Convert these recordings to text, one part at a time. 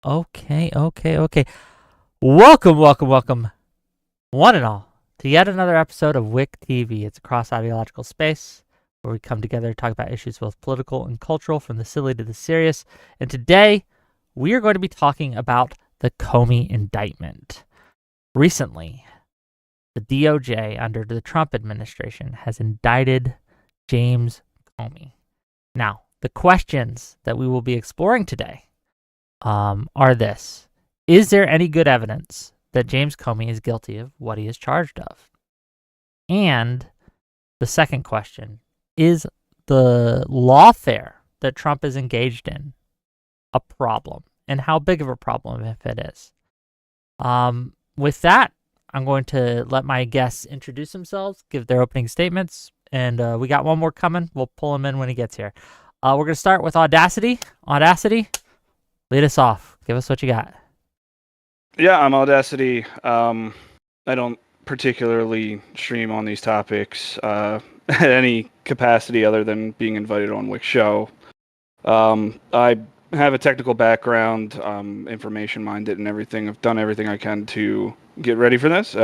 Okay. Welcome, one and all, to yet another episode of WIC TV. It's a cross-ideological space where we come together to talk about issues both political and cultural, from the silly to the serious. And today, we are going to be talking about the Comey indictment. Recently, the DOJ, under the Trump administration, has indicted James Comey. Now, the questions that we will be exploring today are this. Is there any good evidence that James Comey is guilty of what he is charged of? And the second question, is the lawfare that Trump is engaged in a problem? And how big of a problem, if it is? With that, I'm going to let my guests introduce themselves, give their opening statements, and we got one more coming. We'll pull him in when he gets here. We're going to start with Audacity. Audacity, lead us off. Give us what you got. Yeah, I'm Audacity. I don't particularly stream on these topics at any capacity other than being invited on WIC show. I have a technical background, information-minded and everything. I've done everything I can to get ready for this.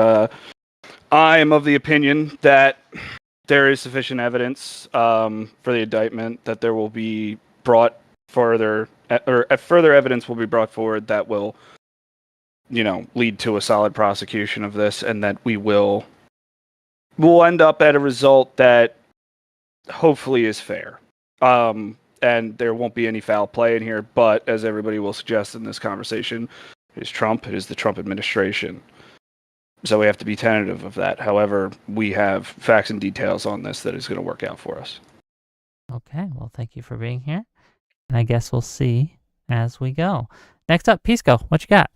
I am of the opinion that there is sufficient evidence for the indictment, that there will be brought further, or further evidence will be brought forward that will, lead to a solid prosecution of this, and that we'll end up at a result that hopefully is fair. And there won't be any foul play in here, but as everybody will suggest in this conversation, it is Trump, it is the Trump administration. So we have to be tentative of that. However, we have facts and details on this that is going to work out for us. Okay, well, thank you for being here. And I guess we'll see as we go. Next up, Pisco, what you got?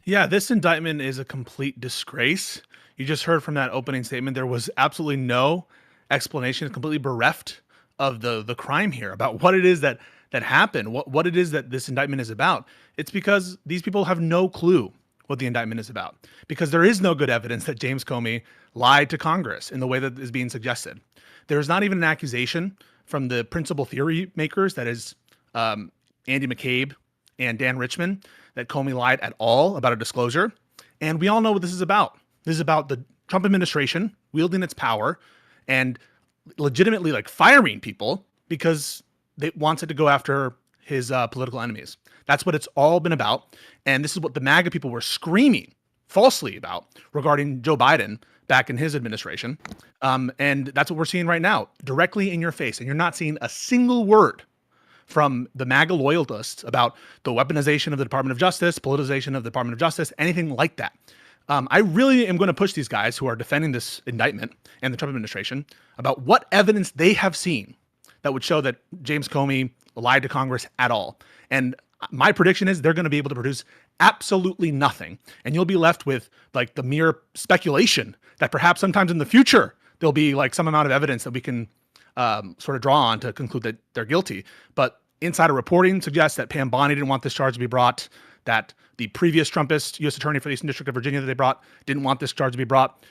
Yeah, this indictment is a complete disgrace. You just heard from that opening statement, there was absolutely no explanation, completely bereft of the crime here, about what it is that happened, what it is that this indictment is about. It's because these people have no clue what the indictment is about, because there is no good evidence that James Comey lied to Congress in the way that is being suggested. There's not even an accusation from the principal theory makers, that is Andy McCabe and Dan Richman, that Comey lied at all about a disclosure. And we all know what this is about. This is about the Trump administration wielding its power and legitimately firing people because it wants it to go after his political enemies. That's what it's all been about. And this is what the MAGA people were screaming falsely about regarding Joe Biden back in his administration. And that's what we're seeing right now, directly in your face. And you're not seeing a single word from the MAGA loyalists about the weaponization of the Department of Justice, politicization of the Department of Justice, anything like that. I really am going to push these guys who are defending this indictment and the Trump administration about what evidence they have seen that would show that James Comey lied to Congress at all. And my prediction is they're going to be able to produce absolutely nothing. And you'll be left with the mere speculation that perhaps sometimes in the future, there'll be some amount of evidence that we can sort of draw on to conclude that they're guilty. But insider reporting suggests that Pam Bondi didn't want this charge to be brought, that the previous Trumpist U.S. Attorney for the Eastern District of Virginia that they brought didn't want this charge to be brought.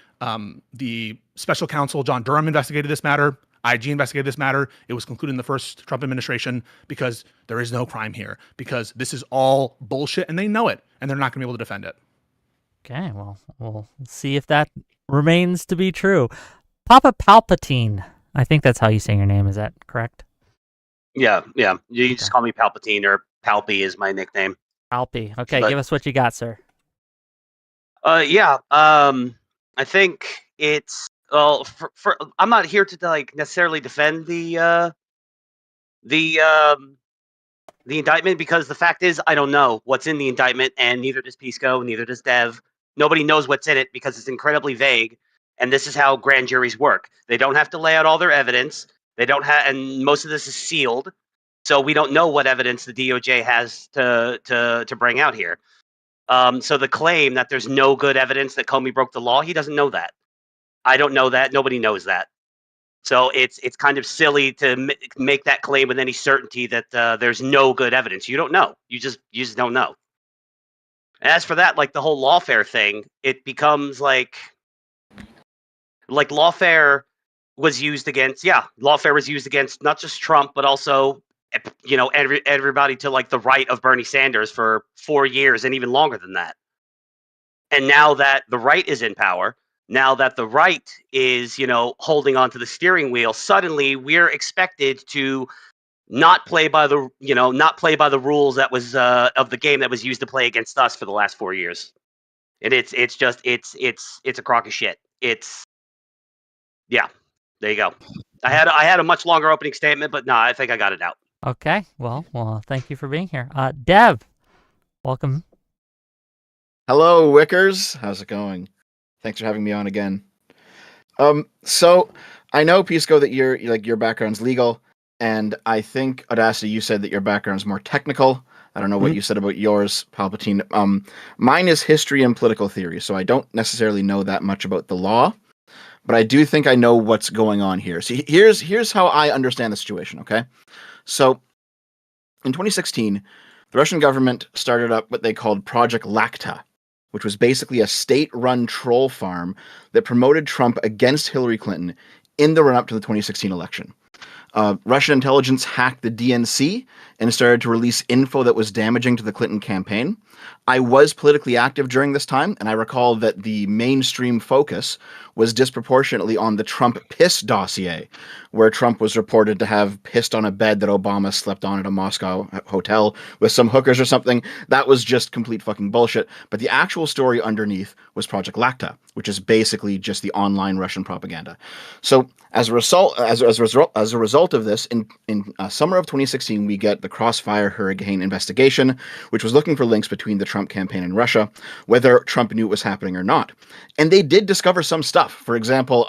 The special counsel, John Durham, investigated this matter. IG investigated this matter. It was concluded in the first Trump administration because there is no crime here, because this is all bullshit and they know it, and they're not going to be able to defend it. Okay, well, we'll see if that remains to be true. Papa Palpatine, I think that's how you say your name. Is that correct? Yeah. You can just call me Palpatine, or Palpy is my nickname. Palpy. Okay, give us what you got, sir. I think it's for I'm not here to necessarily defend the indictment, because the fact is I don't know what's in the indictment, and neither does Pisco, neither does Dev. Nobody knows what's in it because it's incredibly vague, and this is how grand juries work. They don't have to lay out all their evidence. They don't have, and most of this is sealed, so we don't know what evidence the DOJ has to bring out here. So the claim that there's no good evidence that Comey broke the law, he doesn't know that. I don't know that. Nobody knows that. So it's kind of silly to make that claim with any certainty that there's no good evidence. You don't know. You just don't know. And as for that, the whole lawfare thing, it becomes like lawfare was used against, lawfare was used against not just Trump, but also everybody to like the right of Bernie Sanders for 4 years and even longer than that. And now that the right is in power, now that the right is, holding on to the steering wheel, suddenly we're expected to not play by the rules that was of the game that was used to play against us for the last 4 years. And it's a crock of shit. Yeah, there you go. I had a much longer opening statement, but no, I think I got it out. Okay. Well, thank you for being here. Dev, welcome. Hello, Wickers. How's it going? Thanks for having me on again. So I know, Pisco, that your background's legal, and I think, Audacity, you said that your background's more technical. I don't know what you said about yours, Palpatine. Mine is history and political theory, so I don't necessarily know that much about the law, but I do think I know what's going on here. See, here's how I understand the situation, okay? So in 2016, the Russian government started up what they called Project Lacta, which was basically a state-run troll farm that promoted Trump against Hillary Clinton in the run-up to the 2016 election. Russian intelligence hacked the DNC and started to release info that was damaging to the Clinton campaign. I was politically active during this time, and I recall that the mainstream focus was disproportionately on the Trump piss dossier, where Trump was reported to have pissed on a bed that Obama slept on at a Moscow hotel with some hookers or something. That was just complete fucking bullshit. But the actual story underneath was Project Lacta, which is basically just the online Russian propaganda. So as a result of this, in summer of 2016, we get the Crossfire Hurricane investigation, which was looking for links between the Trump campaign and Russia, whether Trump knew it was happening or not. And they did discover some stuff. For example,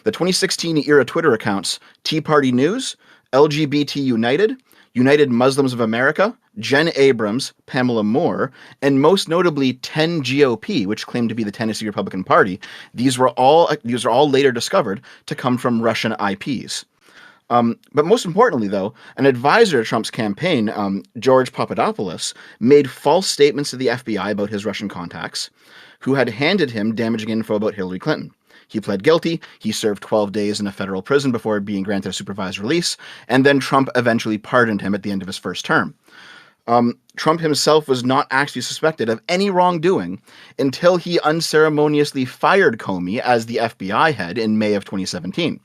the 2016 era Twitter accounts Tea Party News, LGBT United, United Muslims of America, Jen Abrams, Pamela Moore, and most notably 10 GOP, which claimed to be the Tennessee Republican Party. These are all later discovered to come from Russian IPs. But most importantly, though, an advisor to Trump's campaign, George Papadopoulos, made false statements to the FBI about his Russian contacts, who had handed him damaging info about Hillary Clinton. He pled guilty. He served 12 days in a federal prison before being granted a supervised release, and then Trump eventually pardoned him at the end of his first term. Trump himself was not actually suspected of any wrongdoing until he unceremoniously fired Comey as the FBI head in May of 2017.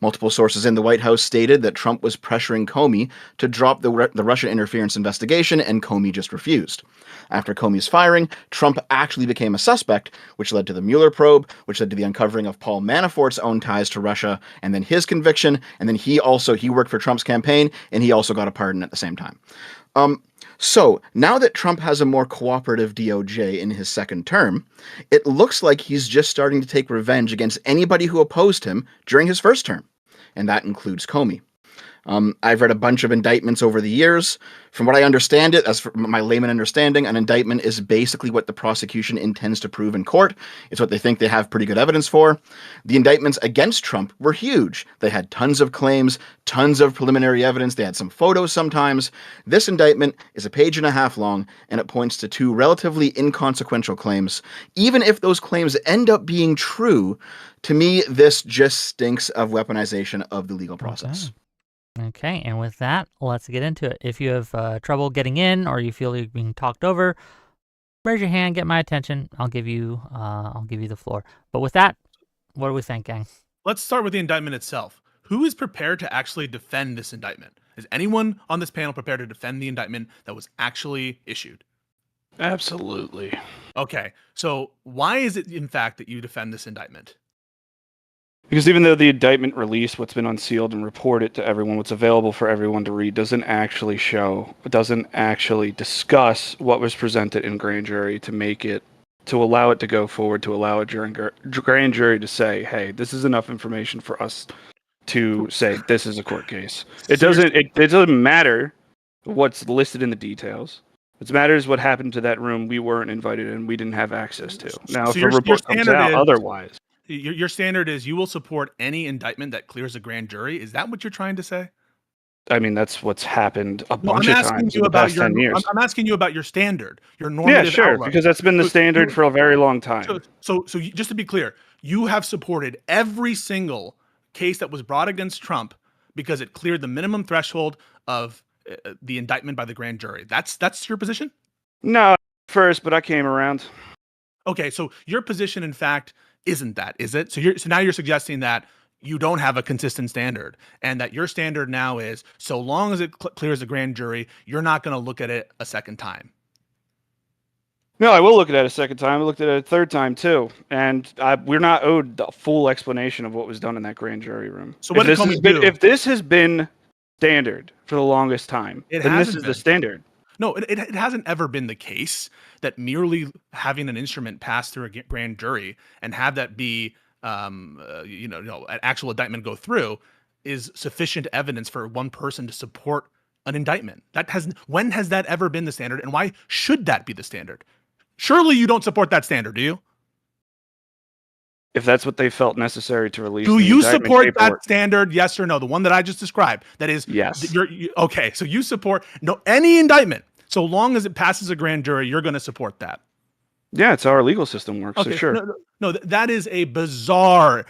Multiple sources in the White House stated that Trump was pressuring Comey to drop the Russian interference investigation, and Comey just refused. After Comey's firing, Trump actually became a suspect, which led to the Mueller probe, which led to the uncovering of Paul Manafort's own ties to Russia, and then his conviction, and then he worked for Trump's campaign, and he also got a pardon at the same time. So, now that Trump has a more cooperative DOJ in his second term, it looks like he's just starting to take revenge against anybody who opposed him during his first term, and that includes Comey. I've read a bunch of indictments over the years. From what I understand it, as for my layman understanding, an indictment is basically what the prosecution intends to prove in court. It's what they think they have pretty good evidence for. The indictments against Trump were huge. They had tons of claims, tons of preliminary evidence. They had some photos sometimes. This indictment is a page and a half long, and it points to two relatively inconsequential claims. Even if those claims end up being true, to me, this just stinks of weaponization of the legal process. Okay, and with that, let's get into it. If you have trouble getting in, or you feel you're being talked over, raise your hand, get my attention. I'll give you the floor. But with that, what do we think, gang? Let's start with the indictment itself. Who is prepared to actually defend this indictment? Is anyone on this panel prepared to defend the indictment that was actually issued? Absolutely. Okay, so why is it, in fact, that you defend this indictment? Because even though the indictment released what's been unsealed and reported to everyone, what's available for everyone to read, doesn't actually discuss what was presented in grand jury to allow it to go forward, to allow a grand jury to say, hey, this is enough information for us to say this is a court case. It doesn't matter what's listed in the details. What matters is what happened to that room we weren't invited in, we didn't have access to. Now, if a report comes out otherwise... Your standard is you will support any indictment that clears a grand jury. Is that what you're trying to say? I mean, that's what's happened a bunch of times in the past 10 years. I'm asking you about your standard, your normative outlook. Because that's been the standard for a very long time. So just to be clear, you have supported every single case that was brought against Trump because it cleared the minimum threshold of the indictment by the grand jury. That's your position? No, first, but I came around. Okay, so your position, in fact, isn't that, is it? So now you're suggesting that you don't have a consistent standard, and that your standard now is so long as it clears the grand jury, you're not going to look at it a second time. No, I will look at it a second time. I looked at it a third time too, and we're not owed the full explanation of what was done in that grand jury room. So what did Comey do? If this has been standard for the longest time, then this is the standard. No, it hasn't ever been the case that merely having an instrument pass through a grand jury and have that be, an actual indictment go through is sufficient evidence for one person to support an indictment. When has that ever been the standard, and why should that be the standard? Surely you don't support that standard, do you? If that's what they felt necessary to release. Do you support that standard? Yes or no? The one that I just described. That is, yes. Okay, so you support any indictment so long as it passes a grand jury. You're going to support that. Yeah, it's how our legal system works. Okay, so sure. No, that is a bizarre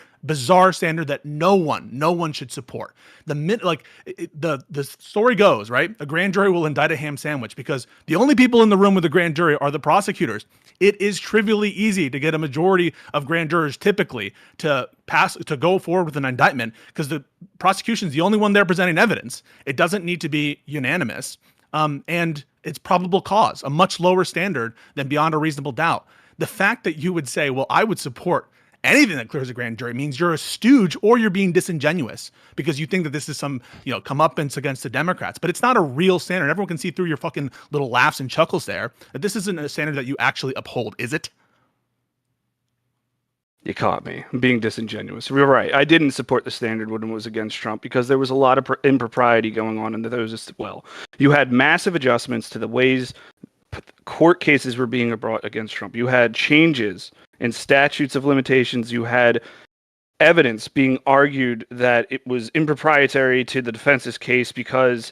standard that no one should support. The story goes, right? A grand jury will indict a ham sandwich because the only people in the room with the grand jury are the prosecutors. It is trivially easy to get a majority of grand jurors typically to go forward with an indictment because the prosecution is the only one there presenting evidence. It doesn't need to be unanimous. And it's probable cause, a much lower standard than beyond a reasonable doubt. The fact that you would say, well, I would support anything that clears a grand jury means you're a stooge or you're being disingenuous because you think that this is some, comeuppance against the Democrats. But it's not a real standard. Everyone can see through your fucking little laughs and chuckles there that this isn't a standard that you actually uphold, is it? You caught me. I'm being disingenuous. You're right. I didn't support the standard when it was against Trump because there was a lot of impropriety going on in those as well. You had massive adjustments to the ways court cases were being brought against Trump. You had changes in statutes of limitations. You had evidence being argued that it was improprietary to the defense's case because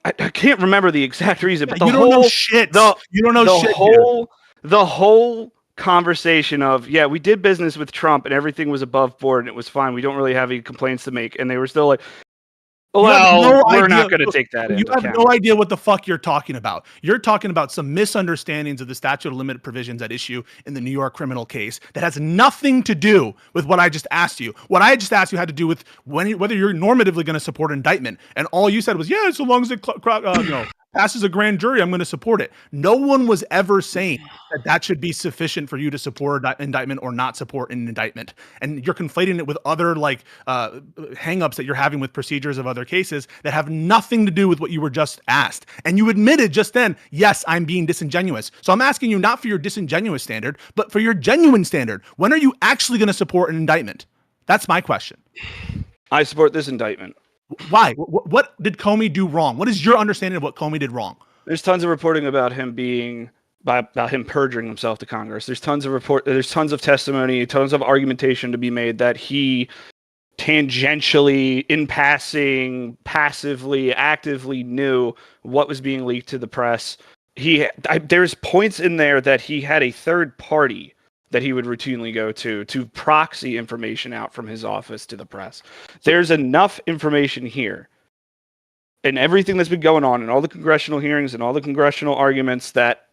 I can't remember the exact reason, but you don't know shit. The whole conversation of, yeah, we did business with Trump and everything was above board and it was fine. We don't really have any complaints to make. And they were still like, well, we're not going to take that into account. You have no idea what the fuck you're talking about. You're talking about some misunderstandings of the statute of limited provisions at issue in the New York criminal case that has nothing to do with what I just asked you. What I just asked you had to do with whether you're normatively going to support indictment. And all you said was, yeah, so long as it passes a grand jury, I'm going to support it. No one was ever saying that should be sufficient for you to support an indictment or not support an indictment. And you're conflating it with other hang-ups that you're having with procedures of other cases that have nothing to do with what you were just asked. And you admitted just then, yes, I'm being disingenuous. So I'm asking you not for your disingenuous standard, but for your genuine standard. When are you actually going to support an indictment? That's my question. I support this indictment. Why? What did Comey do wrong? What is your understanding of what Comey did wrong? There's tons of reporting about him about him perjuring himself to Congress. There's tons of testimony, tons of argumentation to be made that he tangentially, in passing, passively, actively knew what was being leaked to the press. There's points in there that he had a third party that he would routinely go to proxy information out from his office to the press. There's enough information here and everything that's been going on and all the congressional hearings and all the congressional arguments that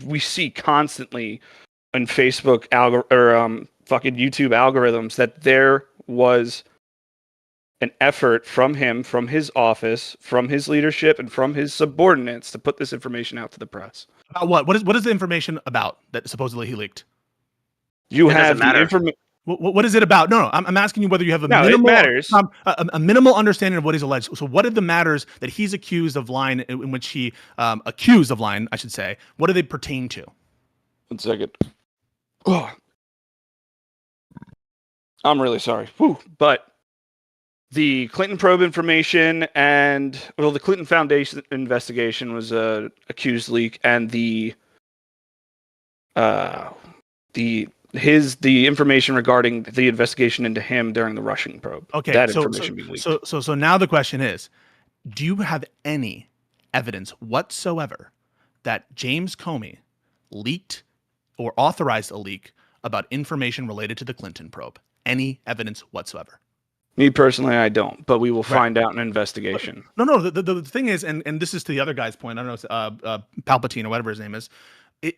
we see constantly on Facebook fucking YouTube algorithms that there was an effort from him, from his office, from his leadership, and from his subordinates to put this information out to the press. About what? What is the information about that supposedly he leaked? You have the information. What is it about? No, I'm asking you whether you have a minimal understanding of what he's alleged. So what are the matters that he's accused of lying, in which he accused of lying, I should say? What do they pertain to? 1 second. Oh. I'm really sorry. Whew. But the Clinton probe information and, the Clinton Foundation investigation was a accused leak, and the information regarding the investigation into him during the Russian probe. Okay, that information being leaked. So now the question is, do you have any evidence whatsoever that James Comey leaked or authorized a leak about information related to the Clinton probe? Any evidence whatsoever? Me personally, I don't, but we will Right. find out in an investigation. No. The thing is, and this is to the other guy's point. I don't know, Palpatine or whatever his name is.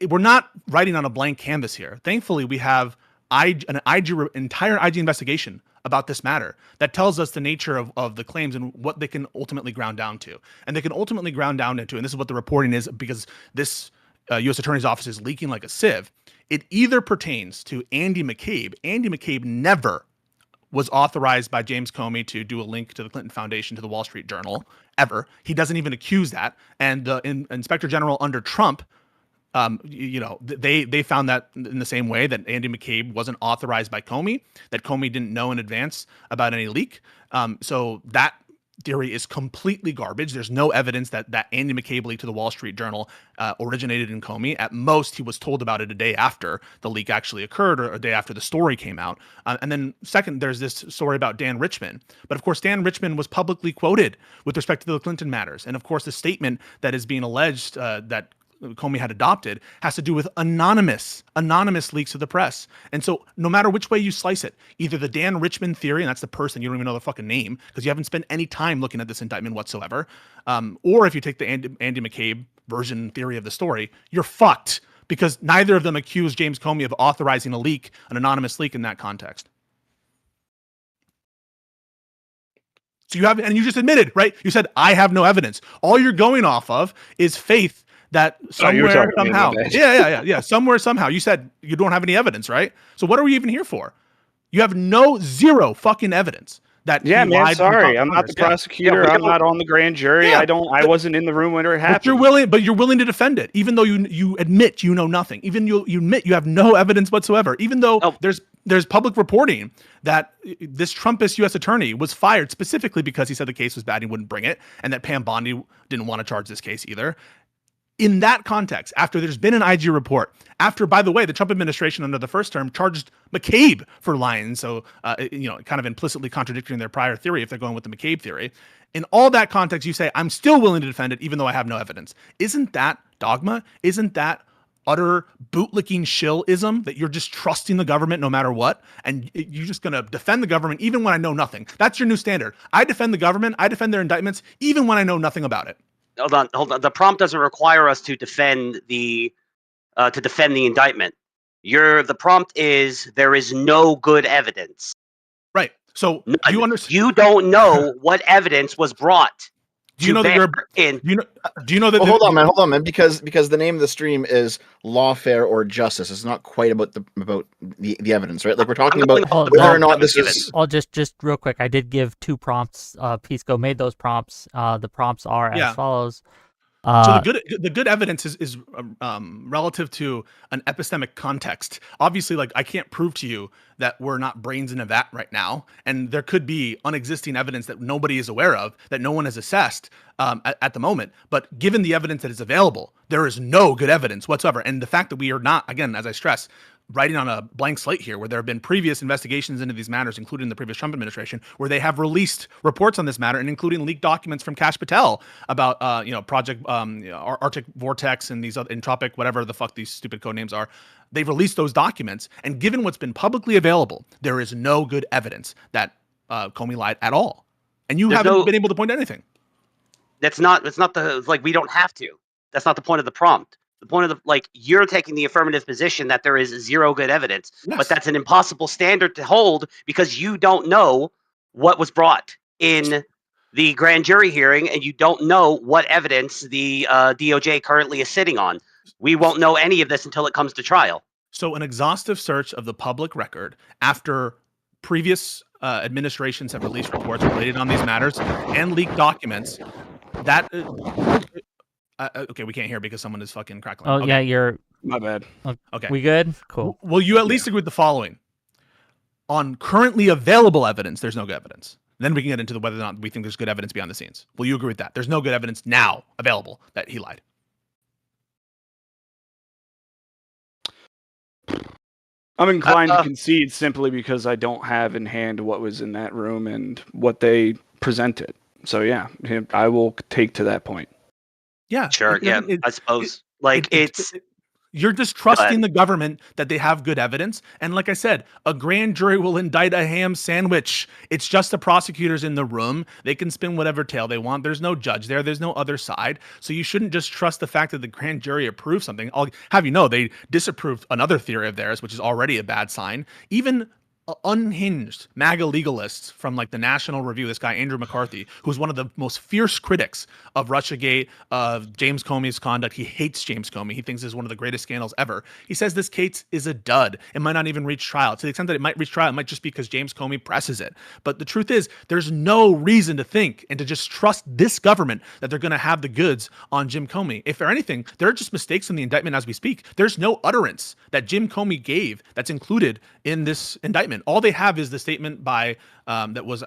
We're not writing on a blank canvas here. Thankfully, we have entire IG investigation about this matter that tells us the nature of the claims and what they can ultimately ground down to. And they can ultimately ground down into, and this is what the reporting is, because this U.S. Attorney's Office is leaking like a sieve. It either pertains to Andy McCabe. Andy McCabe never was authorized by James Comey to do a link to the Clinton Foundation to the Wall Street Journal, ever. He doesn't even accuse that. And the Inspector General under Trump, they found that in the same way that Andy McCabe wasn't authorized by Comey, that Comey didn't know in advance about any leak. So that theory is completely garbage. There's no evidence that Andy McCabe leak to the Wall Street Journal originated in Comey. At most, he was told about it a day after the leak actually occurred, or a day after the story came out. And then second, there's this story about Dan Richman. But of course, Dan Richman was publicly quoted with respect to the Clinton matters. And of course, the statement that is being alleged that Comey had adopted has to do with anonymous leaks to the press. And so no matter which way you slice it, either the Dan Richman theory, and that's the person, you don't even know the fucking name because you haven't spent any time looking at this indictment whatsoever, or if you take the Andy McCabe version theory of the story, you're fucked because neither of them accuse James Comey of authorizing a leak, an anonymous leak in that context. So you have, and you just admitted, right? You said, I have no evidence. All you're going off of is faith that somewhere, somehow, somewhere, somehow, you said you don't have any evidence, right? So what are we even here for? You have zero fucking evidence that. Yeah, man. Sorry, I'm not the prosecutor. I'm not on the grand jury. Yeah, I wasn't in the room when it happened. But you're willing to defend it, even though you admit you know nothing. Even you admit you have no evidence whatsoever. Even though there's public reporting that this Trumpist U.S. attorney was fired specifically because he said the case was bad and he wouldn't bring it, and that Pam Bondi didn't want to charge this case either. In that context, after there's been an IG report, after, by the way, the Trump administration under the first term charged McCabe for lying, so kind of implicitly contradicting their prior theory if they're going with the McCabe theory. In all that context, you say, I'm still willing to defend it even though I have no evidence. Isn't that dogma? Isn't that utter bootlicking shillism that you're just trusting the government no matter what, and you're just going to defend the government even when I know nothing? That's your new standard. I defend the government, I defend their indictments even when I know nothing about it. Hold on. The prompt doesn't require us to defend the indictment. The prompt is there is no good evidence. Right. So you understand? You don't know what evidence was brought. Do you know that you're in? Do you know that? Hold on, man. Because the name of the stream is Lawfare or Justice. It's not quite about the evidence, right? Like we're talking about whether or not this is. I'll just real quick. I did give 2 prompts. Pisco made those prompts. The prompts are as follows. So the good evidence is relative to an epistemic context. Obviously, like I can't prove to you that we're not brains in a vat right now, and there could be unexisting evidence that nobody is aware of, that no one has assessed at the moment. But given the evidence that is available, there is no good evidence whatsoever. And the fact that we are not, again, as I stress, writing on a blank slate here, where there have been previous investigations into these matters, including the previous Trump administration, where they have released reports on this matter, and including leaked documents from Kash Patel about, Project Arctic Vortex and these other Entropic, whatever the fuck these stupid code names are. They've released those documents, and given what's been publicly available, there is no good evidence that Comey lied at all, and you haven't been able to point to anything. That's not we don't have to. That's not the point of the prompt. The point of you're taking the affirmative position that there is zero good evidence, but that's an impossible standard to hold because you don't know what was brought in the grand jury hearing, and you don't know what evidence the DOJ currently is sitting on. We won't know any of this until it comes to trial. So an exhaustive search of the public record after previous administrations have released reports related on these matters and leaked documents that... okay, we can't hear because someone is fucking crackling. Oh, okay. yeah, you're... My bad. Okay. We good? Cool. Will you at least agree with the following? On currently available evidence, there's no good evidence. Then we can get into whether or not we think there's good evidence beyond the scenes. Will you agree with that? There's no good evidence now available that he lied. I'm inclined to concede simply because I don't have in hand what was in that room and what they presented. So yeah, I will take to that point. Yeah, sure. I suppose it's You're just trusting the government that they have good evidence. And like I said, a grand jury will indict a ham sandwich. It's just the prosecutors in the room. They can spin whatever tale they want. There's no judge there. There's no other side. So you shouldn't just trust the fact that the grand jury approved something. I'll have you know, they disapproved another theory of theirs, which is already a bad sign. Even unhinged MAGA legalists from like the National Review, this guy Andrew McCarthy, who's one of the most fierce critics of Russiagate, of James Comey's conduct. He hates James Comey. He thinks it's one of the greatest scandals ever. He says this case is a dud. It might not even reach trial. To the extent that it might reach trial, it might just be because James Comey presses it. But the truth is, there's no reason to think and to just trust this government that they're going to have the goods on Jim Comey. If for anything, there are just mistakes in the indictment as we speak. There's no utterance that Jim Comey gave that's included in this indictment. All they have is the statement by that was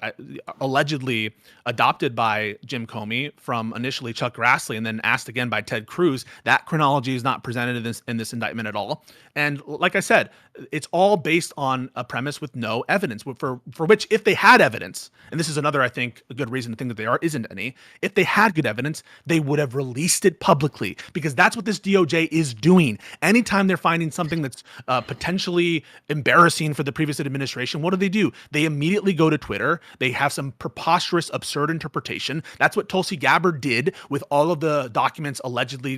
allegedly adopted by Jim Comey from initially Chuck Grassley and then asked again by Ted Cruz. That chronology is not presented in this indictment at all. And like I said, it's all based on a premise with no evidence, for which if they had evidence, and this is another, I think, a good reason to think that there isn't any, if they had good evidence, they would have released it publicly, because that's what this DOJ is doing. Anytime they're finding something that's potentially embarrassing for the previous administration, what do? They immediately go to Twitter. They have some preposterous, absurd interpretation. That's what Tulsi Gabbard did with all of the documents allegedly,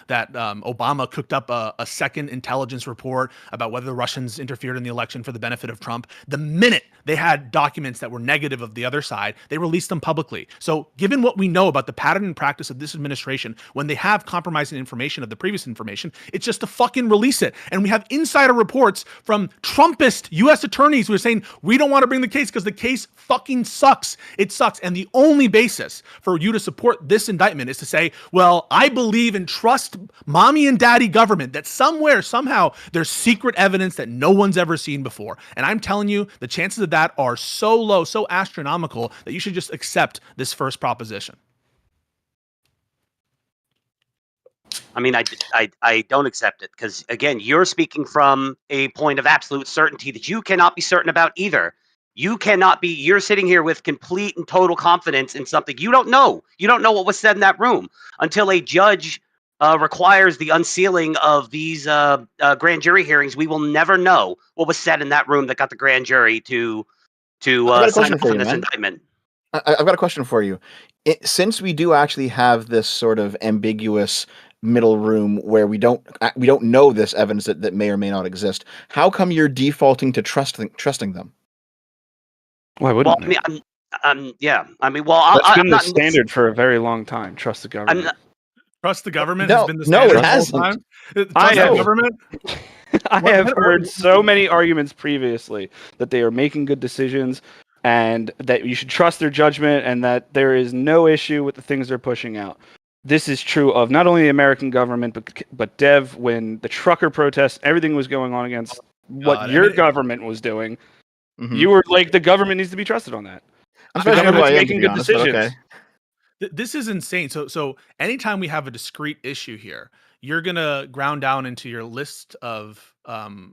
that Obama cooked up a second intelligence report about whether the Russians interfered in the election for the benefit of Trump. The minute they had documents that were negative of the other side, they released them publicly. So given what we know about the pattern and practice of this administration, when they have compromising information of the previous information, it's just to fucking release it. And we have insider reports from Trumpist U.S. attorneys who are saying, we don't want to bring the case because the case fucking sucks. It sucks. And the only basis for you to support this indictment is to say, well, I believe and trust mommy and daddy government that somewhere, somehow, there's secret evidence that no one's ever seen before. And I'm telling you, the chances of that are so low, so astronomical, that you should just accept this first proposition. I mean, I don't accept it because, again, you're speaking from a point of absolute certainty that you cannot be certain about either. You're sitting here with complete and total confidence in something you don't know. You don't know what was said in that room until a judge requires the unsealing of these grand jury hearings. We will never know what was said in that room that got the grand jury to sign off on this indictment. I've got a question for you. Since we do actually have this sort of ambiguous middle room where we don't know this evidence that may or may not exist, how come you're defaulting to trusting them? Why wouldn't they? That's been the standard for a very long time. Trust the government. Trust the government has been the standard it hasn't. I have heard so many arguments previously that they are making good decisions and that you should trust their judgment and that there is no issue with the things they're pushing out. This is true of not only the American government, but Dev, when the trucker protests, everything was going on against what your government was doing. Mm-hmm. You were like, the government needs to be trusted on that. The government's making good decisions. Okay. This is insane. So anytime we have a discrete issue here, you're going to ground down into your list of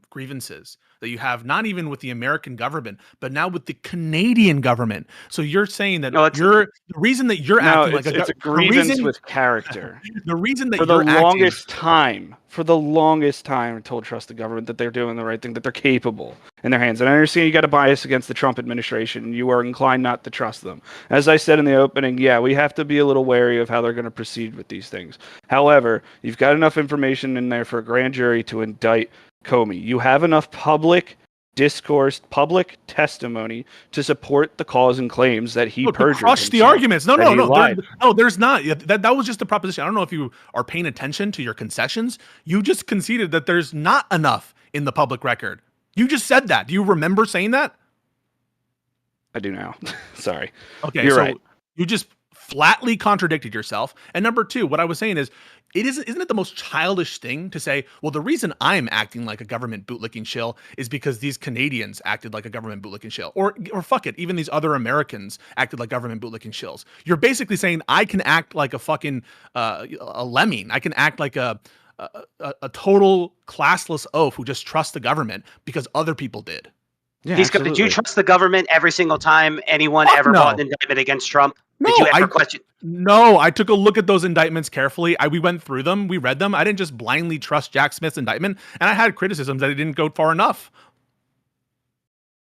grievances that you have, not even with the American government, but now with the Canadian government. So you're saying that the reason that you're acting like it's a grievance with character. The reason that for the longest time, I told trust the government that they're doing the right thing, that they're capable in their hands. And I understand you got a bias against the Trump administration, and you are inclined not to trust them. As I said in the opening, yeah, we have to be a little wary of how they're going to proceed with these things. However, you've got enough information in there for a grand jury to indict Comey. You have enough public discourse, public testimony to support the cause and claims that he perjured. Crush the arguments. No, there's not. That was just a proposition. I don't know if you are paying attention to your concessions. You just conceded that there's not enough in the public record. You just said that. Do you remember saying that? I do now. Sorry. Okay, you're right. You just flatly contradicted yourself. And number two, what I was saying is, isn't it the most childish thing to say, well, the reason I'm acting like a government bootlicking shill is because these Canadians acted like a government bootlicking shill, or fuck it, even these other Americans acted like government bootlicking shills. You're basically saying I can act like a fucking a lemming. I can act like a total classless oaf who just trusts the government because other people did. Yeah, did you trust the government every single time anyone brought an indictment against Trump? No, Did you ever question? No, I took a look at those indictments carefully. We went through them. We read them. I didn't just blindly trust Jack Smith's indictment, and I had criticisms that it didn't go far enough.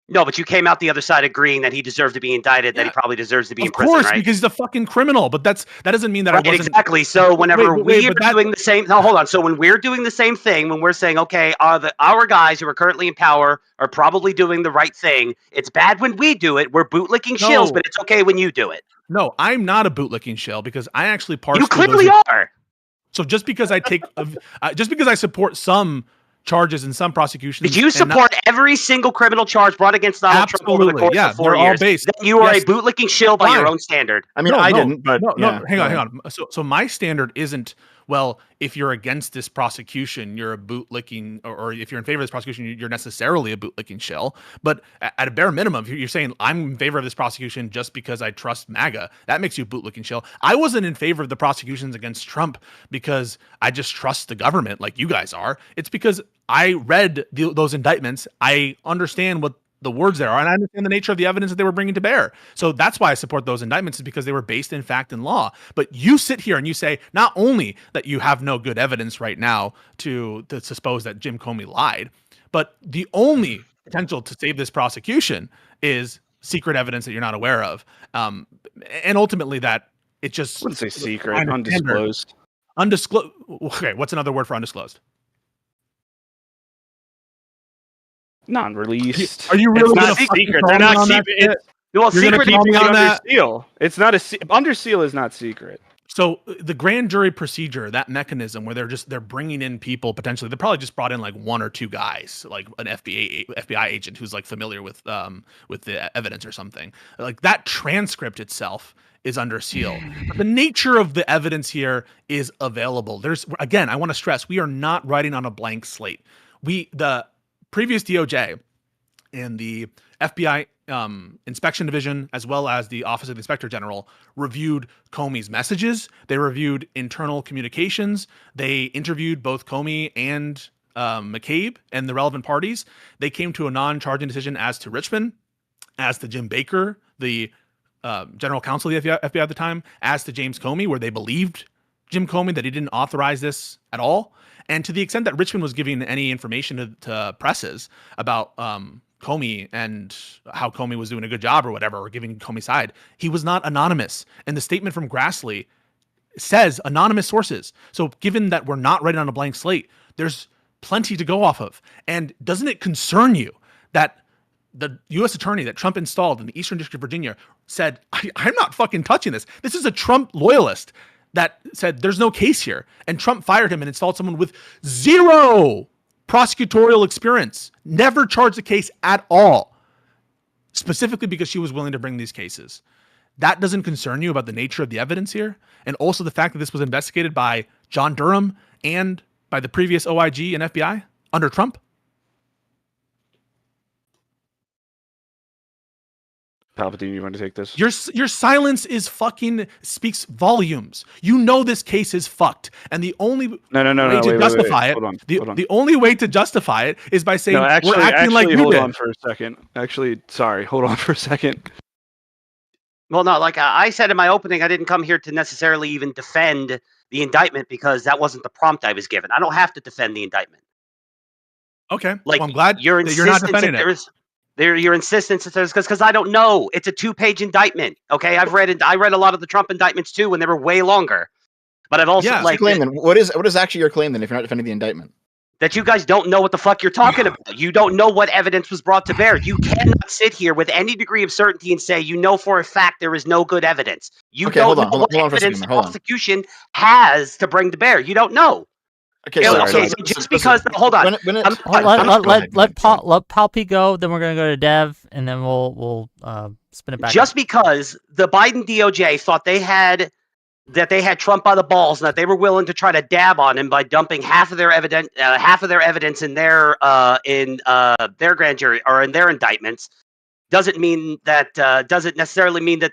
No, but you came out the other side agreeing that he deserved to be indicted, that he probably deserves to be in prison, right? Of course, because he's a fucking criminal. But that doesn't mean that right, I wasn't exactly. So whenever we are but doing the same, no, hold on. So when we're doing the same thing, when we're saying, okay, our guys who are currently in power are probably doing the right thing. It's bad when we do it. We're bootlicking shills, but it's okay when you do it. No, I'm not a bootlicking shill because I actually parse. You clearly are. So just because I take, just because I support some charges and some prosecutions. Did you support every single criminal charge brought against Donald Trump over the course of 4 years? All based. Then you are a bootlicking shill by your own standard. I mean, I didn't, but hang on. So my standard isn't, well, if you're against this prosecution, you're a bootlicking, or if you're in favor of this prosecution, you're necessarily a bootlicking shill. But at a bare minimum, if you're saying I'm in favor of this prosecution just because I trust MAGA, that makes you a bootlicking shill. I wasn't in favor of the prosecutions against Trump because I just trust the government like you guys are. It's because I read those indictments. I understand what the words there are, and I understand the nature of the evidence that they were bringing to bear. So that's why I support those indictments, is because they were based in fact and law. But you sit here and you say not only that you have no good evidence right now to suppose that Jim Comey lied, but the only potential to save this prosecution is secret evidence that you're not aware of. And ultimately that it just... I wouldn't say secret, undisclosed. Undisclosed. Okay, what's another word for undisclosed? Non-released. Are you really not secret? They're not secret. Well, secret under seal. It's not under seal is not secret. So the grand jury procedure, that mechanism where they're bringing in people potentially, they probably just brought in like one or two guys, like an FBI agent who's like familiar with the evidence or something. Like that transcript itself is under seal. But the nature of the evidence here is available. Again, I want to stress, we are not writing on a blank slate. The previous DOJ and the FBI inspection division, as well as the Office of the Inspector General, reviewed Comey's messages. They reviewed internal communications. They interviewed both Comey and McCabe and the relevant parties. They came to a non-charging decision as to Richmond, as to Jim Baker, the general counsel of the FBI at the time, as to James Comey, where they believed Jim Comey that he didn't authorize this at all. And to the extent that Richmond was giving any information to presses about Comey and how Comey was doing a good job or whatever, or giving Comey's side, he was not anonymous. And the statement from Grassley says anonymous sources. So given that we're not writing on a blank slate, there's plenty to go off of. And doesn't it concern you that the U.S. attorney that Trump installed in the Eastern District of Virginia said, I'm not fucking touching this. This is a Trump loyalist that said there's no case here. And Trump fired him and installed someone with zero prosecutorial experience, never charged a case at all, specifically because she was willing to bring these cases. That doesn't concern you about the nature of the evidence here? And also the fact that this was investigated by John Durham and by the previous OIG and FBI under Trump? Palpatine, you want to take this? Your silence is fucking speaks volumes. You know this case is fucked, and the only way to justify it, the only way to justify it is by saying we're acting like you did. Hold on for a second. Hold on for a second. Well, no, like I said in my opening, I didn't come here to necessarily even defend the indictment because that wasn't the prompt I was given. I don't have to defend the indictment. Okay, like well, I'm glad you're not defending it. Your insistence is because I don't know. It's a 2-page indictment. Okay, I read a lot of the Trump indictments too when they were way longer. But I've also claim then. What is actually your claim then if you're not defending the indictment? That you guys don't know what the fuck you're talking about. You don't know what evidence was brought to bear. You cannot sit here with any degree of certainty and say you know for a fact there is no good evidence. You don't know what evidence the prosecution has to bring to bear. You don't know. Okay, so just because hold on, let Palpy go, then we're gonna go to Dev, and then we'll spin it back. Just because the Biden DOJ thought they had Trump by the balls and that they were willing to try to dab on him by dumping half of their evidence in their grand jury or in their indictments, doesn't necessarily mean that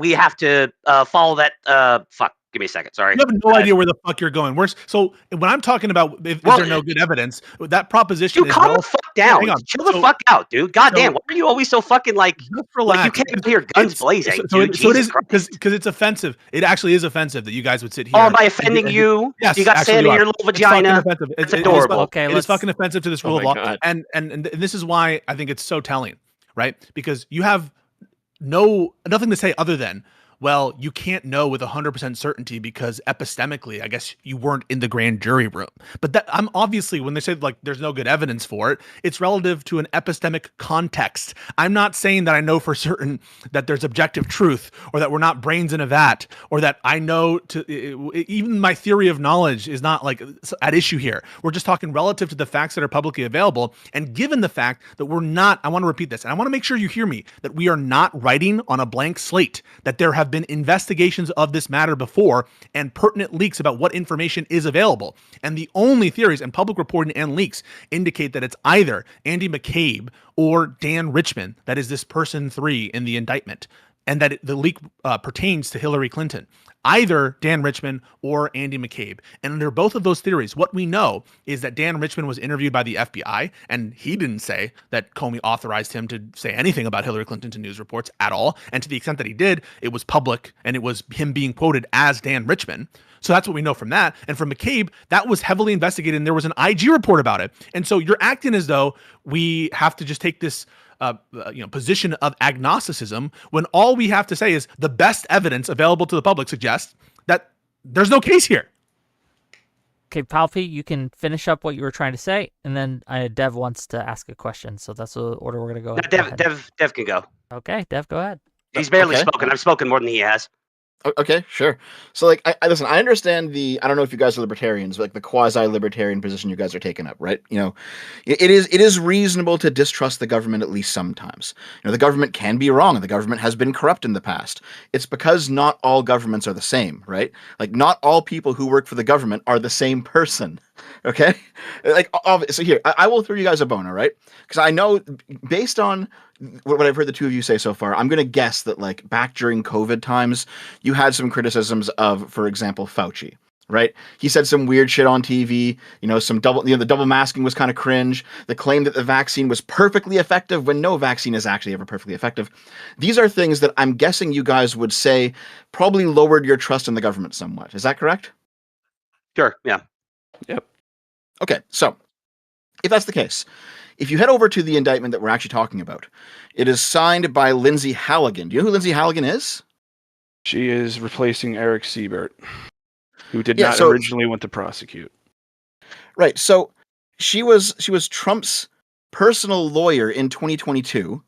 we have to follow that Give me a second. Sorry. You have no idea where the fuck you're going. So when I'm talking about is there no good evidence, that proposition Dude, is calm the fuck down. Hang on. Chill the fuck out, dude. Goddamn, so- why are you always so fucking like just relax. you can't hear guns blazing, dude? So it is Jesus Christ. because it's offensive. It actually is offensive that you guys would sit here. Oh, am I offending you? Yes, you got actually sand you in are. your little It's fucking vagina. offensive. It's adorable. Okay, It is fucking offensive to this rule of law, God. and this is why I think it's so telling, right? Because you have nothing to say other than, well, you can't know with 100% certainty because epistemically, I guess you weren't in the grand jury room. But that I'm obviously, when they say like there's no good evidence for it, it's relative to an epistemic context. I'm not saying that I know for certain that there's objective truth or that we're not brains in a vat or that I know even my theory of knowledge is not like at issue here. We're just talking relative to the facts that are publicly available. And given the fact that we're not, I want to repeat this, and I want to make sure you hear me, that we are not writing on a blank slate, that there have been investigations of this matter before and pertinent leaks about what information is available. And the only theories and public reporting and leaks indicate that it's either Andy McCabe or Dan Richman that is this person 3 in the indictment, and that the leak pertains to Hillary Clinton. Either Dan Richman or Andy McCabe. And under both of those theories, what we know is that Dan Richman was interviewed by the FBI, and he didn't say that Comey authorized him to say anything about Hillary Clinton to news reports at all. And to the extent that he did, it was public, and it was him being quoted as Dan Richman. So that's what we know from that. And from McCabe, that was heavily investigated, and there was an IG report about it. And so you're acting as though we have to just take this position of agnosticism when all we have to say is the best evidence available to the public suggests that there's no case here. Okay, Palpy, you can finish up what you were trying to say, and then Dev wants to ask a question, so that's the order we're going to go. Dev can go. Okay, Dev, go ahead. He's barely spoken. I've spoken more than he has. Okay, sure. So, like, I listen. I understand I don't know if you guys are libertarians, but like the quasi-libertarian position you guys are taking up, right? You know, it is reasonable to distrust the government at least sometimes. You know, the government can be wrong, and the government has been corrupt in the past. It's because not all governments are the same, right? Like, not all people who work for the government are the same person. Okay, like, so here, I will throw you guys a bone, all right? Because I know, based on what I've heard the two of you say so far, I'm going to guess that, like, back during COVID times, you had some criticisms of, for example, Fauci, right? He said some weird shit on TV, the double masking was kind of cringe, the claim that the vaccine was perfectly effective when no vaccine is actually ever perfectly effective. These are things that I'm guessing you guys would say probably lowered your trust in the government somewhat. Is that correct? Sure, yeah. Yep. Okay, so if that's the case, if you head over to the indictment that we're actually talking about, it is signed by Lindsay Halligan. Do you know who Lindsay Halligan is? She is replacing Eric Siebert, who did not originally want to prosecute. Right. So she was Trump's personal lawyer in 2022,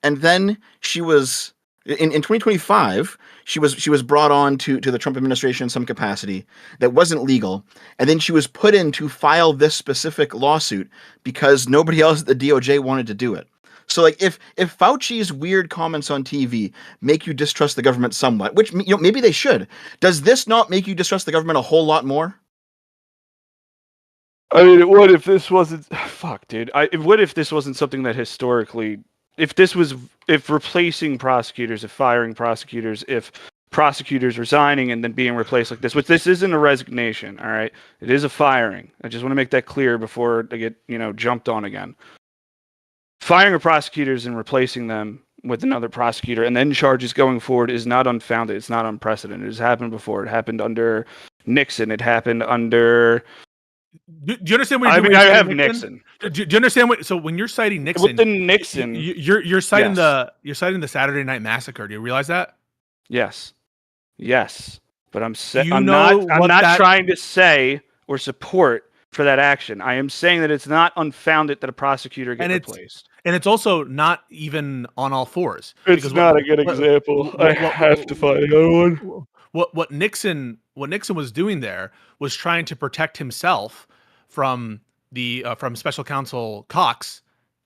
and then she was in 2025. She was brought on to the Trump administration in some capacity that wasn't legal, and then she was put in to file this specific lawsuit because nobody else at the DOJ wanted to do it. So, like, if Fauci's weird comments on TV make you distrust the government somewhat, which, maybe they should, does this not make you distrust the government a whole lot more? I mean, it would if this wasn't. Fuck, dude. It would if this wasn't something that historically. If replacing prosecutors, if firing prosecutors, if prosecutors resigning and then being replaced like this, which this isn't a resignation, all right? It is a firing. I just want to make that clear before they get, jumped on again. Firing of prosecutors and replacing them with another prosecutor and then charges going forward is not unfounded. It's not unprecedented. It has happened before. It happened under Nixon. It happened under... Do you understand what you're doing? I have Nixon. Do you understand what? So when you're citing Nixon, with the Nixon, you're citing the Saturday Night Massacre. Do you realize that? Yes. But I'm not trying to say or support for that action. I am saying that it's not unfounded that a prosuprosecutor get replaced. And it's also not even on all fours. It's not a good example. I have to find another one. What Nixon was doing there was trying to protect himself from from Special Counsel Cox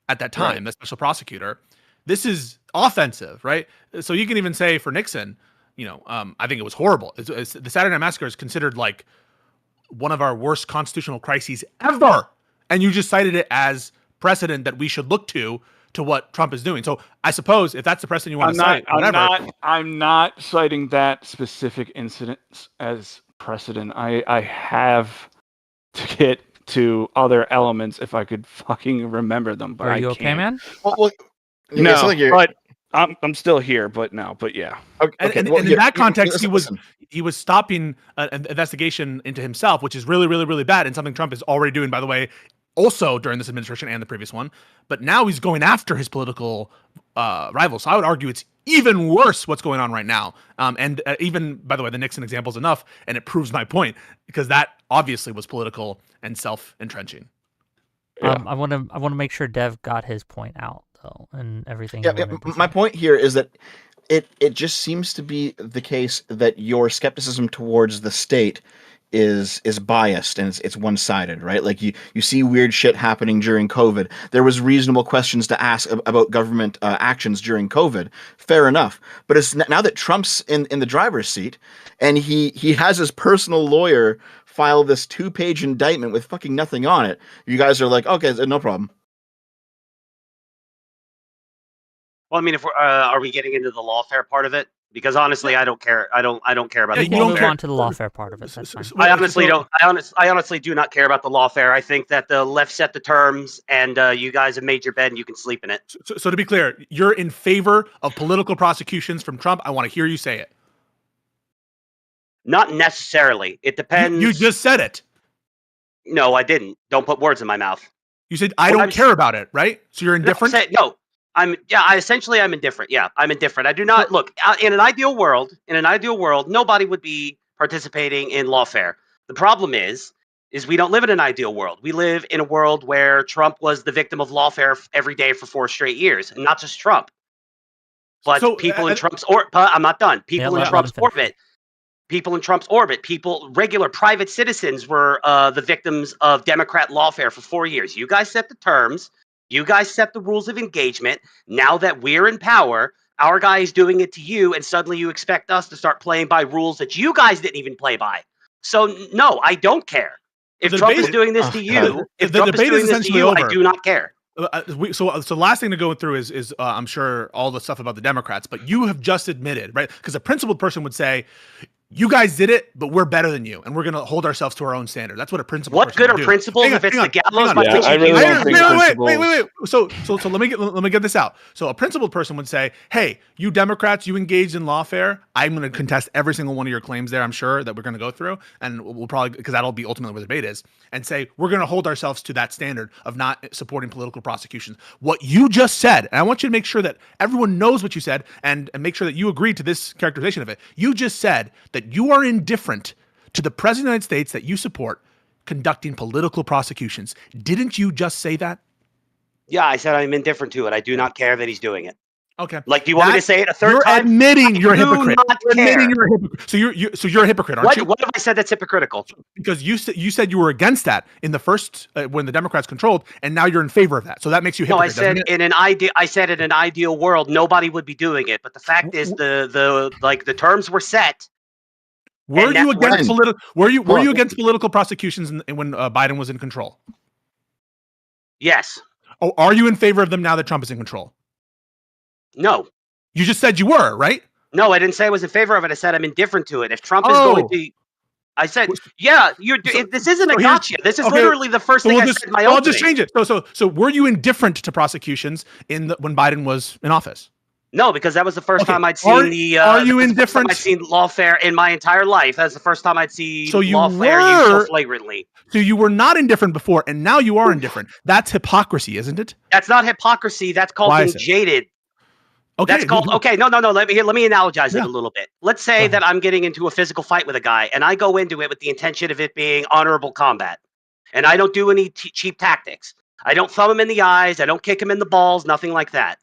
at that time, right. The special prosecutor. This is offensive, right? So you can even say for Nixon, I think it was horrible. The Saturday Night Massacre is considered like one of our worst constitutional crises ever, and you just cited it as precedent that we should look to to what Trump is doing. So I suppose if that's the precedent you want to cite, whatever. I'm not citing that specific incident as precedent. I have to get to other elements if I could fucking remember them, but Are I you can't. okay, man? Well, No, it's like but I'm still here. But yeah. And in that context, he was stopping an investigation into himself, which is really, really, really bad, and something Trump is already doing, by the way, also during this administration and the previous one. But now he's going after his political rivals. So I would argue it's even worse what's going on right now. And even, by the way, the Nixon example is enough, and it proves my point, because that obviously was political and self-entrenching. Yeah. I want to make sure Dev got his point out though, and everything. Yeah, my point here is that it just seems to be the case that your skepticism towards the state is biased and it's one-sided, right? Like you see weird shit happening during COVID. There was reasonable questions to ask about government actions during COVID. Fair enough. But it's now that Trump's in the driver's seat and he has his personal lawyer file this 2-page indictment with fucking nothing on it, you guys are like, okay, no problem. Well, I mean, if we're, are we getting into the lawfare part of it? Because honestly, I don't care. I don't care about. We the can move lawfare. on to the lawfare part of it. That's fine. I honestly don't. I honestly do not care about the lawfare. I think that the left set the terms, and you guys have made your bed, and you can sleep in it. So to be clear, you're in favor of political prosecutions from Trump. I want to hear you say it. Not necessarily. It depends. You just said it. No, I didn't. Don't put words in my mouth. You said I don't care about it, right? So you're indifferent. No. I'm indifferent. Yeah, I'm indifferent. I do not look in an ideal world. In an ideal world, nobody would be participating in lawfare. The problem is we don't live in an ideal world. We live in a world where Trump was the victim of lawfare every day for 4 straight years, and not just Trump, but people in Trump's orbit. I'm not done. People in Trump's orbit. People in Trump's orbit. Regular private citizens were the victims of Democrat lawfare for 4 years. You guys set the terms. You guys set the rules of engagement. Now that we're in power, our guy is doing it to you, and suddenly you expect us to start playing by rules that you guys didn't even play by. So, no, I don't care. If Trump is doing this to you, I do not care. So last thing to go through is I'm sure all the stuff about the Democrats, but you have just admitted, right? Because a principled person would say, you guys did it, but we're better than you, and we're going to hold ourselves to our own standard. That's what a principled person would do. What good are principles if it's the gallows? Wait. So let me get this out. So a principled person would say, hey, you Democrats, you engaged in lawfare. I'm going to contest every single one of your claims there, I'm sure, that we're going to go through, and we'll probably, because that'll be ultimately where the debate is, and say, we're going to hold ourselves to that standard of not supporting political prosecutions. What you just said, and I want you to make sure that everyone knows what you said, and make sure that you agree to this characterization of it. You just said that you are indifferent to the President of the United States that you support conducting political prosecutions. Didn't you just say that? Yeah, I said I'm indifferent to it. I do not care that he's doing it. Okay. Like, do you want me to say it a third time? You're admitting you're a hypocrite. You're a hypocrite. So you're a hypocrite, aren't you? What have I said that's hypocritical? Because you said you were against that in the first when the Democrats controlled, and now you're in favor of that. So that makes you hypocrite. No, I said in an ideal world nobody would be doing it. But the fact is the terms were set. Were you against political prosecutions when Biden was in control? Yes. Oh, are you in favor of them now that Trump is in control? No. You just said you were, right? No, I didn't say I was in favor of it. I said I'm indifferent to it. If Trump is going to, I said, yeah, this isn't a gotcha. This is literally the first thing I said in my opening. I'll just change it. So were you indifferent to prosecutions when Biden was in office? No, because that was the first time I'd seen Are you indifferent? I'd seen lawfare in my entire life. That's the first time I'd seen lawfare used so flagrantly. So you were not indifferent before, and now you are indifferent. That's hypocrisy, isn't it? That's not hypocrisy. That's called being jaded. Okay. That's called no. Let me analogize it a little bit. Let's say that I'm getting into a physical fight with a guy, and I go into it with the intention of it being honorable combat, and I don't do any cheap tactics. I don't thumb him in the eyes. I don't kick him in the balls. Nothing like that.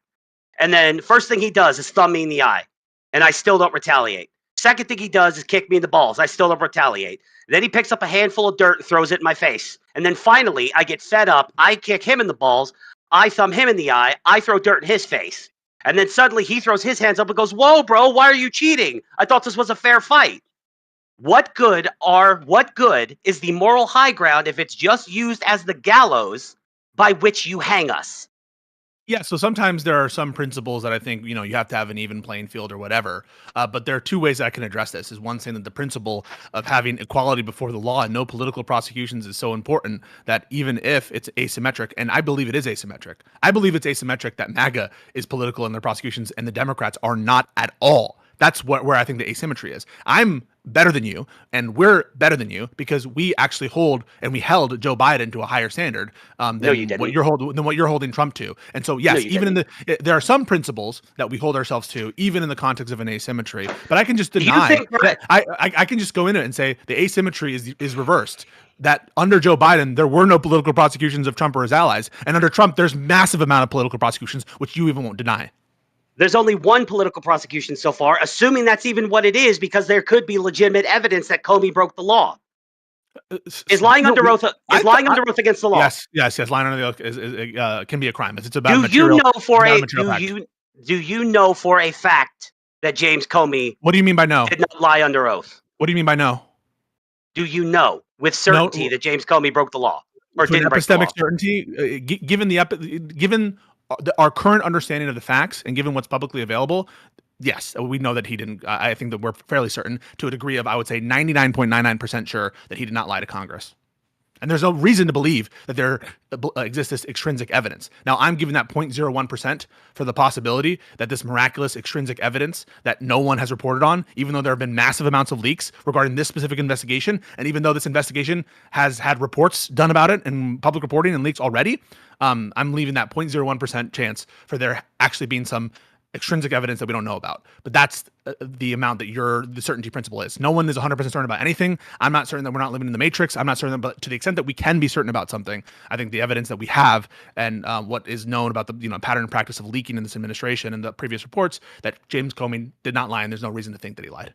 And then first thing he does is thumb me in the eye, and I still don't retaliate. Second thing he does is kick me in the balls. I still don't retaliate. Then he picks up a handful of dirt and throws it in my face. And then finally, I get fed up. I kick him in the balls. I thumb him in the eye. I throw dirt in his face. And then suddenly he throws his hands up and goes, whoa, bro, why are you cheating? I thought this was a fair fight. What good is the moral high ground if it's just used as the gallows by which you hang us? Yeah, so sometimes there are some principles that I think, you have to have an even playing field or whatever. But there are two ways that I can address this. Is one, saying that the principle of having equality before the law and no political prosecutions is so important that even if it's asymmetric, and I believe it is asymmetric, I believe it's asymmetric that MAGA is political in their prosecutions and the Democrats are not at all. That's where I think the asymmetry is. I'm better than you, and we're better than you because we actually held Joe Biden to a higher standard than No, you didn't. what you're holding Trump to. And so, yes, you even there are some principles that we hold ourselves to, even in the context of an asymmetry. But I can just deny that. I can just go in it and say the asymmetry is reversed. That under Joe Biden, there were no political prosecutions of Trump or his allies, and under Trump, there's massive amount of political prosecutions, which you even won't deny. There's only one political prosecution so far, assuming that's even what it is, because there could be legitimate evidence that Comey broke the law. Is lying under oath against the law? Yes. Lying under the oath can be a crime. It's about Do you know for a fact that James Comey? What do you mean by no? Did not lie under oath. What do you mean by no? Do you know with certainty that James Comey broke the law or didn't break the law? Epistemic certainty, given our current understanding of the facts and given what's publicly available, yes, we know that he didn't. I think that we're fairly certain to a degree of, I would say, 99.99% sure that he did not lie to Congress. And there's no reason to believe that there exists this extrinsic evidence. Now, I'm giving that 0.01% for the possibility that this miraculous extrinsic evidence that no one has reported on, even though there have been massive amounts of leaks regarding this specific investigation, and even though this investigation has had reports done about it and public reporting and leaks already, I'm leaving that 0.01% chance for there actually being some extrinsic evidence that we don't know about. But that's the amount that the certainty principle is. No one is 100% certain about anything. I'm not certain that we're not living in the matrix. I'm not certain, but to the extent that we can be certain about something, I think the evidence that we have and what is known about the pattern and practice of leaking in this administration and the previous reports, that James Comey did not lie, and there's no reason to think that he lied.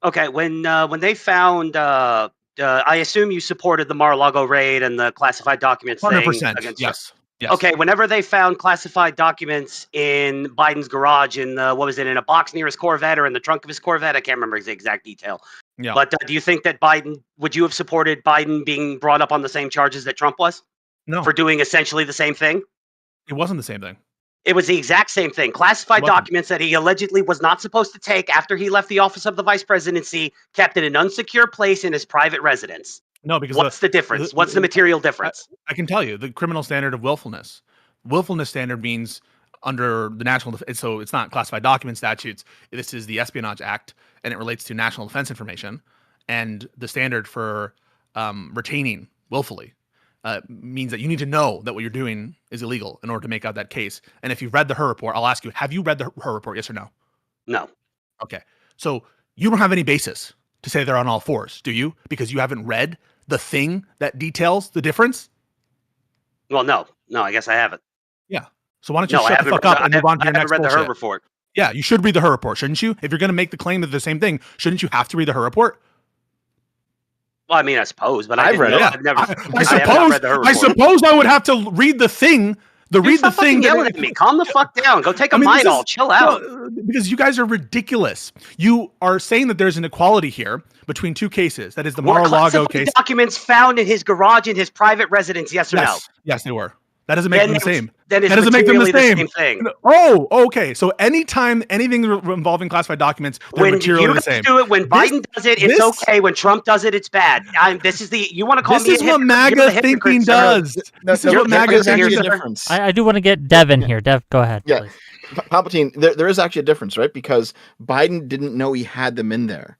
Okay, when they found, I assume you supported the Mar-a-Lago raid and the classified documents 100%. Yes. Yes. Okay, whenever they found classified documents in Biden's garage in a box near his Corvette or in the trunk of his Corvette, I can't remember the exact detail. Yeah. But do you think that would you have supported Biden being brought up on the same charges that Trump was? No. For doing essentially the same thing? It wasn't the same thing. It was the exact same thing. Classified documents that he allegedly was not supposed to take after he left the office of the vice presidency, kept in an unsecure place in his private residence. No, because what's the difference? What's the material difference? I can tell you the criminal standard of willfulness. Willfulness standard means under the national, so it's not classified document statutes. This is the Espionage Act, and it relates to national defense information. And the standard for retaining willfully means that you need to know that what you're doing is illegal in order to make out that case. And if you've read the Hur report, I'll ask you, have you read the Hur report? Yes or no? No. Okay. So you don't have any basis to say they're on all fours, do you? Because you haven't read the thing that details the difference? Well, no, I guess I haven't. Yeah. So why don't you shut the fuck up and move on to your next bullshit? I haven't read the Hur report. Yeah, you should read the Hur report, shouldn't you? If you're going to make the claim that they're the same thing, shouldn't you have to read the Hur report? Well, I mean, I suppose, but I've read it. I suppose I would have to read the thing. Read the thing. Yelling at me. Calm the fuck down. Go take a Midol. Chill out. Because you guys are ridiculous. You are saying that there's an equality here between two cases. That is the Mar-a-Lago case. Documents found in his garage in his private residence. Yes or no? Yes, they were. That doesn't make them the same. That doesn't make them the same thing. Oh, okay. So anytime anything involving classified documents, they're materially the same. Do it when Biden does it, it's okay. When Trump does it, it's bad. You want to call me? This is what MAGA thinking does. This is what MAGA thinking does. I do want to get Dev in here. Dev, go ahead. Yeah, please. Palpatine. There is actually a difference, right? Because Biden didn't know he had them in there.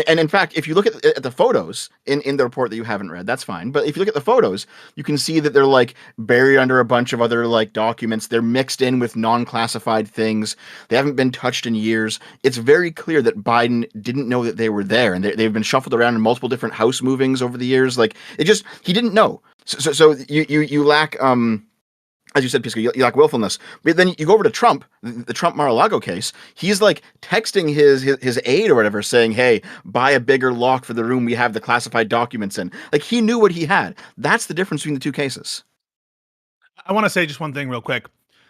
And in fact, if you look at the photos in the report that you haven't read, that's fine. But if you look at the photos, you can see that they're like buried under a bunch of other like documents. They're mixed in with non-classified things. They haven't been touched in years. It's very clear that Biden didn't know that they were there, and they've been shuffled around in multiple different house movings over the years. Like he didn't know. So you lack as you said, Pisco, you lack willfulness. But then you go over to Trump, the Trump Mar-a-Lago case. He's like texting his aide or whatever, saying, "Hey, buy a bigger lock for the room we have the classified documents in." Like he knew what he had. That's the difference between the two cases. I want to say just one thing real quick,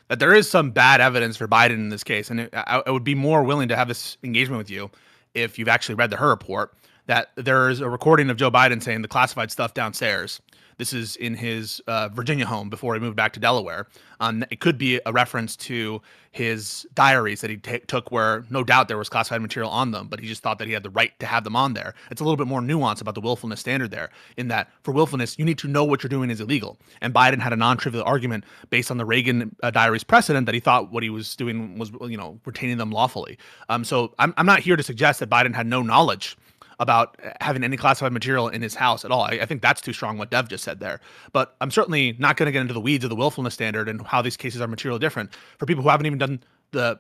that there is some bad evidence for Biden in this case, and I would be more willing to have this engagement with you if you've actually read the Hur report. That there is a recording of Joe Biden saying the classified stuff downstairs This is in his Virginia home before he moved back to Delaware. It could be a reference to his diaries that he took where no doubt there was classified material on them, but he just thought that he had the right to have them on there. It's a little bit more nuanced about the willfulness standard there, in that for willfulness, you need to know what you're doing is illegal. And Biden had a non-trivial argument based on the Reagan diaries precedent that he thought what he was doing was, retaining them lawfully. So I'm not here to suggest that Biden had no knowledge about having any classified material in his house at all. I think that's too strong what Dev just said there. But I'm certainly not going to get into the weeds of the willfulness standard and how these cases are materially different for people who haven't even done the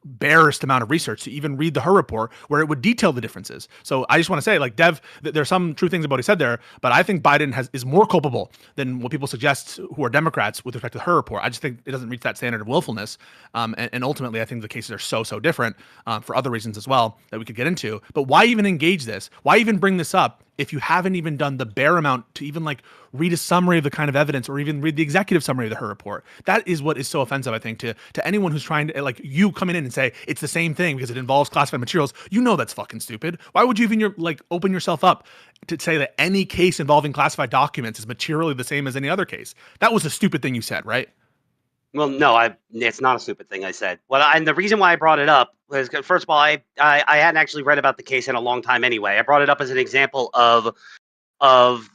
barest amount of research to even read the Her report where it would detail the differences. So I just want to say, Dev, there's some true things about what he said there, but I think Biden is more culpable than what people suggest who are Democrats with respect to the Her report. I just think it doesn't reach that standard of willfulness. And ultimately, I think the cases are so different for other reasons as well that we could get into. But why even engage this? Why even bring this up if you haven't even done the bare amount to even read a summary of the kind of evidence or even read the executive summary of the Her report? That is what is so offensive, I think, to anyone who's trying to, you coming in and say it's the same thing because it involves classified materials. That's fucking stupid. Why would you even open yourself up to say that any case involving classified documents is materially the same as any other case? That was a stupid thing you said, right? Well, no, it's not a stupid thing I said. Well, and the reason why I brought it up was, first of all, I hadn't actually read about the case in a long time anyway. I brought it up as an example of the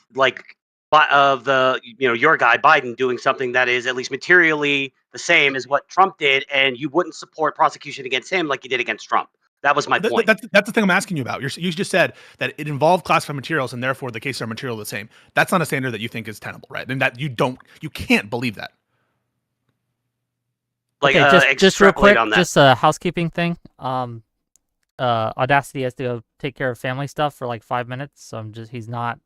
your guy Biden doing something that is at least materially the same as what Trump did, and you wouldn't support prosecution against him like you did against Trump. That was my point. That's the thing I'm asking you about. You just said that it involved classified materials, and therefore the cases are materially the same. That's not a standard that you think is tenable, right? And that you can't believe that. Just real quick, just a housekeeping thing. Audacity has to go take care of family stuff for 5 minutes, so he's not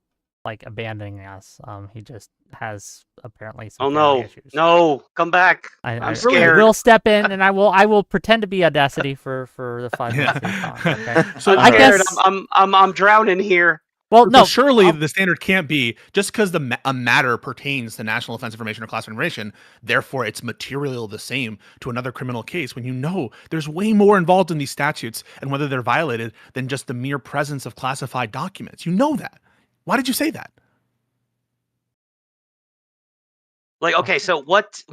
abandoning us. He just has apparently some family issues. No, come back. I'm scared. We'll step in, and I will pretend to be Audacity for the 5 minutes. Okay. So I guess I'm drowning here. Well, no. Surely the standard can't be just because a matter pertains to national defense information or classified information, therefore it's material the same to another criminal case, when there's way more involved in these statutes and whether they're violated than just the mere presence of classified documents. That. Why did you say that? Okay, so what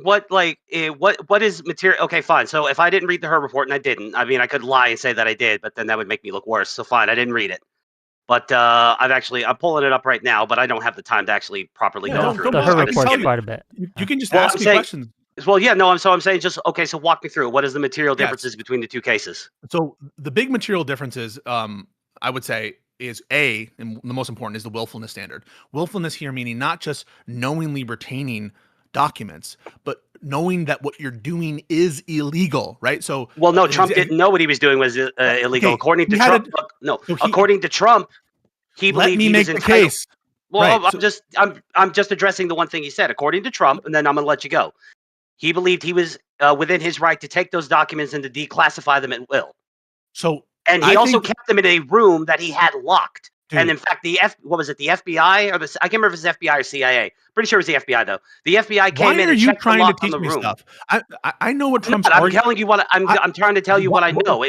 is material? Okay, fine. So if I didn't read the Her report, and I didn't, I could lie and say that I did, but then that would make me look worse. So fine, I didn't read it. But I'm pulling it up right now, but I don't have the time to actually properly go through it. The Her report is quite a bit. You can just ask me questions. Well, yeah, no, I'm saying so walk me through it. What is the material differences between the two cases? So the big material differences, I would say, is and the most important is the willfulness standard. Willfulness here meaning not just knowingly retaining documents, but knowing that what you're doing is illegal, right? So, Trump didn't know what he was doing was illegal. According to Trump, according to Trump, he believed he was entitled. Case. Well, right. I'm just addressing the one thing he said. According to Trump, and then I'm going to let you go. He believed he was within his right to take those documents and to declassify them at will. And he also kept them in a room that he had locked. Dude. And in fact, the FBI or I can't remember if it's FBI or CIA. Pretty sure it was the FBI though. The FBI came in and checked the lock on the room. Stuff? I know what Trump's. I'm telling you what I'm trying to tell you what I know.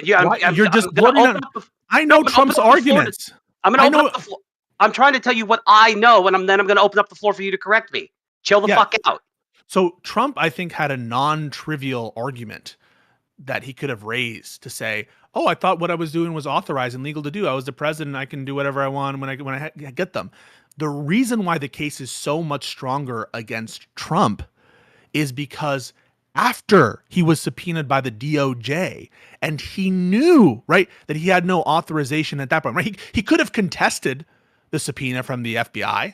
I know Trump's arguments. I'm going to open up the floor. I'm trying to tell you what I know, and then I'm going to open up the floor for you to correct me. Chill the fuck out. So Trump, I think, had a non-trivial argument that he could have raised to say, "Oh, I thought what I was doing was authorized and legal to do. I was the president. I can do whatever I want when I get them." The reason why the case is so much stronger against Trump is because after he was subpoenaed by the DOJ and he knew, right, that he had no authorization at that point, right? He could have contested the subpoena from the FBI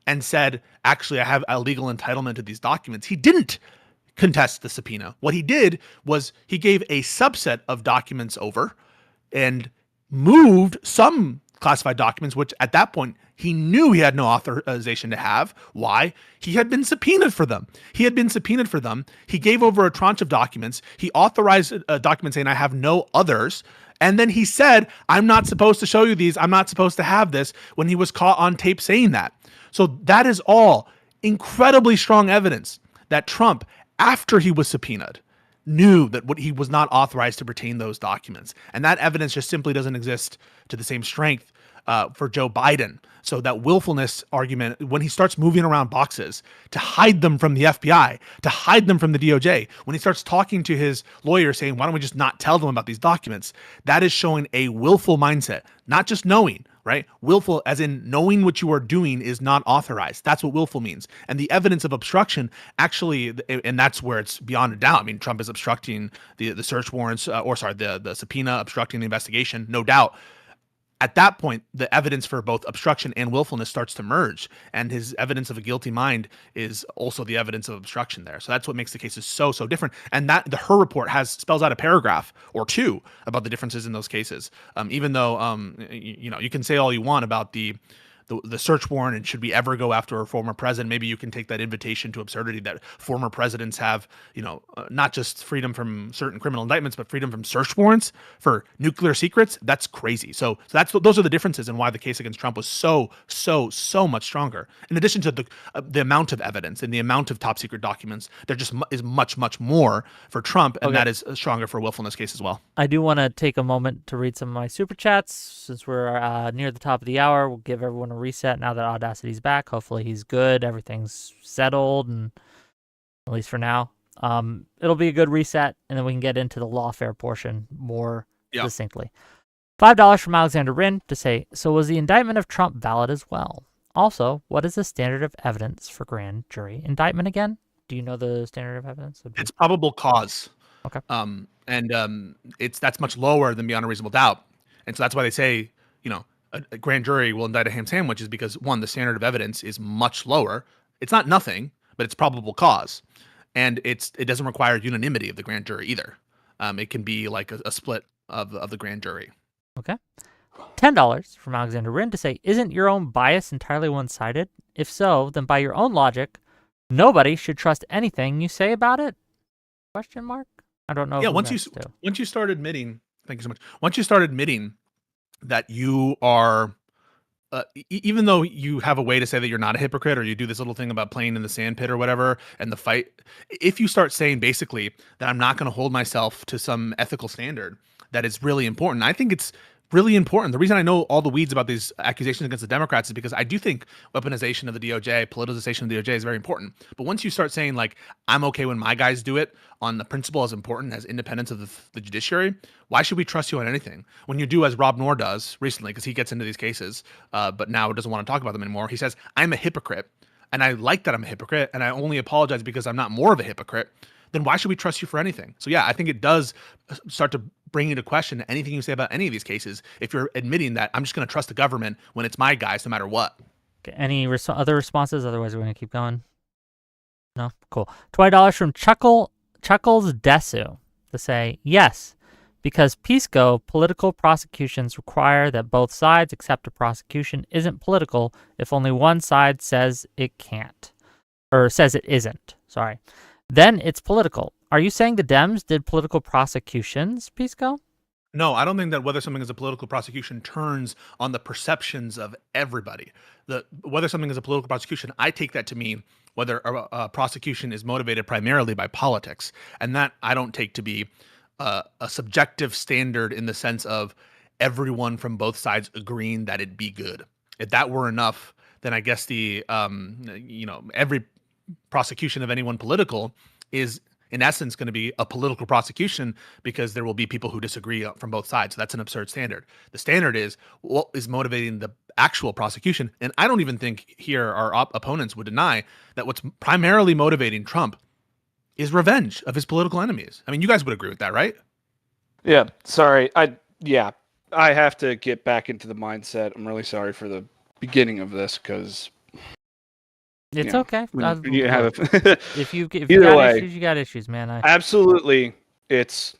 and said, actually, I have a legal entitlement to these documents. He didn't contest the subpoena. What he did was he gave a subset of documents over and moved some classified documents, which at that point he knew he had no authorization to have. Why? He had been subpoenaed for them. He gave over a tranche of documents. He authorized a document saying, I have no others. And then he said, I'm not supposed to show you these. I'm not supposed to have this, when he was caught on tape saying that. So that is all incredibly strong evidence that Trump, after he was subpoenaed, knew that he was not authorized to retain those documents. And that evidence just simply doesn't exist to the same strength for Joe Biden. So that willfulness argument, when he starts moving around boxes to hide them from the FBI, to hide them from the DOJ, when he starts talking to his lawyer saying, why don't we just not tell them about these documents? That is showing a willful mindset, not just knowing, right? Willful, as in knowing what you are doing is not authorized. That's what willful means. And the evidence of obstruction actually, and that's where it's beyond a doubt. I mean, Trump is obstructing the search warrants, the subpoena, obstructing the investigation, no doubt. At that point, the evidence for both obstruction and willfulness starts to merge, and his evidence of a guilty mind is also the evidence of obstruction there. So that's what makes the cases so different. And that her report spells out a paragraph or two about the differences in those cases. Even though you can say all you want about the search warrant and should we ever go after a former president, maybe you can take that invitation to absurdity that former presidents have, not just freedom from certain criminal indictments, but freedom from search warrants for nuclear secrets. That's crazy. So those are the differences in why the case against Trump was so much stronger. In addition to the amount of evidence and the amount of top secret documents, there just is much more for Trump, and that is stronger for a willfulness case as well. I do want to take a moment to read some of my super chats since we're near the top of the hour. We'll give everyone a reset now that Audacity's back. Hopefully he's good, everything's settled, and at least for now. It'll be a good reset, and then we can get into the lawfare portion more succinctly. $5 from Alexander Rin to say, so was the indictment of Trump valid as well? Also, what is the standard of evidence for grand jury indictment again? Do you know the standard of evidence? It's probable cause. Okay. That's much lower than beyond a reasonable doubt. And so that's why they say, a grand jury will indict a ham sandwich, is because, one, the standard of evidence is much lower. It's not nothing, but it's probable cause. And it doesn't require unanimity of the grand jury either. It can be like a split of the grand jury. Okay. $10 from Alexander Rin to say, isn't your own bias entirely one-sided? If so, then by your own logic, nobody should trust anything you say about it? Question mark? I don't know. Yeah, once you start admitting, thank you so much. Once you start admitting that you are, even though you have a way to say that you're not a hypocrite, or you do this little thing about playing in the sandpit or whatever, and the fight, if you start saying basically that I'm not going to hold myself to some ethical standard that is really important, I think it's really important. The reason I know all the weeds about these accusations against the Democrats is because I do think weaponization of the DOJ, politicization of the DOJ is very important. But once you start saying, like, I'm okay when my guys do it on the principle as important as independence of the judiciary, why should we trust you on anything? When you do as Rob Noor does recently, because he gets into these cases, but now doesn't want to talk about them anymore. He says, I'm a hypocrite, and I like that I'm a hypocrite, and I only apologize because I'm not more of a hypocrite. Then why should we trust you for anything? So yeah, I think it does start to bring into question anything you say about any of these cases if you're admitting that I'm just going to trust the government when it's my guys no matter what. Okay, any other responses? Otherwise, we're going to keep going. No? Cool. $20 from Chuckles Desu to say, yes, because Pisco, political prosecutions require that both sides accept a prosecution isn't political if only one side says it can't. Or says it isn't. Sorry. Then it's political. Are you saying the Dems did political prosecutions, Pisco? No, I don't think that whether something is a political prosecution turns on the perceptions of everybody. Whether something is a political prosecution, I take that to mean whether a prosecution is motivated primarily by politics. And that I don't take to be a subjective standard in the sense of everyone from both sides agreeing that it'd be good. If that were enough, then I guess every prosecution of anyone political is in essence going to be a political prosecution because there will be people who disagree from both sides. So that's an absurd standard. The standard is what is motivating the actual prosecution. And I don't even think here our opponents would deny that what's primarily motivating Trump is revenge of his political enemies. I mean, you guys would agree with that, right? Yeah. Sorry. I have to get back into the mindset. I'm really sorry for the beginning of this because it's okay. You have if you got issues, you got issues, man. Absolutely, it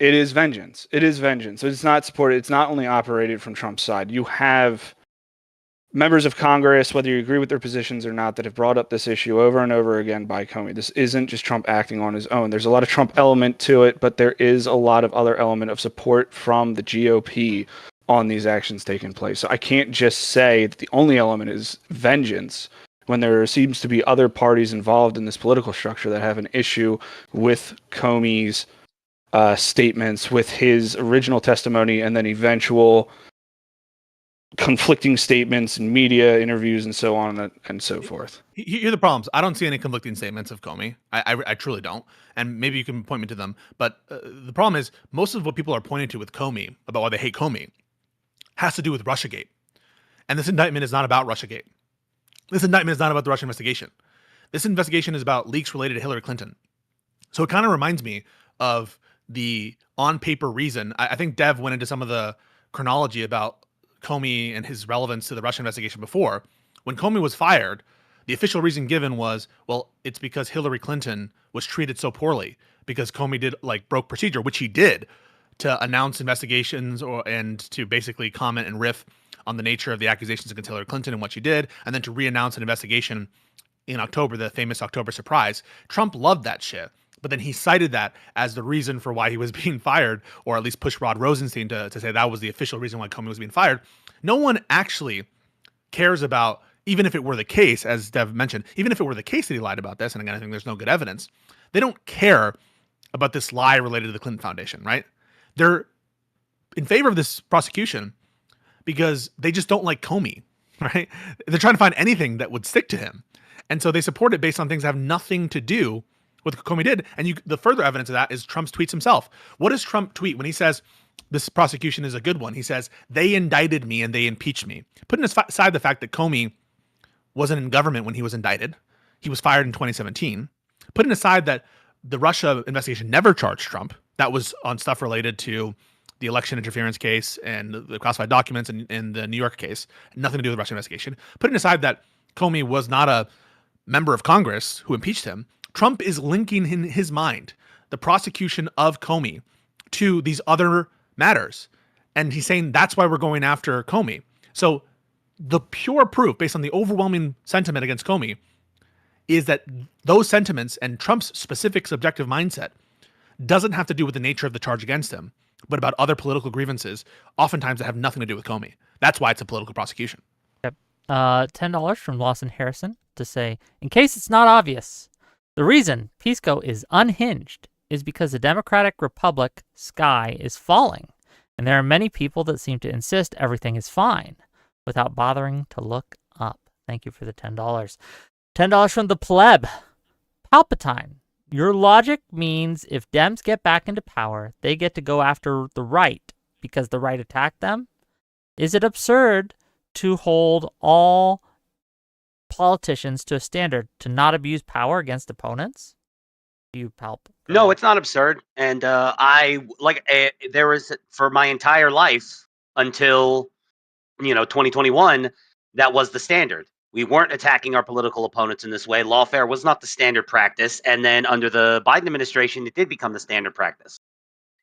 is vengeance. It is vengeance. It's not supported. It's not only operated from Trump's side. You have members of Congress, whether you agree with their positions or not, that have brought up this issue over and over again by Comey. This isn't just Trump acting on his own. There's a lot of Trump element to it, but there is a lot of other element of support from the GOP on these actions taking place. So I can't just say that the only element is vengeance when there seems to be other parties involved in this political structure that have an issue with Comey's statements, with his original testimony, and then eventual conflicting statements and media interviews and so on and so forth. Here are the problems. I don't see any conflicting statements of Comey. I truly don't. And maybe you can point me to them. But the problem is most of what people are pointing to with Comey about why they hate Comey has to do with Russiagate. And this indictment is not about Russiagate. This indictment is not about the Russia investigation. This investigation is about leaks related to Hillary Clinton. So it kind of reminds me of the on-paper reason. I think Dev went into some of the chronology about Comey and his relevance to the Russia investigation before. When Comey was fired, the official reason given was, well, it's because Hillary Clinton was treated so poorly because Comey broke procedure, which he did, to announce investigations and to basically comment and riff on the nature of the accusations against Hillary Clinton and what she did, and then to re-announce an investigation in October, the famous October surprise. Trump loved that shit, but then he cited that as the reason for why he was being fired, or at least pushed Rod Rosenstein to say that was the official reason why Comey was being fired. No one actually cares about, even if it were the case, as Dev mentioned, even if it were the case that he lied about this, and again, I think there's no good evidence, they don't care about this lie related to the Clinton Foundation, right? They're in favor of this prosecution because they just don't like Comey, right? They're trying to find anything that would stick to him. And so they support it based on things that have nothing to do with what Comey did. And the further evidence of that is Trump's tweets himself. What does Trump tweet when he says this prosecution is a good one? He says, they indicted me and they impeached me. Putting aside the fact that Comey wasn't in government when he was indicted, he was fired in 2017. Putting aside that the Russia investigation never charged Trump, that was on stuff related to the election interference case and the classified documents and the New York case, nothing to do with the Russia investigation. Putting aside that Comey was not a member of Congress who impeached him, Trump is linking in his mind the prosecution of Comey to these other matters. And he's saying that's why we're going after Comey. So the pure proof based on the overwhelming sentiment against Comey is that those sentiments and Trump's specific subjective mindset doesn't have to do with the nature of the charge against him, but about other political grievances, oftentimes that have nothing to do with Comey. That's why it's a political prosecution. Yep. $10 from Lawson Harrison to say, in case it's not obvious, the reason Pisco is unhinged is because the Democratic Republic sky is falling, and there are many people that seem to insist everything is fine without bothering to look up. Thank you for the $10. $10 from the pleb. Palpatine. Your logic means if Dems get back into power, they get to go after the right because the right attacked them? Is it absurd to hold all politicians to a standard to not abuse power against opponents? You Palp. No, it's not absurd. And there was, for my entire life until 2021, that was the standard. We weren't attacking our political opponents in this way. Lawfare was not the standard practice. And then under the Biden administration, it did become the standard practice.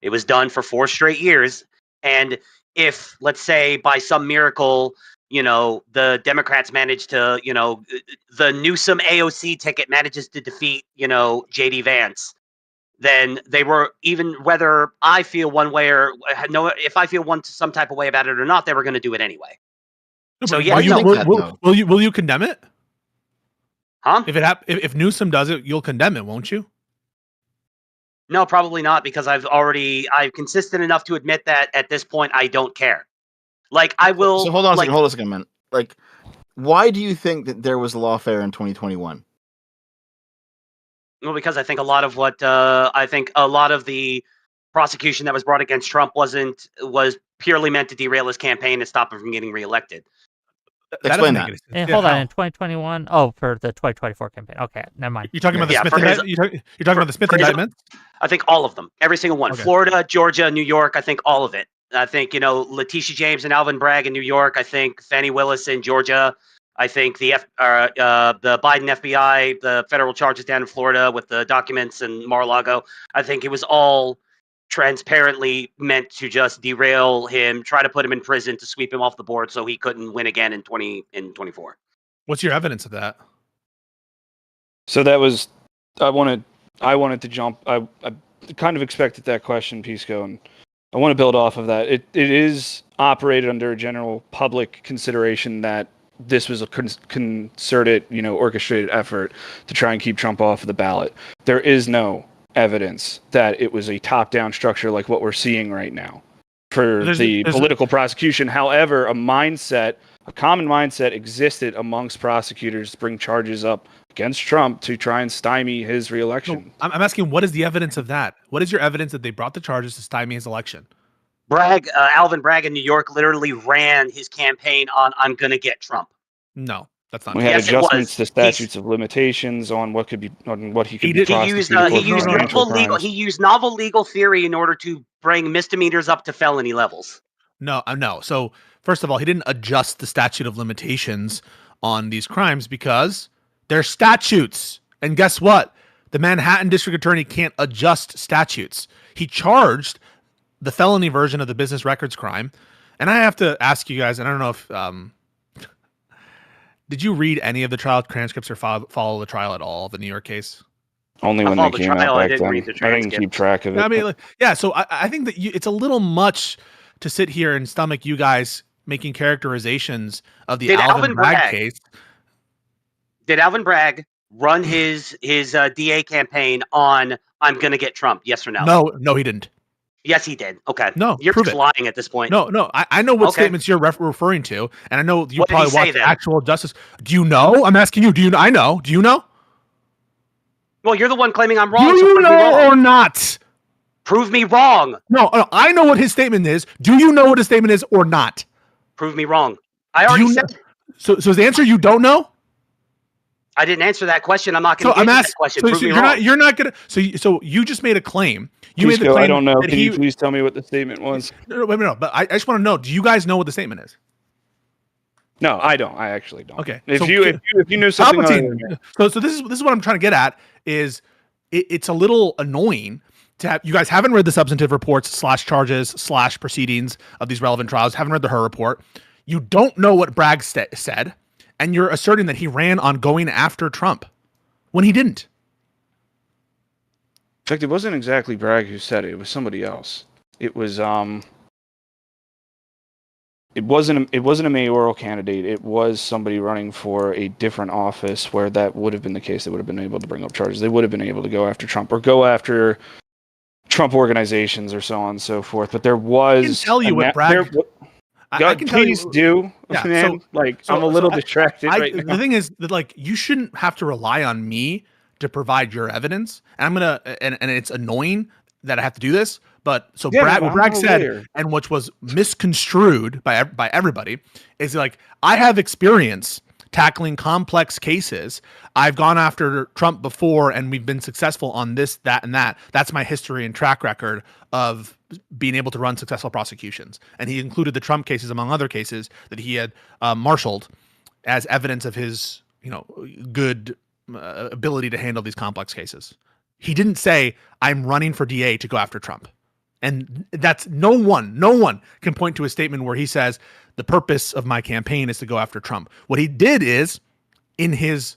It was done for 4 straight years. And if, let's say, by some miracle, the Democrats managed to, the Newsom AOC ticket manages to defeat, JD Vance, then they were, even whether I feel one way or no, if I feel some type of way about it or not, they were going to do it anyway. So yeah, will you condemn it? Huh? If Newsom does it, you'll condemn it, won't you? No, probably not, because I'm consistent enough to admit that at this point I don't care. I will. So hold on a second, man. Why do you think that there was lawfare in 2021? Well, because I think a lot of the prosecution that was brought against Trump was purely meant to derail his campaign and stop him from getting reelected. Explain that. And hold on, in 2021? Oh, for the 2024 campaign. Okay, never mind. You're talking about the Smith indictment? You're talking about the Smith indictment? I think all of them. Every single one. Okay. Florida, Georgia, New York, I think all of it. I think, Letitia James and Alvin Bragg in New York. I think Fannie Willis in Georgia. I think the Biden FBI, the federal charges down in Florida with the documents and Mar-a-Lago. I think it was all transparently meant to just derail him, try to put him in prison to sweep him off the board so he couldn't win again in 2024. What's your evidence of that? So that was, I wanted to jump. I kind of expected that question, Pisco, and I want to build off of that. It is operated under a general public consideration that this was a concerted, orchestrated effort to try and keep Trump off of the ballot. There is no evidence that it was a top-down structure like what we're seeing right now. for There's- the there's- political prosecution. However, a common mindset existed amongst prosecutors to bring charges up against Trump to try and stymie his reelection. No, I'm asking, what is the evidence of that? What is your evidence that they brought the charges to stymie his election? Alvin Bragg in New York literally ran his campaign on "I'm gonna get Trump." No, that's not We true. had Yes, it adjustments was. to statutes of limitations on what he could He be did- He prosecuted used for. he used No, no, no. he used novel legal theory in order to bring misdemeanors up to felony levels. No. So first of all, he didn't adjust the statute of limitations on these crimes because they're statutes. And guess what? The Manhattan District Attorney can't adjust statutes. He charged the felony version of the business records crime. And I have to ask you guys, and I don't know if did you read any of the trial transcripts or follow the trial at all, the New York case? Only I when they followed the came trial, out I back didn't then. read the I didn't transcript. keep track of it. I mean, yeah. So I think that it's a little much to sit here and stomach you guys making characterizations of the Did Alvin Alvin Bragg Bragg- case. Did Alvin Bragg run his DA campaign on "I'm gonna get Trump"? Yes or no? No, he didn't. Yes, he did. Okay. No, You're prove just it. lying at this point. No. I know what Okay. statements you're referring to, and I know you What did he probably say watched then? actual justice. Do you know? I'm asking you. Do you? I know. Do you know? Well, you're the one claiming I'm Do wrong. So you prove me know or wrong. not? Prove me wrong. No, I know what his statement is. Do you know what his statement is or not? Prove me wrong. I Do already you said. know- So is the answer you don't know? I didn't answer that question. I'm not So going to I'm answer asking. that question. So Prove me you're wrong. not. You're not gonna. So you just made a claim. You made the Pisco, claim. I don't know. that Can you please tell me what the statement was? No. But I just want to know. Do you guys know what the statement is? No, I don't. I actually don't. Okay, If so you knew something other than Palpatine. that. So this is what I'm trying to get at is it's a little annoying to have you guys haven't read the substantive reports / charges / proceedings of these relevant trials. Haven't read the Her report. You don't know what Bragg said, and you're asserting that he ran on going after Trump when he didn't. In fact, it wasn't exactly Bragg who said it. It was somebody else. It was It wasn't a mayoral candidate. It was somebody running for a different office where that would have been the case. They would have been able to bring up charges. They would have been able to go after Trump or go after Trump organizations or so on and so forth. But there was. I can tell you what Bragg. I can tell please you. do, Yeah, man. so- I'm a little distracted right now. The thing is that like you shouldn't have to rely on me to provide your evidence. And I'm gonna and it's annoying that I have to do this. But so Yeah, Bragg, no, what I'm Bragg no said, lawyer. and which was misconstrued by everybody, is like I have experience tackling complex cases. I've gone after Trump before, and we've been successful on this, that, and that. That's my history and track record of being able to run successful prosecutions. And he included the Trump cases among other cases that he had marshaled as evidence of his, good ability to handle these complex cases. He didn't say I'm running for DA to go after Trump. And that's no one can point to a statement where he says the purpose of my campaign is to go after Trump. What he did is in his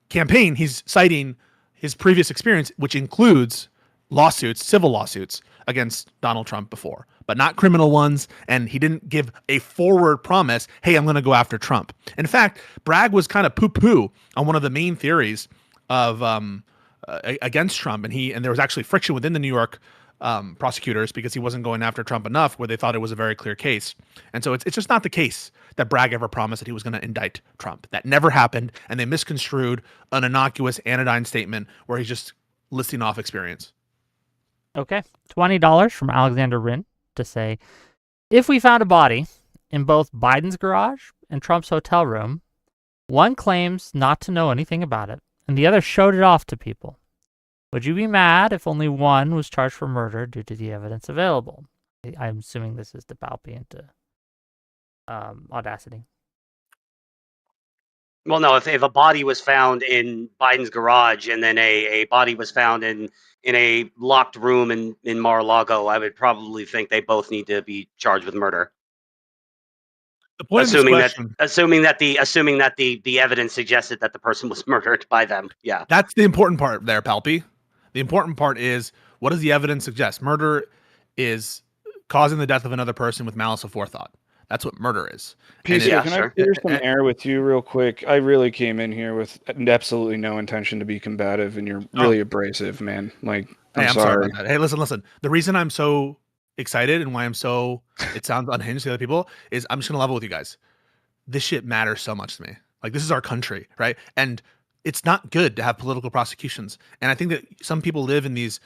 campaign, he's citing his previous experience, which includes lawsuits, civil lawsuits against Donald Trump before, but not criminal ones. And he didn't give a forward promise. Hey, I'm going to go after Trump. In fact, Bragg was kind of poo-poo on one of the main theories of against Trump. And there was actually friction within the New York prosecutors because he wasn't going after Trump enough where they thought it was a very clear case. And so it's just not the case that Bragg ever promised that he was going to indict Trump. That never happened. And they misconstrued an innocuous anodyne statement where he's just listing off experience. Okay. $20 from Alexander Rin to say, if we found a body in both Biden's garage and Trump's hotel room, one claims not to know anything about it, and the other showed it off to people. Would you be mad if only one was charged for murder due to the evidence available? I'm assuming this is to Palpatine to Audacity. Well, no. If a body was found in Biden's garage and then a body was found in a locked room in Mar-a-Lago, I would probably think they both need to be charged with murder. The point Assuming of that this question, assuming that the evidence suggested that the person was murdered by them. Yeah. that's the important part there, Palpy. The important part is, what does the evidence suggest? Murder is causing the death of another person with malice aforethought. That's what murder is. Pisco, Yeah, can sure. I clear some air with you real quick? I really came in here with absolutely no intention to be combative, and you're really abrasive, man. Like, I'm Hey, I'm sorry. about that. Hey, listen. The reason I'm so excited and why I'm so, it sounds unhinged to other people, is I'm just gonna level with you guys. This shit matters so much to me. Like, this is our country, right? And it's not good to have political prosecutions. And I think that some people live in these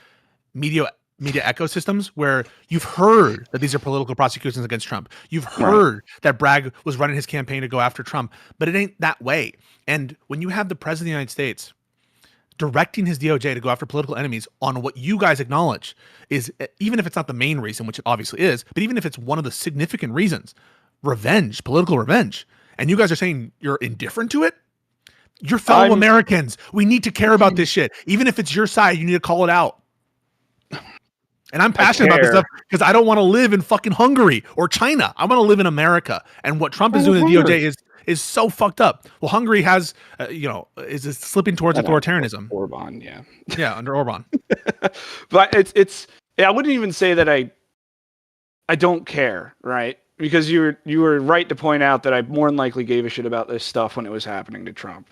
media ecosystems where you've heard that these are political prosecutions against Trump. You've heard that Bragg was running his campaign to go after Trump, but it ain't that way. And when you have the president of the United States directing his DOJ to go after political enemies on what you guys acknowledge is, even if it's not the main reason, which it obviously is, but even if it's one of the significant reasons, revenge, political revenge, and you guys are saying you're indifferent to it, you're fellow Americans. We need to care about this shit. Even if it's your side, you need to call it out. And I'm passionate about this stuff because I don't want to live in fucking Hungary or China. I want to live in America. And what Trump is doing in the DOJ is so fucked up. Well, Hungary has, is slipping towards authoritarianism. Orban, yeah. Yeah, under Orban. But it's I wouldn't even say that I don't care, right? Because you were right to point out that I more than likely gave a shit about this stuff when it was happening to Trump.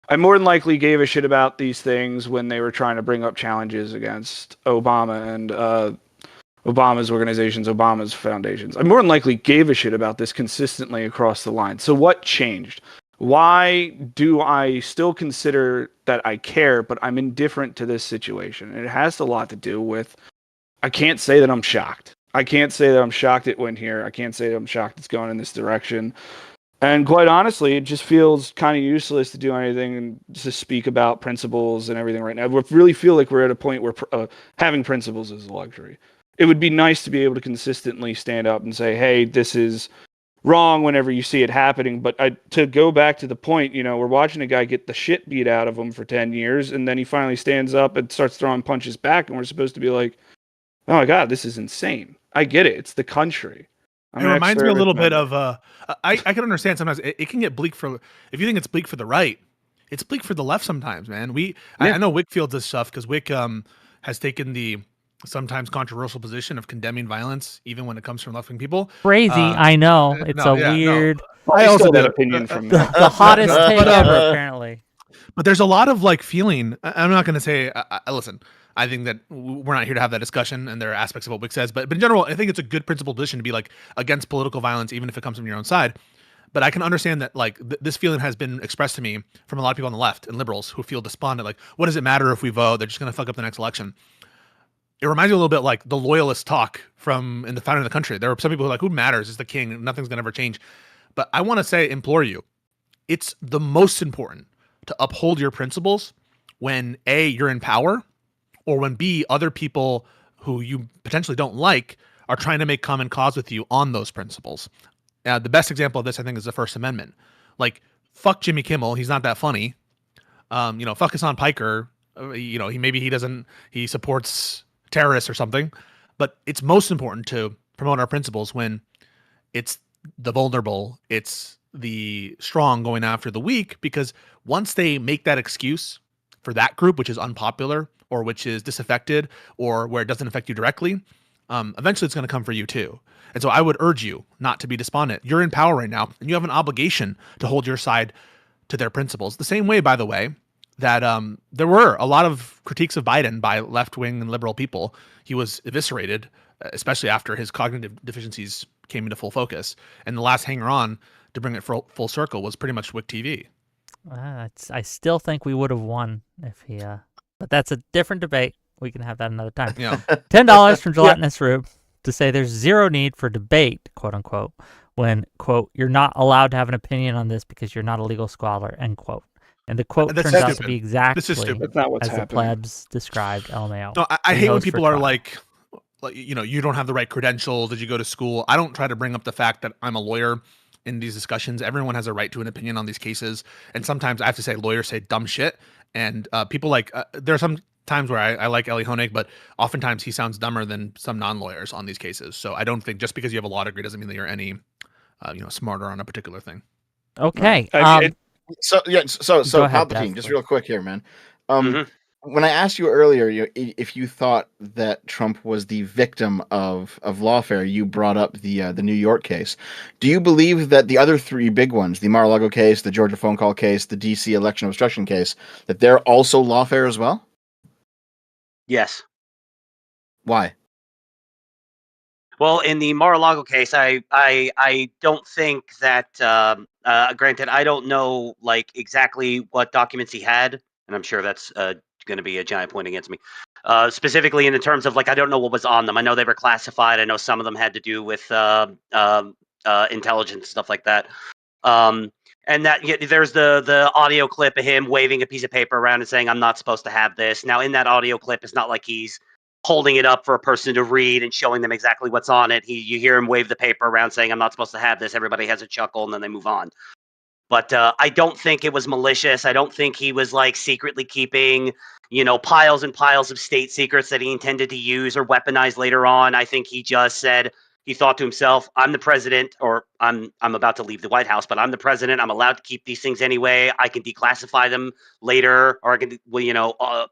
I more than likely gave a shit about these things when they were trying to bring up challenges against Obama and Obama's organizations, Obama's foundations. I more than likely gave a shit about this consistently across the line. So what changed? Why do I still consider that I care, but I'm indifferent to this situation? And it has a lot to do with, I can't say that I'm shocked. I can't say that I'm shocked it went here. I can't say that I'm shocked it's going in this direction. And quite honestly, it just feels kind of useless to do anything and to speak about principles and everything right now. We really feel like we're at a point where having principles is a luxury. It would be nice to be able to consistently stand up and say, hey, this is wrong whenever you see it happening. But to go back to the point, we're watching a guy get the shit beat out of him for 10 years, and then he finally stands up and starts throwing punches back, and we're supposed to be like, oh my God, this is insane. I get it. It's the country. It reminds me a little bit of I can understand sometimes it can get bleak for, if you think it's bleak for the right, it's bleak for the left sometimes, man. I know Wick feels this stuff because Wick has taken the sometimes controversial position of condemning violence, even when it comes from left-wing people. Crazy, I know. It's weird. No. I also get opinion from the hottest take ever, apparently. But there's a lot of feeling. I'm not going to say. Listen, I think that we're not here to have that discussion, and there are aspects of what Wick says. But in general, I think it's a good principled position to be against political violence, even if it comes from your own side. But I can understand that this feeling has been expressed to me from a lot of people on the left and liberals who feel despondent. What does it matter if we vote? They're just going to fuck up the next election. It reminds me a little bit like the loyalist talk from in the founding of the country. There are some people who are like, who matters? It's the king. Nothing's going to ever change. But I want to implore you, it's the most important to uphold your principles when A, you're in power, or when B, other people who you potentially don't like are trying to make common cause with you on those principles. The best example of this, I think, is the First Amendment. Fuck Jimmy Kimmel. He's not that funny. Fuck Hassan Piker. He supports terrorists or something. But it's most important to promote our principles when it's the vulnerable, it's the strong going after the weak, because once they make that excuse for that group, which is unpopular or which is disaffected or where it doesn't affect you directly, eventually it's going to come for you too. And so I would urge you not to be despondent. You're in power right now, and you have an obligation to hold your side to their principles. The same way, by the way, that there were a lot of critiques of Biden by left-wing and liberal people. He was eviscerated, especially after his cognitive deficiencies came into full focus. And the last hanger-on to bring it full circle was pretty much Wick TV. I still think we would have won if he... But that's a different debate. We can have that another time. Yeah. $10 from Gelatinous Rube to say there's zero need for debate, quote unquote, when, quote, you're not allowed to have an opinion on this because you're not a legal scholar, end quote. And the quote turns out to be exactly That's not what's as happening. the plebs described LMAO. No, I hate when people are like, you don't have the right credentials. Did you go to school? I don't try to bring up the fact that I'm a lawyer in these discussions. Everyone has a right to an opinion on these cases. And sometimes I have to say lawyers say dumb shit. And people there are some times where I like Eli Honig, but oftentimes he sounds dumber than some non-lawyers on these cases. So I don't think just because you have a law degree doesn't mean that you're any, smarter on a particular thing. Okay. So ahead, Palpatine, Dev, just please. real quick here, man. When I asked you earlier, if you thought that Trump was the victim of lawfare, you brought up the New York case. Do you believe that the other three big ones, the Mar-a-Lago case, the Georgia phone call case, the D.C. election obstruction case, that they're also lawfare as well? Yes. Why? Well, in the Mar-a-Lago case, I don't think that. Granted, I don't know like exactly what documents he had, and I'm sure that's going to be a giant point against me. Specifically in the terms of like, I don't know what was on them. I know they were classified. I know some of them had to do with intelligence stuff like that. And that there's the audio clip of him waving a piece of paper around and saying, "I'm not supposed to have this." Now, in that audio clip, it's not like he's holding it up for a person to read and showing them exactly what's on it. You hear him wave the paper around saying, "I'm not supposed to have this." Everybody has a chuckle and then they move on. But I don't think it was malicious. I don't think he was like secretly keeping, piles and piles of state secrets that he intended to use or weaponize later on. I think he just said, he thought to himself, "I'm the president, or I'm about to leave the White House, but I'm the president. I'm allowed to keep these things anyway. I can declassify them later, or I can,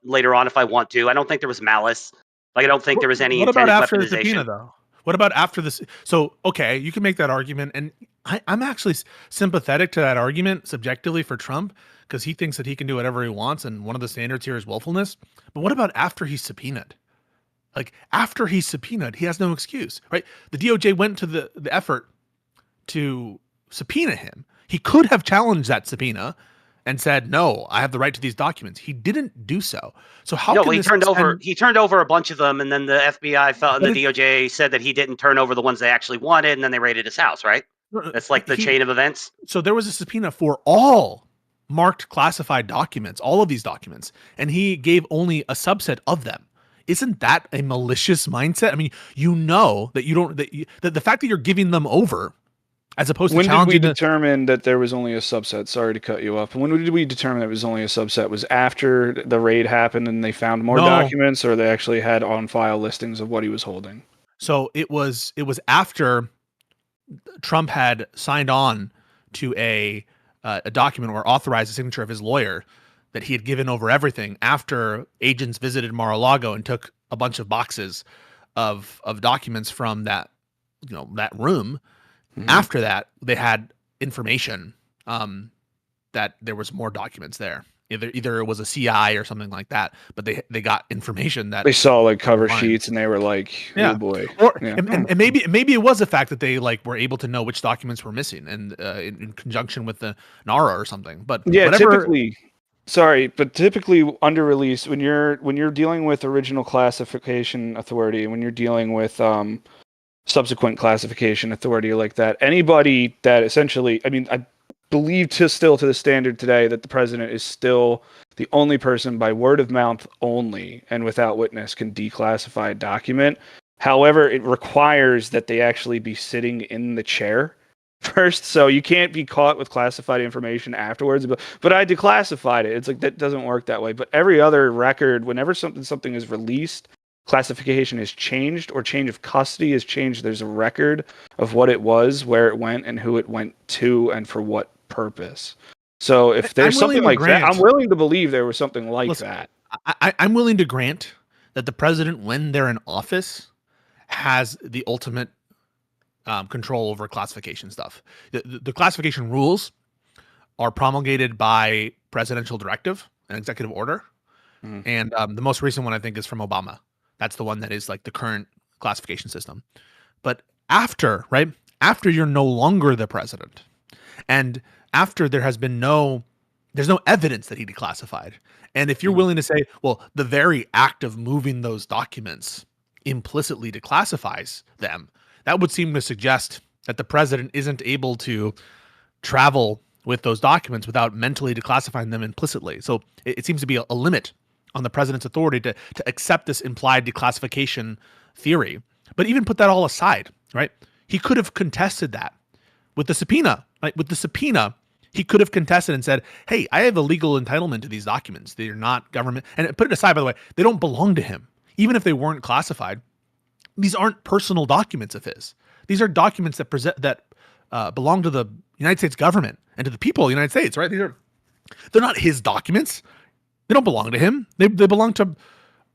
later on if I want to." I don't think there was malice. Like, I don't think there was any What about intended after the subpoena, weaponization. though? What about after this? So, okay, you can make that argument, and I'm actually sympathetic to that argument subjectively for Trump because he thinks that he can do whatever he wants, and one of the standards here is willfulness. But what about after he's subpoenaed? Like, after he's subpoenaed, he has no excuse, right? The DOJ went to the effort to subpoena him. He could have challenged that subpoena and said, "No, I have the right to these documents." He didn't do so. So how No, can he this turned over extend- he turned over a bunch of them, and then the FBI felt, and But the DOJ said that he didn't turn over the ones they actually wanted, and then they raided his house, right? That's like the chain of events. So there was a subpoena for all marked classified documents, all of these documents, and he gave only a subset of them. Isn't that a malicious mindset? I mean, that you don't, that the fact that you're giving them over as opposed to When did we challenging determine that there was only a subset? Sorry to cut you off. When did we determine that it was only a subset? Was after the raid happened and they found more No. documents, or they actually had on file listings of what he was holding? So it was after Trump had signed on to a document or authorized the signature of his lawyer that he had given over everything after agents visited Mar-a-Lago and took a bunch of boxes of documents from that room. Mhm. After that, they had information that there was more documents there. Either it was a CI or something like that, but they got information that They saw like cover Fine. sheets and they were like, Yeah. "Oh boy!" Or Yeah. and maybe it was the fact that they like were able to know which documents were missing and in conjunction with the NARA or something. But Yeah, whatever, typically under release, when you're dealing with original classification authority, when you're dealing with subsequent classification authority like that, anybody that essentially, I mean, I believe still to the standard today that the president is still the only person by word of mouth only and without witness can declassify a document. However, it requires that they actually be sitting in the chair first, so you can't be caught with classified information afterwards. But I declassified it. It's like that doesn't work that way. But every other record, whenever something is released, classification is changed or change of custody is changed. There's a record of what it was, where it went, and who it went to, and for what purpose. So if there's something like that, I'm willing to believe there was something like that. I'm willing to grant that the president, when they're in office, has the ultimate control over classification stuff. The classification rules are promulgated by presidential directive, an executive order. And the most recent one, I think, is from Obama. That's the one that is like the current classification system. But after you're no longer the president, and after there's no evidence that he declassified, and if you're willing to say, well, the very act of moving those documents implicitly declassifies them, that would seem to suggest that the president isn't able to travel with those documents without mentally declassifying them implicitly. So it seems to be a limit on the president's authority to accept this implied declassification theory. But even put that all aside, right? He could have contested that with the subpoena. Right? With the subpoena, he could have contested and said, "Hey, I have a legal entitlement to these documents. They're not government." And put it aside, by the way, they don't belong to him. Even if they weren't classified, these aren't personal documents of his. These are documents that belong to the United States government and to the people of the United States, right? They're not his documents. They don't belong to him. They belong to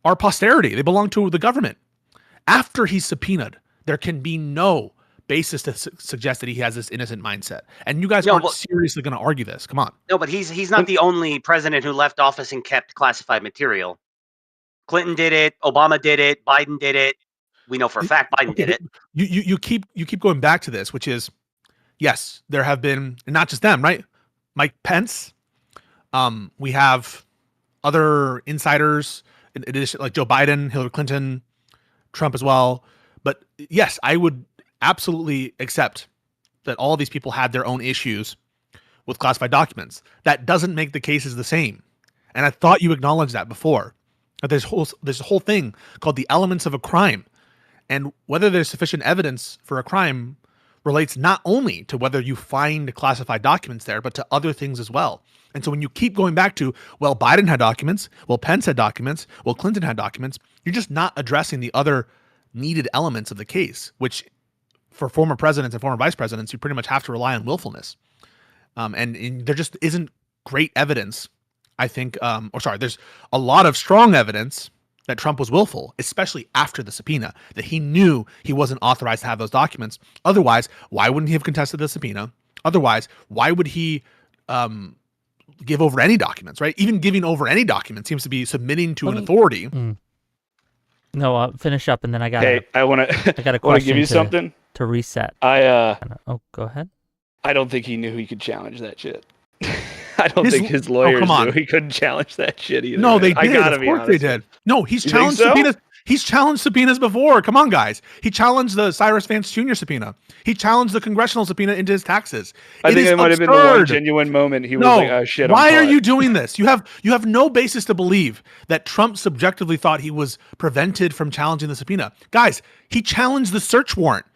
our posterity. They belong to the government. After he's subpoenaed, there can be no basis to suggest that he has this innocent mindset. And you guys aren't seriously going to argue this. Come on. No, but he's not the only president who left office and kept classified material. Clinton did it. Obama did it. Biden did it. we know for a fact Biden did it. You keep going back to this, which is, yes, there have been, and not just them, right? Mike Pence. We have other insiders, in addition, like Joe Biden, Hillary Clinton, Trump as well. But yes, I would absolutely accept that all of these people had their own issues with classified documents. That doesn't make the cases the same. And I thought you acknowledged that before. That there's a whole thing called the elements of a crime. And whether there's sufficient evidence for a crime relates not only to whether you find classified documents there, but to other things as well. And so when you keep going back to, well, Biden had documents, well, Pence had documents, well, Clinton had documents, you're just not addressing the other needed elements of the case, which for former presidents and former vice presidents, you pretty much have to rely on willfulness. And there just isn't great evidence, I think, there's a lot of strong evidence that Trump was willful, especially after the subpoena, that he knew he wasn't authorized to have those documents. Otherwise, why wouldn't he have contested the subpoena? Otherwise, why would he give over any documents, right? Even giving over any document seems to be submitting to an authority. No, I'll finish up and then I got I want to give you something to reset. Go ahead. I don't think he knew he could challenge that shit. I don't think his lawyers knew he couldn't challenge that shit either. No, they did. I gotta of be course honest. they did. No, he's You challenged think so? subpoenas. He's challenged subpoenas before. Come on, guys. He challenged the Cyrus Vance Jr. subpoena. He challenged the congressional subpoena into his taxes. I think it might have been the one genuine moment he was like, oh shit, why are you doing this? You have no basis to believe that Trump subjectively thought he was prevented from challenging the subpoena. Guys, he challenged the search warrant.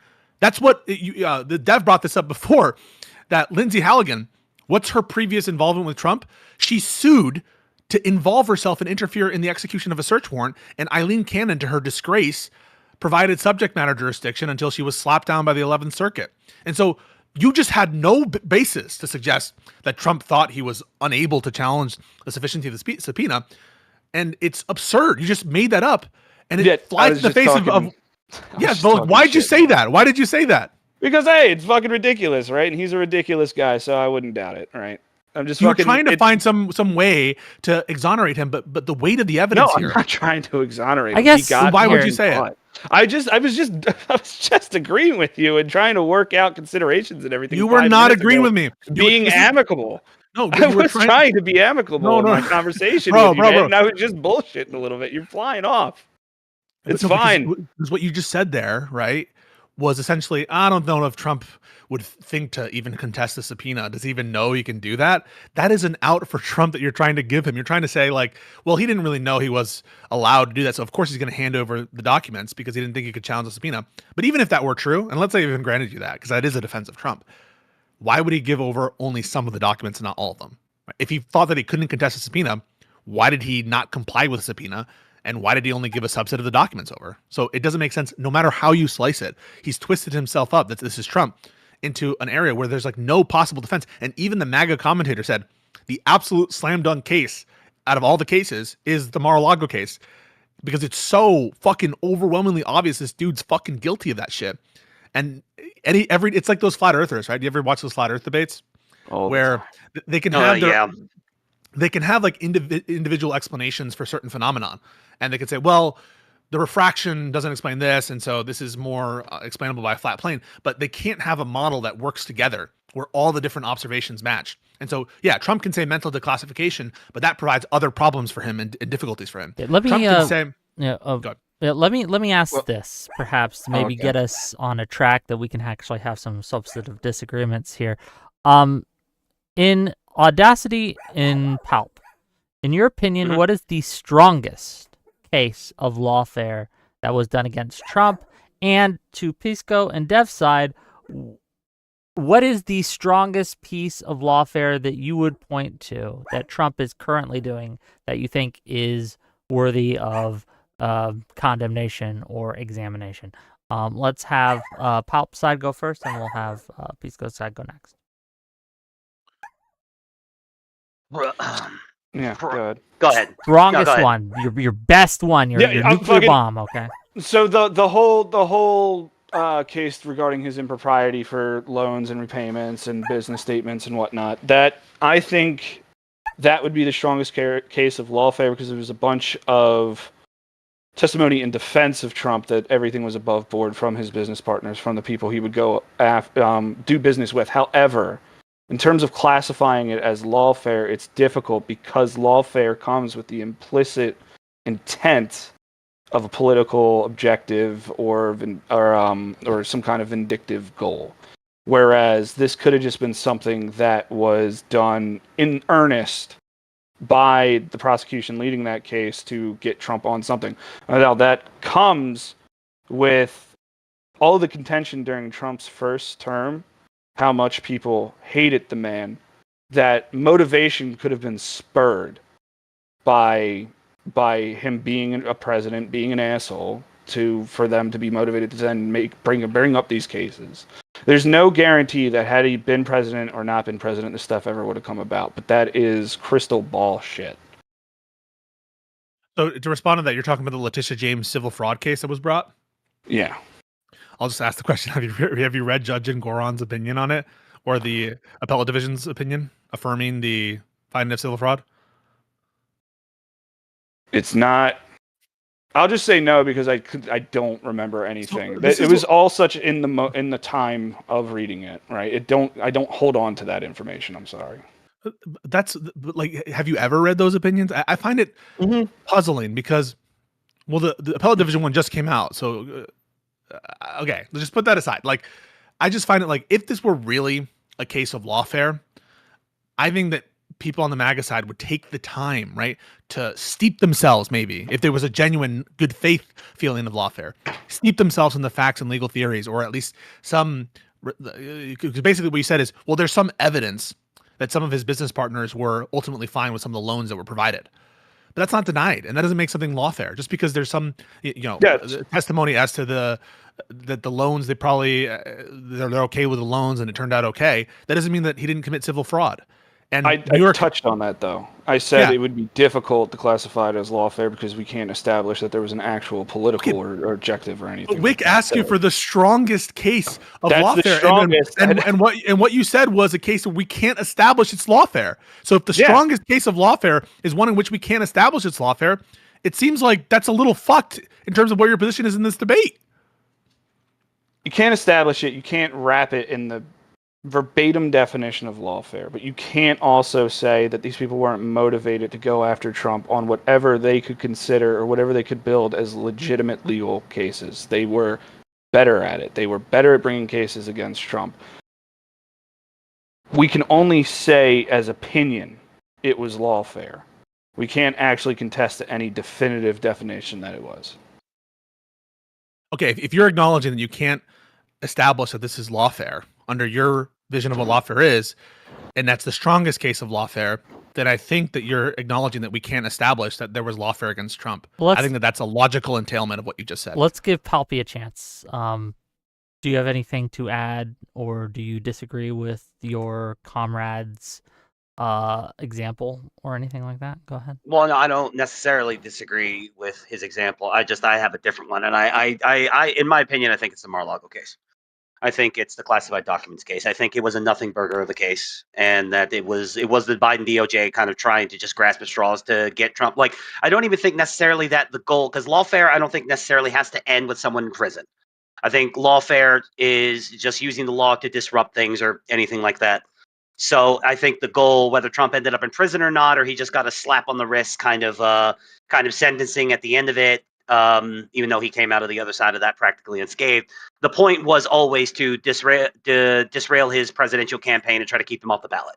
That's what the Dev brought this up before, that Lindsay Halligan, what's her previous involvement with Trump? She sued to involve herself and interfere in the execution of a search warrant, and Eileen Cannon, to her disgrace, provided subject matter jurisdiction until she was slapped down by the 11th Circuit. And so you just had no basis to suggest that Trump thought he was unable to challenge the sufficiency of the subpoena, and it's absurd. You just made that up, and it flies in the face of yes, but why'd you say that? Why did you say that? Because, hey, it's fucking ridiculous, right? And he's a ridiculous guy, so I wouldn't doubt it, right? I'm just You're trying to find some way to exonerate him, but the weight of the evidence here. I'm not trying to exonerate him. I guess, why would you say it? I was just agreeing with you and trying to work out considerations and everything. You were not agreeing with me. Being amicable. No, I was trying to be amicable in my conversation with you, man, and I was just bullshitting a little bit. You're flying off. It's fine. Because what you just said there, right, was essentially, I don't know if Trump would think to even contest the subpoena. Does he even know he can do that? That is an out for Trump that you're trying to give him. You're trying to say, like, well, he didn't really know he was allowed to do that, so of course he's going to hand over the documents because he didn't think he could challenge the subpoena. But even if that were true, and let's say even granted you that, because that is a defense of Trump, why would he give over only some of the documents and not all of them? If he thought that he couldn't contest the subpoena, why did he not comply with the subpoena? And why did he only give a subset of the documents over? So it doesn't make sense. No matter how you slice it, he's twisted himself up, that this is Trump, into an area where there's like no possible defense. And even the MAGA commentator said the absolute slam dunk case out of all the cases is the Mar-a-Lago case, because it's so fucking overwhelmingly obvious this dude's fucking guilty of that shit. And it's like those flat earthers, right? You ever watch those flat earth debates where they can have they can have like individual explanations for certain phenomenon, and they can say, well, the refraction doesn't explain this, and so this is more explainable by a flat plane. But they can't have a model that works together where all the different observations match. And so, yeah, Trump can say mental declassification, but that provides other problems for him and difficulties for him. Yeah, let me Trump can say, let me ask this, perhaps to maybe get us on a track that we can actually have some substantive disagreements here. In Audacity, in Palp, in your opinion, what is the strongest case of lawfare that was done against Trump? And to Pisco and Dev's side, what is the strongest piece of lawfare that you would point to that Trump is currently doing that you think is worthy of condemnation or examination? Let's have Palp's side go first, and we'll have Pisco's side go next. Yeah, go ahead. Strongest one, your best one, your nuclear bomb. Okay. So the whole case regarding his impropriety for loans and repayments and business statements and whatnot, that I think that would be the strongest case of lawfare, because there was a bunch of testimony in defense of Trump that everything was above board from his business partners, from the people he would go do business with. However, in terms of classifying it as lawfare, it's difficult because lawfare comes with the implicit intent of a political objective or some kind of vindictive goal. Whereas this could have just been something that was done in earnest by the prosecution leading that case to get Trump on something. Now, that comes with all the contention during Trump's first term, how much people hated the man, that motivation could have been spurred by him being a president, being an asshole, for them to be motivated to then bring up these cases. There's no guarantee that had he been president or not been president, this stuff ever would have come about. But that is crystal ball shit. So to respond to that, you're talking about the Letitia James civil fraud case that was brought? Yeah. I'll just ask the question: Have you read Judge Goron's opinion on it, or the appellate division's opinion affirming the finding of civil fraud? It's not. I'll just say no because I don't remember anything. So it was all such in the time of reading it, right? I don't hold on to that information. I'm sorry. That's like, have you ever read those opinions? I find it puzzling because, well, the appellate division one just came out, so okay, let's just put that aside. Like, I just find it like, if this were really a case of lawfare, I think that people on the MAGA side would take the time, right, to steep themselves, maybe, if there was a genuine good faith feeling of lawfare, steep themselves in the facts and legal theories, or at least some, because basically what you said is, well, there's some evidence that some of his business partners were ultimately fine with some of the loans that were provided. But that's not denied, and that doesn't make something lawfare. Just because there's some, testimony as to that the loans, they probably they're okay with the loans and it turned out okay, that doesn't mean that he didn't commit civil fraud. And I touched on that, though. I said it would be difficult to classify it as lawfare because we can't establish that there was an actual political or objective or anything. But Wick asked you for the strongest case of That's lawfare, the strongest. and what you said was a case where we can't establish it's lawfare. So if the strongest case of lawfare is one in which we can't establish it's lawfare, it seems like that's a little fucked in terms of where your position is in this debate. You can't establish it. You can't wrap it in the verbatim definition of lawfare, but you can't also say that these people weren't motivated to go after Trump on whatever they could consider or whatever they could build as legitimate legal cases. They were better at it. They were better at bringing cases against Trump. We can only say as opinion it was lawfare. We can't actually contest any definitive definition that it was. Okay, if you're acknowledging that you can't establish that this is lawfare under your vision of what lawfare is, and that's the strongest case of lawfare, then I think that you're acknowledging that we can't establish that there was lawfare against Trump. I think that that's a logical entailment of what you just said. Let's give Palpy a chance. Do you have anything to add, or do you disagree with your comrade's example or anything like that? Go ahead. Well, no, I don't necessarily disagree with his example. I have a different one, and I in my opinion, I think it's the Mar-a-Lago case. I think it's the classified documents case. I think it was a nothing burger of a case, and that it was the Biden DOJ kind of trying to just grasp at straws to get Trump. Like, I don't even think necessarily that the goal, because lawfare, I don't think necessarily has to end with someone in prison. I think lawfare is just using the law to disrupt things or anything like that. So I think the goal, whether Trump ended up in prison or not, or he just got a slap on the wrist kind of sentencing at the end of it, even though he came out of the other side of that practically unscathed. The point was always to disrail his presidential campaign and try to keep him off the ballot.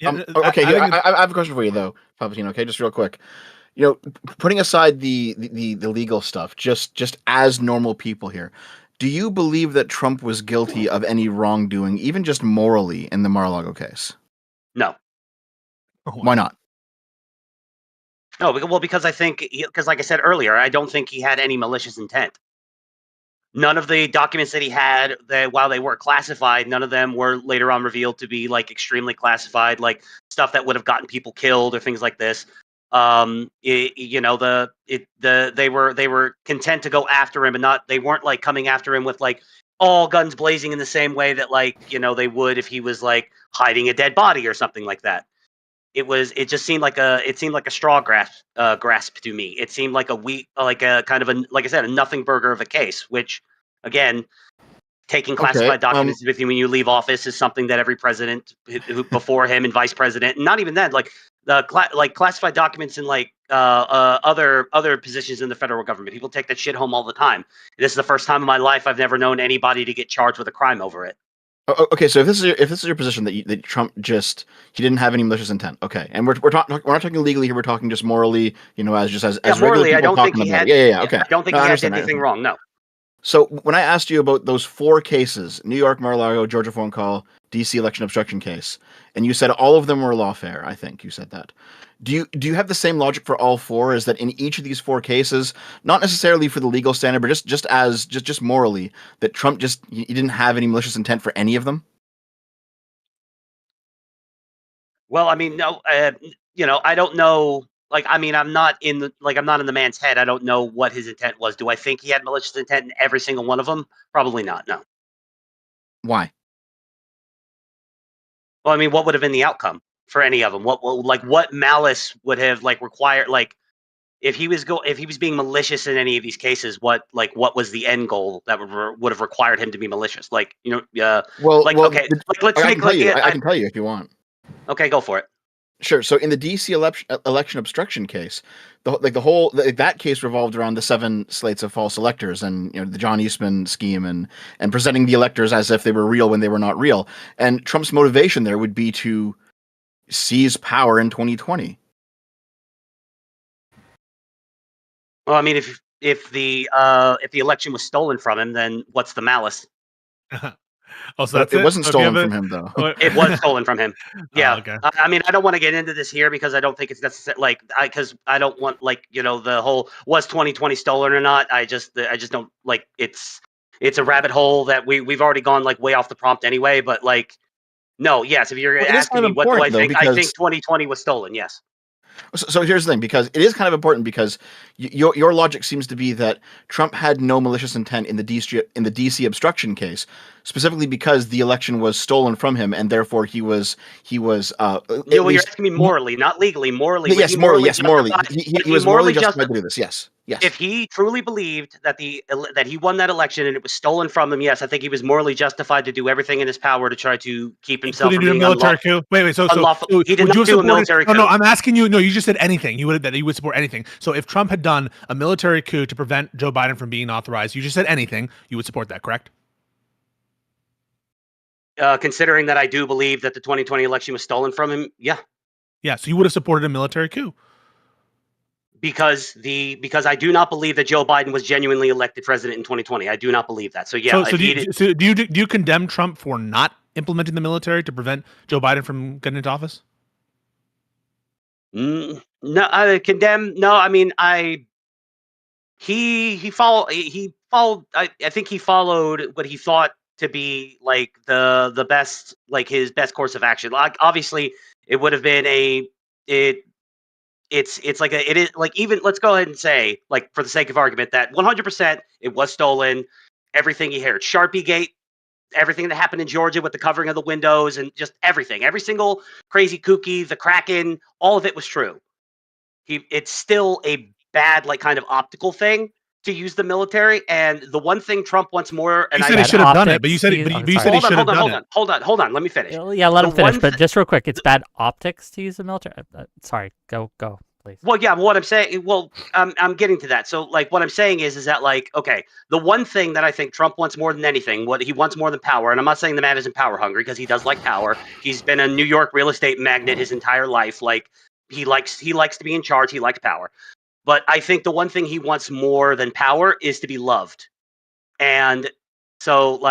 Okay, I have a question for you though, Palpatine. Okay, just real quick. You know, putting aside the legal stuff, just as normal people here, do you believe that Trump was guilty of any wrongdoing, even just morally, in the Mar-a-Lago case? No. Why not? No, because I think, because like I said earlier, I don't think he had any malicious intent. None of the documents that he had, while they were classified, none of them were later on revealed to be like extremely classified, like stuff that would have gotten people killed or things like this. They were content to go after him, and they weren't like coming after him with like all guns blazing in the same way that, like, they would if he was like hiding a dead body or something like that. it just seemed like a straw grasp to me. It seemed like a kind of a, like I said, a nothing burger of a case, which again, taking classified documents with you when you leave office is something that every president who before him and vice president, and not even then, like classified documents in other positions in the federal government. People take that shit home all the time. This is the first time in my life I've never known anybody to get charged with a crime over it. Okay, so if this is your position that Trump he didn't have any malicious intent, okay, and we're not talking legally here, we're talking just morally, as morally, I don't think he had. Okay, I don't think he had anything wrong. No. So when I asked you about those 4 cases, New York, Mar-a-Lago, Georgia phone call, D.C. election obstruction case, and you said all of them were lawfare, I think you said that. Do you have the same logic for all 4? Is that in each of these 4 cases, not necessarily for the legal standard, but just morally, that Trump he didn't have any malicious intent for any of them? Well, I mean, no, I don't know. Like, I mean, I'm not in the man's head. I don't know what his intent was. Do I think he had malicious intent in every single one of them? Probably not. No. Why? Well, I mean, what would have been the outcome for any of them? What malice would have required, if he was being malicious in any of these cases, what was the end goal that would have required him to be malicious? Okay, let's I can tell you if you want. Okay, go for it. Sure. So in the DC election obstruction case, that case revolved around the 7 slates of false electors and the John Eastman scheme and presenting the electors as if they were real when they were not real. And Trump's motivation there would be to seize power in 2020. Well, I mean, if the election was stolen from him, then what's the malice? So it wasn't stolen from him, though. It was stolen from him. Yeah. Oh, okay. I mean, I don't want to get into this here because I don't think it's necessary. Because I don't want the whole was 2020 stolen or not. I just don't like. It's a rabbit hole that we've already gone way off the prompt anyway. But no, yes. If you're asking me what do I think, I think 2020 was stolen. Yes. So here's the thing, because it is kind of important, because your logic seems to be that Trump had no malicious intent in the DC obstruction case, specifically because the election was stolen from him, and therefore he was. You're asking me morally, not legally. Morally, yes, morally. He was morally justified to do this. Yes. If he truly believed that that he won that election and it was stolen from him, yes, I think he was morally justified to do everything in his power to try to keep himself from being military coup. Wait. So he did not do a military coup. No, I'm asking you. No, you just said anything. He would support anything. So if Trump had done a military coup to prevent Joe Biden from being authorized, you just said anything. You would support that, correct? Considering that I do believe that the 2020 election was stolen from him, yeah. Yeah. So you would have supported a military coup. Because I do not believe that Joe Biden was genuinely elected president in 2020. I do not believe that. So yeah. So do you condemn Trump for not implementing the military to prevent Joe Biden from getting into office? No, I condemn. No, I mean he followed. I think he followed what he thought to be the best, his best course of action. Obviously, it would have been even let's go ahead and say, for the sake of argument, that 100% it was stolen. Everything you heard, Sharpie Gate, everything that happened in Georgia with the covering of the windows and just everything, every single crazy kooky, the Kraken, all of it was true. It's still a bad, kind of optical thing to use the military. And the one thing Trump wants more, and you said he should have done it, but you said he should have done it. Hold on. Let me finish. Yeah, let him finish. But just real quick, it's bad optics to use the military. Sorry, go, please. Well, yeah. What I'm saying, I'm getting to that. So, what I'm saying is that, okay, the one thing that I think Trump wants more than anything, what he wants more than power, and I'm not saying the man isn't power hungry, because he does like power. He's been a New York real estate magnate his entire life. He likes to be in charge. He likes power. But I think the one thing he wants more than power is to be loved. And so,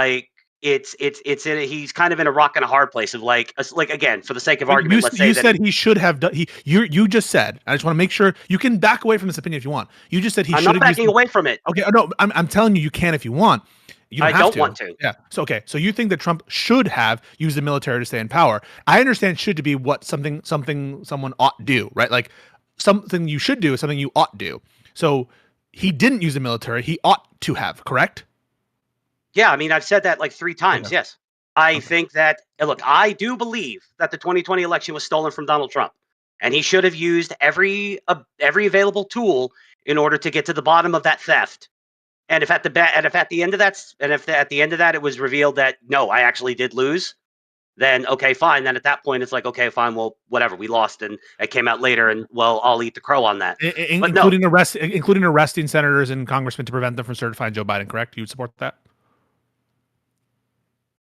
he's kind of in a rock and a hard place of again, for the sake of argument, let's say you said he should have done. You just said. I just want to make sure you can back away from this opinion if you want. You just said he should have. I'm not backing away from it. Okay, no, I'm telling you can if you want. I don't want to. Yeah. So so you think that Trump should have used the military to stay in power? I understand should to be what something someone ought do, right? Something you should do is something you ought do. So he didn't use the military. He ought to have, correct? Yeah, I mean, I've said that 3 times. Okay. Yes. I think that, look, I do believe that the 2020 election was stolen from Donald Trump. and he should have used every available tool in order to get to the bottom of that theft. And if at the end of that it was revealed that no, I actually did lose, then okay, fine. Then at that point it's like, okay, fine, well, whatever, we lost, and it came out later, and well, I'll eat the crow on that. Including arresting senators and congressmen to prevent them from certifying Joe Biden. Correct? You would support that?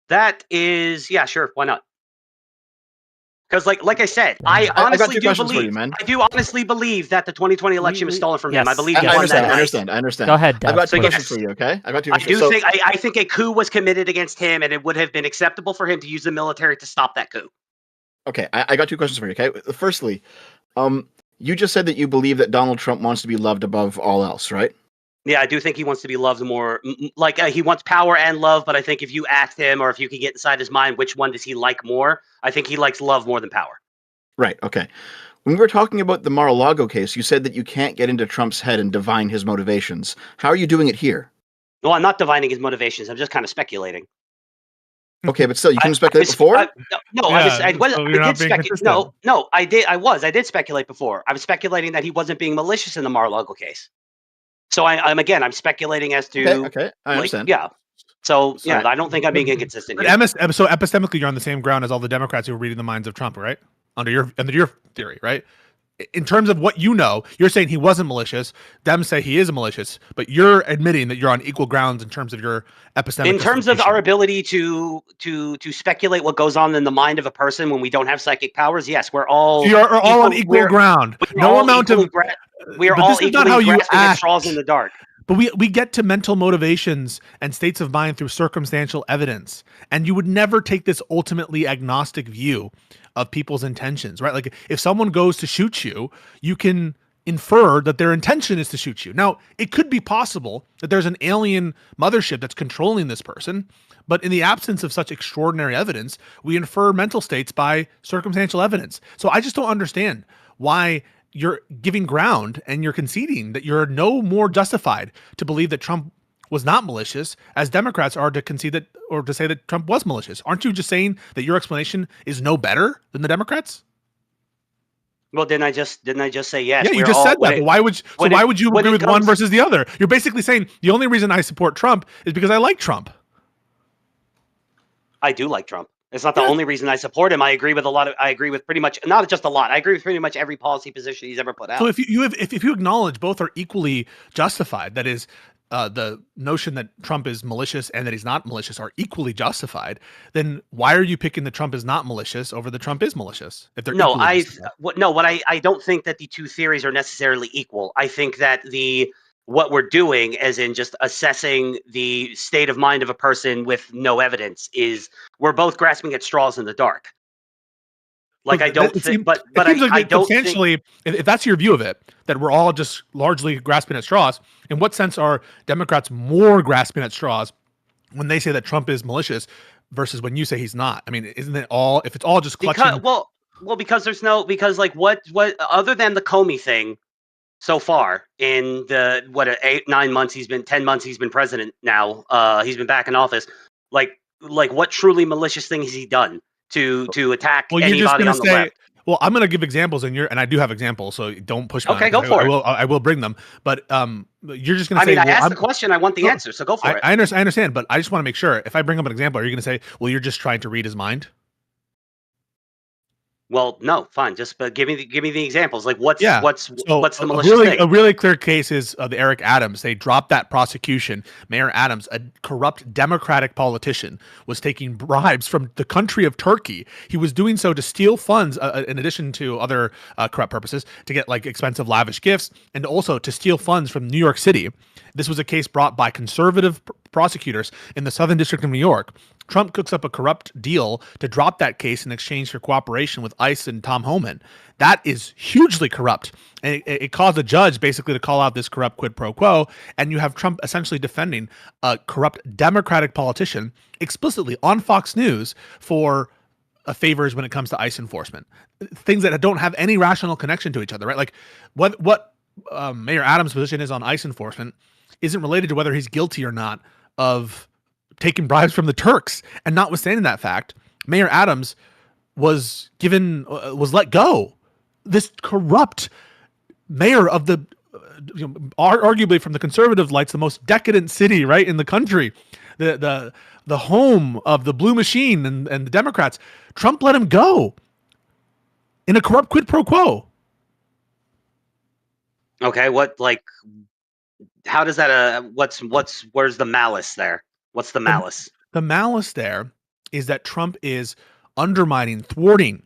That is, yeah, sure, why not? Because, like I said, I honestly do believe that the 2020 election was stolen from him. I believe he won that night. I understand. Go ahead, Deb. I've got two questions for you, okay? I think a coup was committed against him, and it would have been acceptable for him to use the military to stop that coup. Okay, I got two questions for you, okay? Firstly, you just said that you believe that Donald Trump wants to be loved above all else, right? Yeah, I do think he wants to be loved more. Like, he wants power and love, but I think if you asked him, or if you could get inside his mind, which one does he like more? I think he likes love more than power. Right, okay. When we were talking about the Mar-a-Lago case, you said that you can't get into Trump's head and divine his motivations. How are you doing it here? No, I'm not divining his motivations. I'm just kind of speculating. Okay, but still, you couldn't speculate before? I did speculate before. I was speculating that he wasn't being malicious in the Mar-a-Lago case. So I'm speculating as to. Okay, I understand. Yeah. So yeah, I don't think I'm being inconsistent. So epistemically, you're on the same ground as all the Democrats who are reading the minds of Trump, right? Under your theory, right? In terms of what you know, you're saying he wasn't malicious. Them say he is malicious, but you're admitting that you're on equal grounds in terms of your epistemic. In terms of our ability to speculate what goes on in the mind of a person when we don't have psychic powers, yes, we're all. So you're all on equal ground. No amount of. We are all equally grasping at straws in the dark. But we get to mental motivations and states of mind through circumstantial evidence. And you would never take this ultimately agnostic view of people's intentions, right? Like, if someone goes to shoot you, you can infer that their intention is to shoot you. Now, it could be possible that there's an alien mothership that's controlling this person, but in the absence of such extraordinary evidence, we infer mental states by circumstantial evidence. So I just don't understand why you're giving ground and you're conceding that you're no more justified to believe that Trump was not malicious as Democrats are to concede that, or to say that Trump was malicious. Aren't you just saying that your explanation is no better than the Democrats? Well, didn't I just say yes? Yeah, you just said that. But why would you agree with one versus the other? You're basically saying the only reason I support Trump is because I like Trump. I do like Trump. It's not the only reason I support him. I agree with pretty much, not just a lot. I agree with pretty much every policy position he's ever put out. So if you acknowledge both are equally justified, that is, the notion that Trump is malicious and that he's not malicious are equally justified, then why are you picking that Trump is not malicious over the Trump is malicious? If they're I don't think that the two theories are necessarily equal. I think that what we're doing, as in just assessing the state of mind of a person with no evidence, is we're both grasping at straws in the dark. Like, I don't think, but I don't think, if that's your view of it, that we're all just largely grasping at straws, in what sense are Democrats more grasping at straws when they say that Trump is malicious versus when you say he's not? I mean, isn't it all, if it's all just clutching? Because like what other than the Comey thing so far in the 10 months he's been president now, he's been back in office, like what truly malicious thing has he done to attack anybody on the left? Well, I'm going to give examples, and I do have examples, so don't push me. Okay, go for it. I will bring them, but you're just going to say. I asked the question. I want the answer, so go for it. I understand, but I just want to make sure. If I bring up an example, are you going to say, "Well, you're just trying to read his mind"? Well, no, fine. Just give me the examples. Like, what's the malicious thing? A really clear case is the Eric Adams. They dropped that prosecution. Mayor Adams, a corrupt Democratic politician, was taking bribes from the country of Turkey. He was doing so to steal funds, in addition to other corrupt purposes, to get like expensive, lavish gifts, and also to steal funds from New York City. This was a case brought by conservative prosecutors in the Southern District of New York. Trump cooks up a corrupt deal to drop that case in exchange for cooperation with ICE and Tom Homan. That is hugely corrupt. And it caused a judge basically to call out this corrupt quid pro quo. And you have Trump essentially defending a corrupt Democratic politician explicitly on Fox News for favors when it comes to ICE enforcement. Things that don't have any rational connection to each other, right? Like what Mayor Adams' position is on ICE enforcement isn't related to whether he's guilty or not of taking bribes from the Turks. And notwithstanding that fact, Mayor Adams was let go this corrupt mayor of the, arguably from the conservative lights, the most decadent city, right, in the country, the home of the blue machine and the Democrats. Trump let him go in a corrupt quid pro quo. Okay, how does that? Where's the malice there? What's the malice? The malice there is that Trump is undermining, thwarting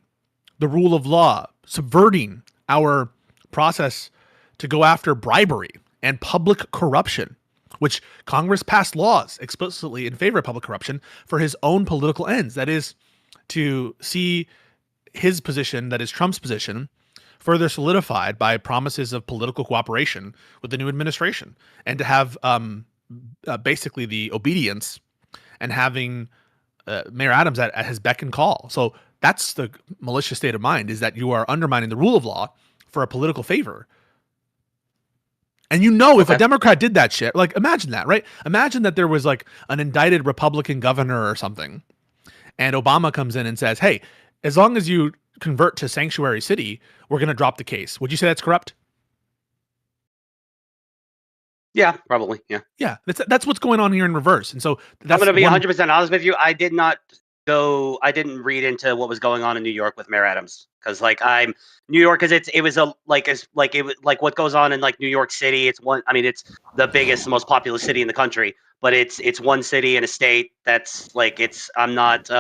the rule of law, subverting our process to go after bribery and public corruption, which Congress passed laws explicitly in favor of public corruption for his own political ends. That is, to see his position, that is Trump's position, further solidified by promises of political cooperation with the new administration, and to have basically the obedience and having Mayor Adams at his beck and call. So that's the malicious state of mind, is that you are undermining the rule of law for a political favor. And if a Democrat did that shit, like, imagine that, right? Imagine that there was like an indicted Republican governor or something, and Obama comes in and says, hey, as long as you convert to sanctuary city, we're going to drop the case. Would you say that's corrupt? Yeah, probably. Yeah. Yeah, that's what's going on here in reverse. And so I'm going to be 100% honest with you. I didn't read into what was going on in New York with Mayor Adams, because New York, because it was what goes on in like New York City. It's the biggest, most populous city in the country, but it's one city in a state that's like, I'm not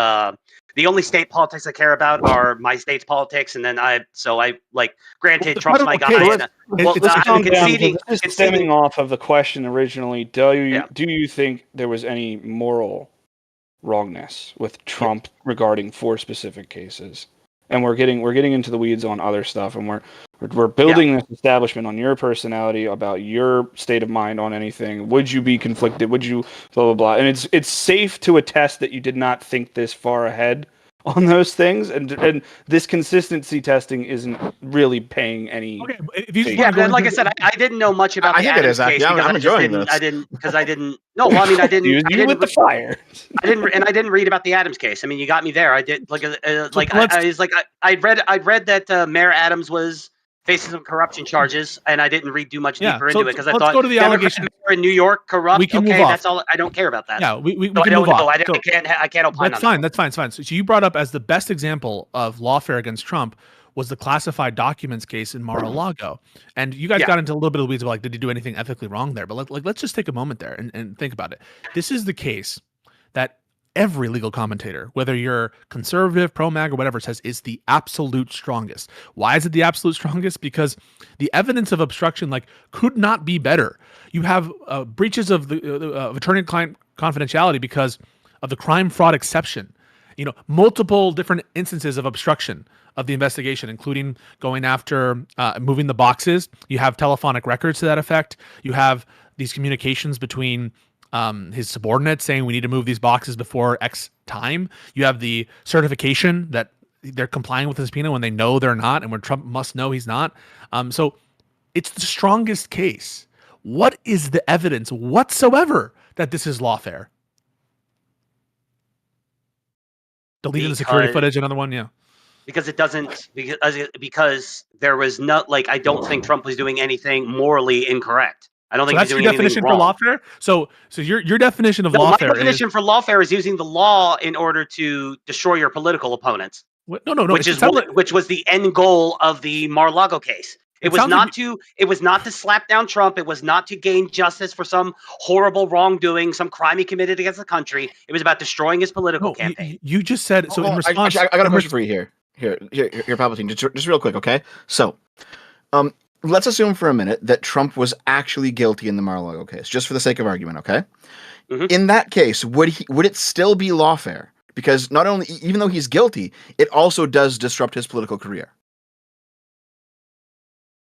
the only state politics I care about are my state's politics, and then granted, Trump's my guy. It's stemming off of the question originally. Do you think there was any moral wrongness with Trump regarding 4 specific cases? And we're getting into the weeds on other stuff, and we're building this establishment on your personality, about your state of mind on anything. Would you be conflicted? Would you blah blah blah? And it's safe to attest that you did not think this far ahead on those things, and this consistency testing isn't really paying any. Okay, like I said, I didn't know much about the Adams case. I'm enjoying this. I didn't. No, well, I didn't. You lit the fire. I didn't read about the Adams case. I mean, you got me there. I did I read that Mayor Adams was facing some corruption charges, and I didn't read too much deeper into it, because I thought, go to the allegation in New York corrupt. We can move off. That's all. I don't care about that. Yeah, we can move off. I can't opine. That's fine. So you brought up as the best example of lawfare against Trump was the classified documents case in Mar-a-Lago, and you guys got into a little bit of the weeds about, did he do anything ethically wrong there? But let's just take a moment there and think about it. This is the case that every legal commentator, whether you're conservative, pro-MAG, or whatever, says is the absolute strongest. Why is it the absolute strongest? Because the evidence of obstruction could not be better. You have breaches of the attorney-client confidentiality because of the crime fraud exception. Multiple different instances of obstruction of the investigation, including going after moving the boxes. You have telephonic records to that effect. You have these communications between his subordinates saying we need to move these boxes before X time. You have the certification that they're complying with the subpoena when they know they're not, and when Trump must know he's not. So it's the strongest case. What is the evidence whatsoever that this is lawfare? Deleting the security footage, another one, yeah. Because it doesn't, because there was I don't think Trump was doing anything morally incorrect. I don't think that's your definition for lawfare. So your definition of lawfare. My definition for lawfare is using the law in order to destroy your political opponents. No. Which was the end goal of the Mar-a-Lago case. It was not to slap down Trump. It was not to gain justice for some horrible wrongdoing, some crime he committed against the country. It was about destroying his political campaign. You just said so. In response, I got a question for you here. Here, Palpatine. Just real quick, okay? So, let's assume for a minute that Trump was actually guilty in the Mar-a-Lago case, just for the sake of argument, okay? Mm-hmm. In that case, would it still be lawfare? Because not only, even though he's guilty, it also does disrupt his political career.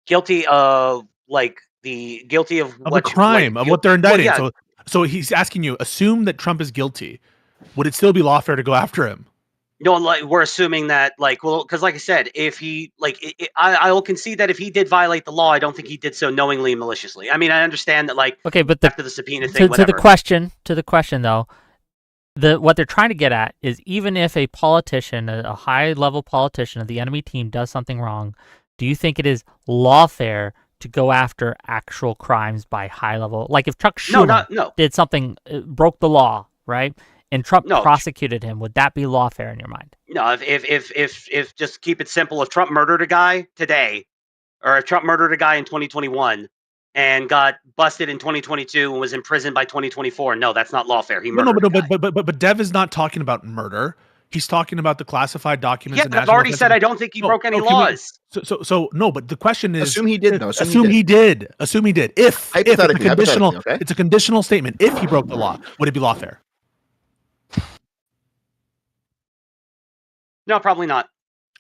Guilty of what the crime of what they're indicting. Well, yeah. So he's asking you, assume that Trump is guilty. Would it still be lawfare to go after him? No, we're assuming that, because like I said, if he, I will concede that if he did violate the law, I don't think he did so knowingly and maliciously. I mean, I understand that, okay, but after the subpoena thing, to the question though, what they're trying to get at is, even if a politician, a high-level politician of the enemy team, does something wrong, do you think it is lawfare to go after actual crimes by high level? Like if Chuck Schumer did something, broke the law, right? And Trump prosecuted him, would that be lawfare in your mind? No, if just keep it simple, if Trump murdered a guy today, or if Trump murdered a guy in 2021 and got busted in 2022 and was in prison by 2024, no, that's not lawfare. He murdered a guy. But Dev is not talking about murder. He's talking about the classified documents. Yeah, I've already said I don't think he broke any laws. So no, but the question is, assume he did though. Assume he did. If it's a conditional, okay? It's a conditional statement. If he broke the law, would it be lawfare? No, probably not.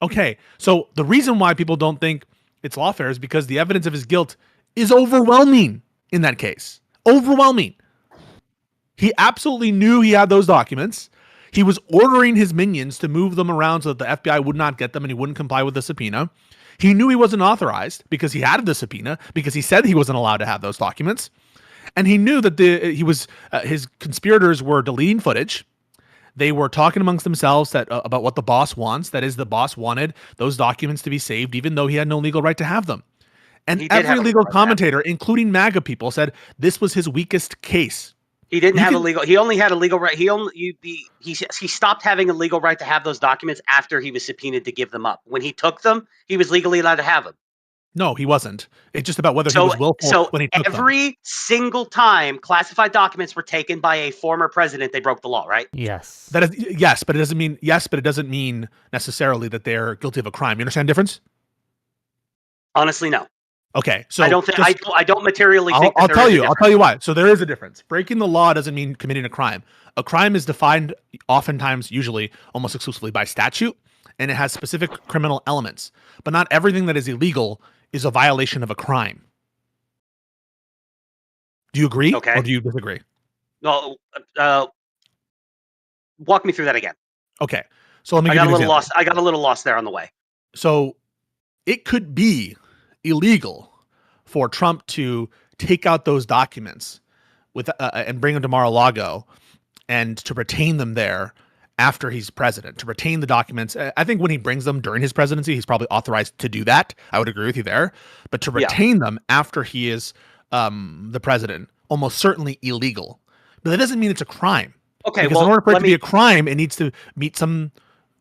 Okay, so the reason why people don't think it's lawfare is because the evidence of his guilt is overwhelming in that case. Overwhelming. He absolutely knew he had those documents. He was ordering his minions to move them around so that the FBI would not get them and he wouldn't comply with the subpoena. He knew he wasn't authorized because he had the subpoena, because he said he wasn't allowed to have those documents. And he knew that his conspirators were deleting footage. They were talking amongst themselves about what the boss wants. That is, the boss wanted those documents to be saved, even though he had no legal right to have them. And every legal commentator, including MAGA people, said this was his weakest case. He didn't have a legal. He only had a legal right. He stopped having a legal right to have those documents after he was subpoenaed to give them up. When he took them, he was legally allowed to have them. No, he wasn't. It's just about whether he was willful when he took them. Every single time classified documents were taken by a former president, they broke the law, right? Yes. But it doesn't mean necessarily that they're guilty of a crime. You understand the difference? Honestly, no. Okay, so I don't materially think. I'll tell you why. So there is a difference. Breaking the law doesn't mean committing a crime. A crime is defined oftentimes, usually almost exclusively by statute, and it has specific criminal elements. But not everything that is illegal is a violation of a crime. Do you agree? Okay. Or do you disagree? No. Walk me through that again. Okay. So let me give you an example. I got a little lost there on the way. So it could be illegal for Trump to take out those documents and bring them to Mar-a-Lago and to retain them there after he's president, to retain the documents. I think when he brings them during his presidency, he's probably authorized to do that. I would agree with you there. But to retain them after he is the president, almost certainly illegal. But that doesn't mean it's a crime. Okay, because in order for it to be a crime, it needs to meet some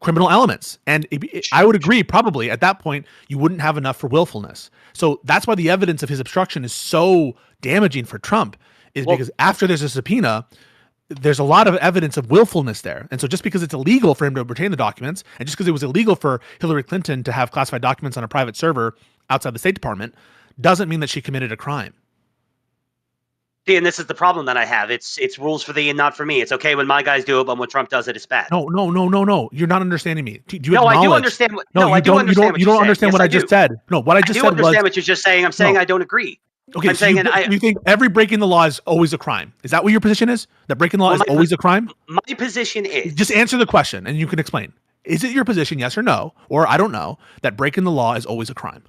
criminal elements. And I would agree, probably at that point, you wouldn't have enough for willfulness. So that's why the evidence of his obstruction is so damaging for Trump, because after there's a subpoena, there's a lot of evidence of willfulness there. And so just because it's illegal for him to retain the documents, and just because it was illegal for Hillary Clinton to have classified documents on a private server outside the State Department, doesn't mean that she committed a crime. See, and this is the problem that I have. It's rules for thee and not for me. It's okay when my guys do it, but when Trump does it, it's bad. No. You're not understanding me. Do you I do understand. I do understand. You don't understand what I just said. No, what I just said was. I do understand what you're just saying. I'm saying I don't agree. Okay, so you think every breaking the law is always a crime? Is that what your position is? That breaking the law is always a crime? My position is... Just answer the question, and you can explain. Is it your position, yes or no, or I don't know, that breaking the law is always a crime?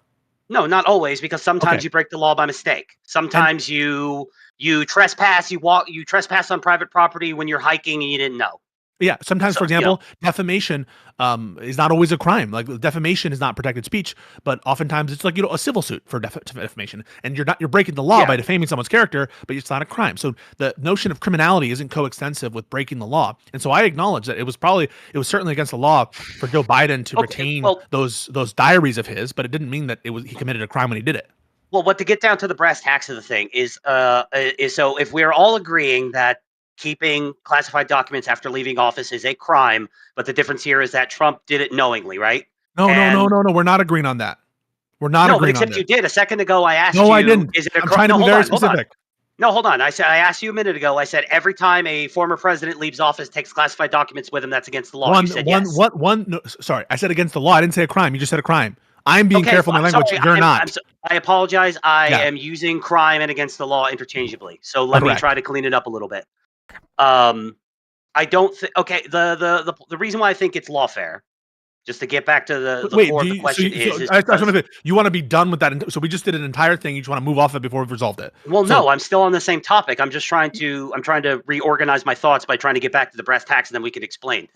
No, not always, because sometimes you break the law by mistake. Sometimes you trespass. You trespass on private property when you're hiking and you didn't know. Yeah, sometimes, for example, defamation is not always a crime. Like defamation is not protected speech, but oftentimes it's like a civil suit for defamation, and you're breaking the law by defaming someone's character, but it's not a crime. So the notion of criminality isn't coextensive with breaking the law. And so I acknowledge that it was certainly against the law for Joe Biden to retain those diaries of his, but it didn't mean that he committed a crime when he did it. Well, to get down to the brass tacks of the thing is so if we're all agreeing that keeping classified documents after leaving office is a crime, but the difference here is that Trump did it knowingly, right? No. We're not agreeing on that. We're not agreeing on that. Except you did. A second ago, I asked you. No, I didn't. Is it a crime? I'm trying to be very specific. No, hold on. I asked you a minute ago. I said every time a former president leaves office, takes classified documents with him, that's against the law. You said yes. No, sorry, I said against the law. I didn't say a crime. You just said a crime. I'm being careful in my language. You're not. I apologize. I am using crime and against the law interchangeably. So let me try to clean it up a little bit. I don't think. Okay, the reason why I think it's lawfare Just to get back to the Wait, core of the question you want to be done with that? So we just did an entire thing. You just want to move off it before we've resolved it. Well, no, I'm still on the same topic. I'm trying to reorganize my thoughts by trying to get back to the brass tacks, and then we can explain.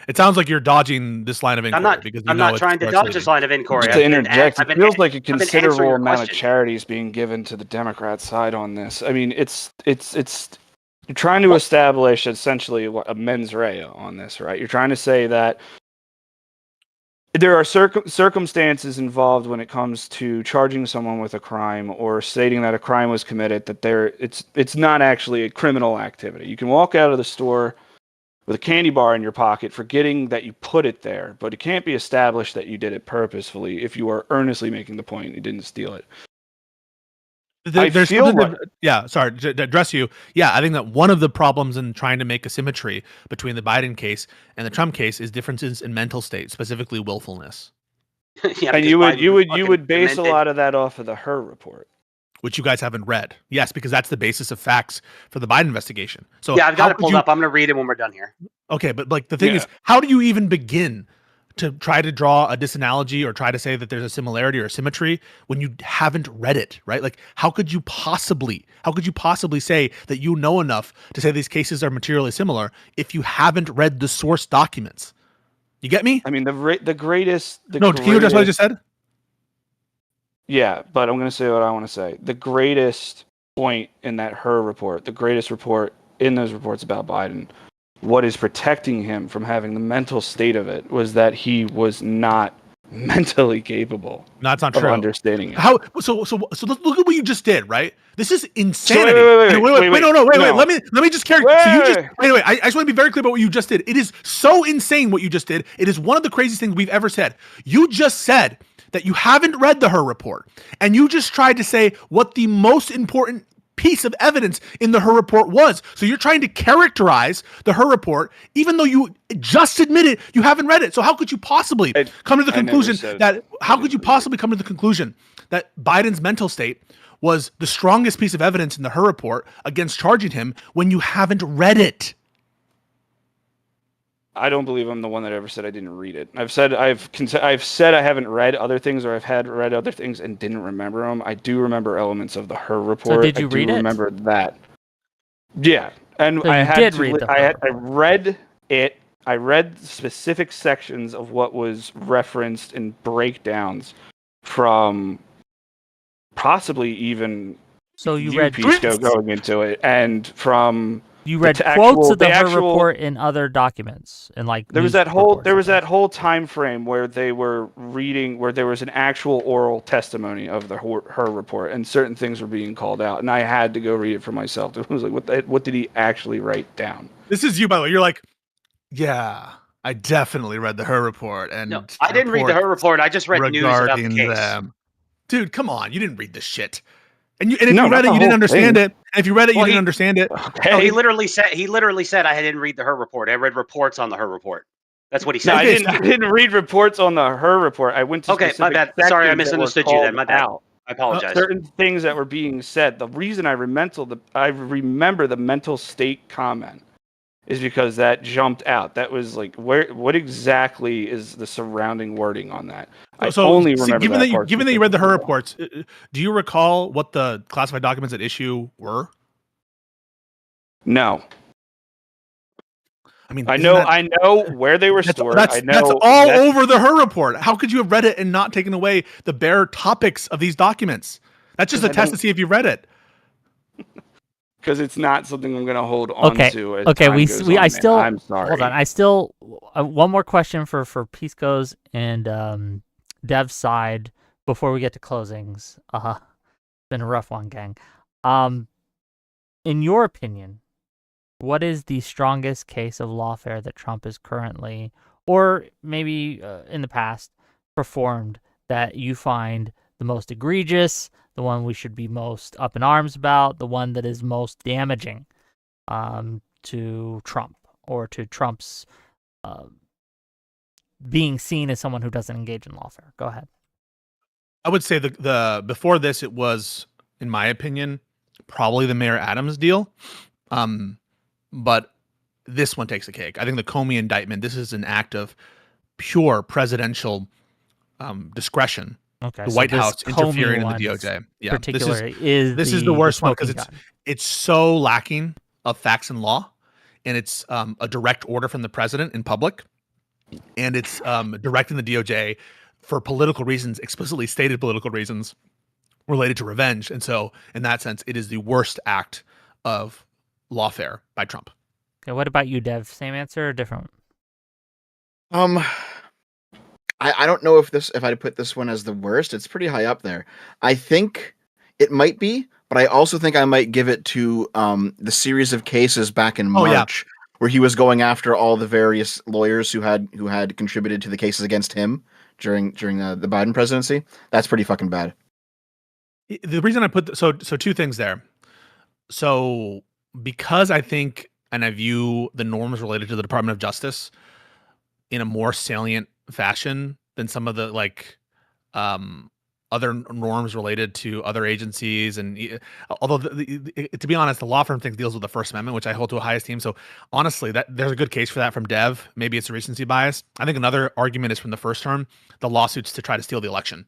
It sounds like you're dodging this line of inquiry I'm not trying to dodge this line of inquiry. Just to interject, it feels like a considerable amount of charity is being given to the Democrat side on this. I mean, it's you're trying to establish essentially a mens rea on this, right? You're trying to say that there are circumstances involved when it comes to charging someone with a crime or stating that a crime was committed, that it's not actually a criminal activity. You can walk out of the store with a candy bar in your pocket, forgetting that you put it there, but it can't be established that you did it purposefully if you are earnestly making the point you didn't steal it. Sorry to address you. Yeah, I think that one of the problems in trying to make a symmetry between the Biden case and the Trump case is differences in mental state, specifically willfulness. And you would base a lot of that off of the Her report, which you guys haven't read. Yes, because that's the basis of facts for the Biden investigation. So yeah, I've got it pulled up. I'm going to read it when we're done here. Okay, but like the thing is, how do you even begin to try to draw a disanalogy or try to say that there's a similarity or a symmetry when you haven't read it, right? Like, how could you possibly say that you know enough to say these cases are materially similar if you haven't read the source documents? You get me? I mean, the greatest. Can you address what I just said? Yeah, but I'm going to say what I want to say. The greatest point in that Her report, the greatest report in those reports about Biden, what is protecting him from having the mental state of it was that he was not mentally capable. That's not of true. Understanding it. How? So look at what you just did, right? This is insanity. Wait, Let me just carry. So you just wait. I just want to be very clear about what you just did. It is so insane what you just did. It is one of the craziest things we've ever said. You just said that you haven't read the Her report, and you just tried to say what the most important piece of evidence in the Her report was. So you're trying to characterize the Her report, even though you just admitted you haven't read it. So how could you possibly come to the conclusion that Biden's mental state was the strongest piece of evidence in the Her report against charging him when you haven't read it? I don't believe I'm the one that ever said I didn't read it. I've said I haven't read other things, or I've had read other things and didn't remember them. I do remember elements of the Her report. So did you read it? I remember that. Yeah, and so I read it. I read specific sections of what was referenced in breakdowns from possibly even read Pisco going into it, and from. You read quotes of the Her report in other documents, and like there was that whole time frame where they were reading, where there was an actual oral testimony of the Her report, and certain things were being called out, and I had to go read it for myself. It was like, what did he actually write down? This is you, by the way. You're like, yeah, I definitely read the Her report, and no, I didn't read the Her report. I just read news about the case. Them. Dude, come on, you didn't read this shit. And if you read it, you didn't understand it. And if you read it, you didn't understand it. Okay. No, he literally said I didn't read the Her report. I read reports on the Her report. That's what he said. No, I didn't read reports on the Her report. I went to my bad. Sorry, I misunderstood you then. My bad. I apologize. Certain things that were being said. The reason I remember the mental state comment is because that jumped out. That was like, what exactly is the surrounding wording on that? I only remember given that you read the Her reports, do you recall what the classified documents at issue were? No. I mean, I know where they were stored. That's all over the Her report. How could you have read it and not taken away the bare topics of these documents? That's just a test to see if you read it. Because it's not something I'm going to hold on to. I'm sorry. Hold on. One more question for Pisco's and Dev's side before we get to closings. It's been a rough one, gang. In your opinion, what is the strongest case of lawfare that Trump is currently, or maybe in the past, performed that you find the most egregious, the one we should be most up in arms about, the one that is most damaging to Trump or to Trump's being seen as someone who doesn't engage in lawfare? Go ahead. I would say the before this, it was, in my opinion, probably the Mayor Adams deal. But this one takes the cake. I think the Comey indictment, this is an act of pure presidential discretion. Okay, The so White this House Comey interfering in the one DOJ. Yeah, particular this is the worst one because smoking gun. it's so lacking of facts and law, and it's a direct order from the president in public, and it's directing the DOJ for political reasons, explicitly stated political reasons related to revenge. And so, in that sense, it is the worst act of lawfare by Trump. Okay, what about you, Dev? Same answer or different? I don't know if I'd put this one as the worst. It's pretty high up there. I think it might be, but I also think I might give it to the series of cases back in March where he was going after all the various lawyers who had contributed to the cases against him during the Biden presidency. That's pretty fucking bad. The reason I put so two things there. So because I think and I view the norms related to the Department of Justice in a more salient fashion than some of the other norms related to other agencies. And although to be honest, the law firm thing deals with the First Amendment, which I hold to a high esteem. So honestly, that there's a good case for that from Dev. Maybe it's a recency bias. I think another argument is from the first term, the lawsuits to try to steal the election.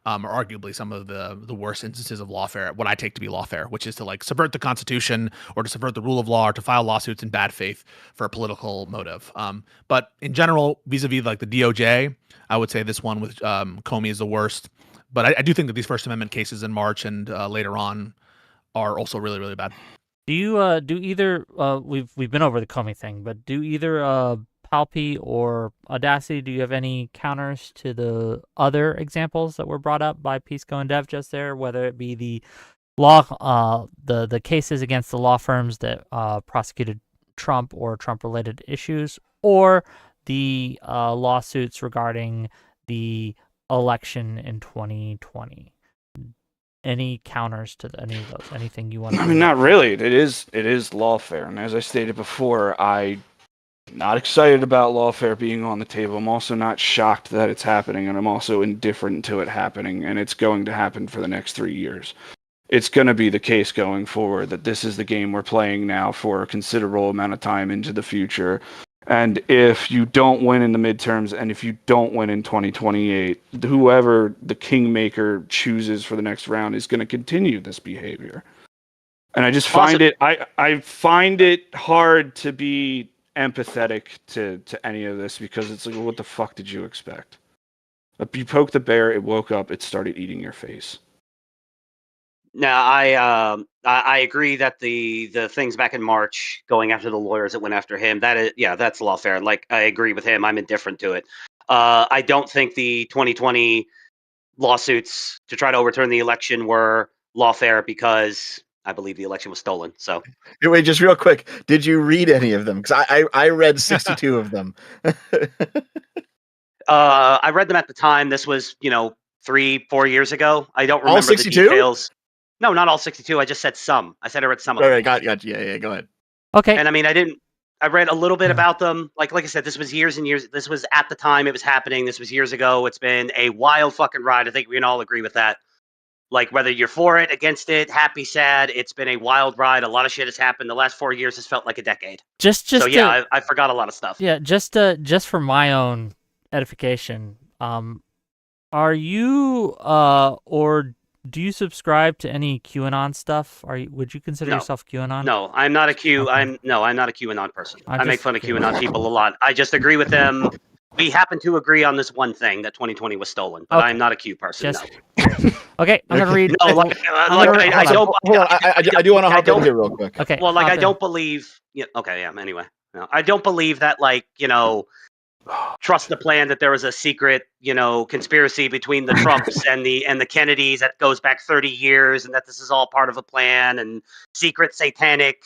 Are arguably some of the worst instances of lawfare, what I take to be lawfare, which is to like subvert the Constitution or to subvert the rule of law or to file lawsuits in bad faith for a political motive. But in general, vis-a-vis like the DOJ, I would say this one with Comey is the worst. But I do think that these First Amendment cases in March and later on are also really, really bad. Do you do either? We've been over the Comey thing, but do either Palpy or Audacity, do you have any counters to the other examples that were brought up by Pisco and Dev just there, whether it be the law, the cases against the law firms that prosecuted Trump or Trump-related issues, or the lawsuits regarding the election in 2020? Any counters to any of those? Anything you want to I mean, not really. It is lawfare. And as I stated before, I'm not excited about lawfare being on the table. I'm also not shocked that it's happening, and I'm also indifferent to it happening, and it's going to happen for the next 3 years. It's going to be the case going forward that this is the game we're playing now for a considerable amount of time into the future. And if you don't win in the midterms, and if you don't win in 2028, whoever the kingmaker chooses for the next round is going to continue this behavior. And I just find I find it hard to be empathetic to any of this, because it's like, well, what the fuck did you expect? You poked the bear, it woke up, it started eating your face. Now, I agree that the things back in March going after the lawyers that went after him, that is, yeah, that's lawfare. Like, I agree with him. I'm indifferent to it. I don't think the 2020 lawsuits to try to overturn the election were lawfare, because I believe the election was stolen. So Wait, just real quick, did you read any of them? Because I read 62 of them. I read them at the time. This was 3-4 years ago. I don't remember All 62? the details. No, not all 62. I just said some. I said I read some of them. All right, got you. Yeah, go ahead. Okay. And I mean, I read a little bit about them. Like I said, this was years and years. This was at the time it was happening. This was years ago. It's been a wild fucking ride. I think we can all agree with that. Like, whether you're for it, against it, happy, sad, it's been a wild ride. A lot of shit has happened. The last 4 years has felt like a decade. So yeah, I forgot a lot of stuff. Yeah, just for my own edification, are you or do you subscribe to any QAnon stuff? Would you consider yourself QAnon? No, I'm not a Q. Okay. I'm not a QAnon person. I make fun of curious. QAnon people a lot. I just agree with them. We happen to agree on this one thing, that 2020 was stolen, but I'm not a Q person. Okay, I'm gonna read. No, I don't. Hold on, I do want to hop in here real quick. Okay. Well, I don't believe. Yeah. Okay. Yeah. Anyway, no, I don't believe that. Trust the plan that there was a secret, conspiracy between the Trumps and the Kennedys that goes back 30 years, and that this is all part of a plan, and secret satanic,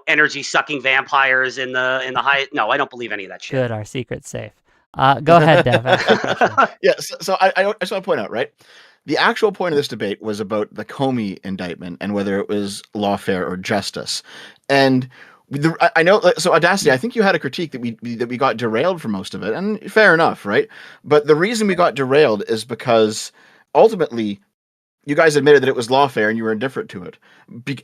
energy sucking vampires in the high. No, I don't believe any of that shit. Good. Our secret's safe. Go ahead, Dev. Yeah. So I just want to point out, right? The actual point of this debate was about the Comey indictment and whether it was lawfare or justice. And I know, so Audacity, I think you had a critique that we got derailed for most of it, and fair enough, right? But the reason we got derailed is because ultimately you guys admitted that it was lawfare and you were indifferent to it.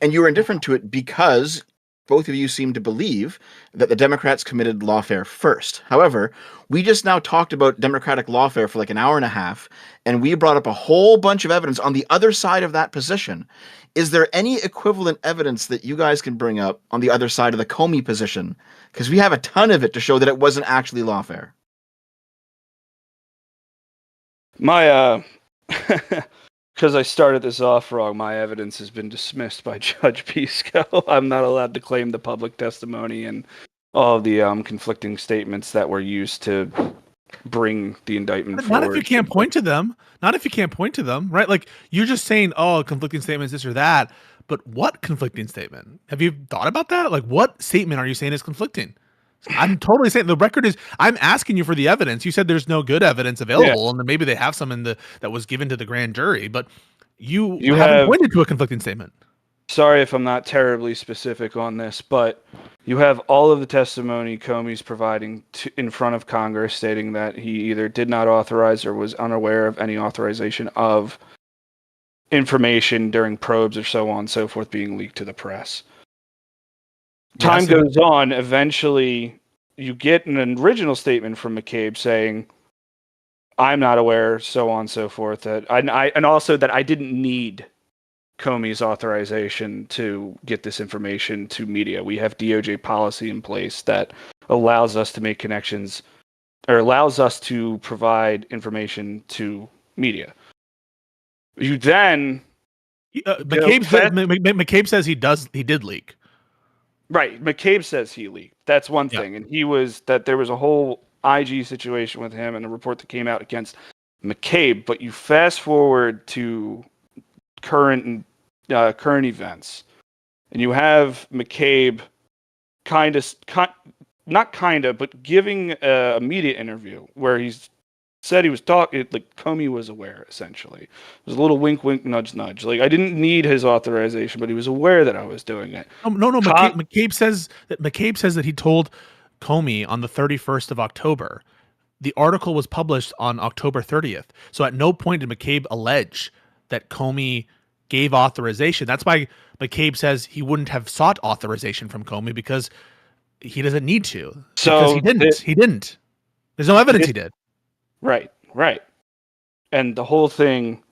And you were indifferent to it because both of you seem to believe that the Democrats committed lawfare first. However, we just now talked about Democratic lawfare for like an hour and a half, and we brought up a whole bunch of evidence on the other side of that position. Is there any equivalent evidence that you guys can bring up on the other side of the Comey position? Because we have a ton of it to show that it wasn't actually lawfare. My because I started this off wrong, my evidence has been dismissed by Judge Pisco. I'm not allowed to claim the public testimony and all of the conflicting statements that were used to bring the indictment forward. Not if you can't point to them. Not if you can't point to them, right? Like, you're just saying, oh, conflicting statements, this or that. But what conflicting statement? Have you thought about that? Like, what statement are you saying is conflicting? I'm totally saying the record is. I'm asking you for the evidence. You said there's no good evidence available, and then maybe they have some in the that was given to the grand jury, but you haven't pointed to a conflicting statement. Sorry if I'm not terribly specific on this, but you have all of the testimony Comey's providing in front of Congress stating that he either did not authorize or was unaware of any authorization of information during probes or so on and so forth being leaked to the press. Time goes on. Eventually, you get an original statement from McCabe saying, "I'm not aware," so on and so forth. And also that I didn't need Comey's authorization to get this information to media. We have DOJ policy in place that allows us to make connections, or allows us to provide information to media. You then McCabe says he did leak. Right, McCabe says he leaked. That's one thing, and there was a whole IG situation with him and a report that came out against McCabe. But you fast forward to current events, and you have McCabe but giving a media interview where he's said he was talking, like Comey was aware, essentially. It was a little wink, wink, nudge, nudge. Like, I didn't need his authorization, but he was aware that I was doing it. No. McCabe says that he told Comey on the 31st of October. The article was published on October 30th. So at no point did McCabe allege that Comey gave authorization. That's why McCabe says he wouldn't have sought authorization from Comey, because he doesn't need to. So because he didn't. There's no evidence he did. Right. And the whole thing,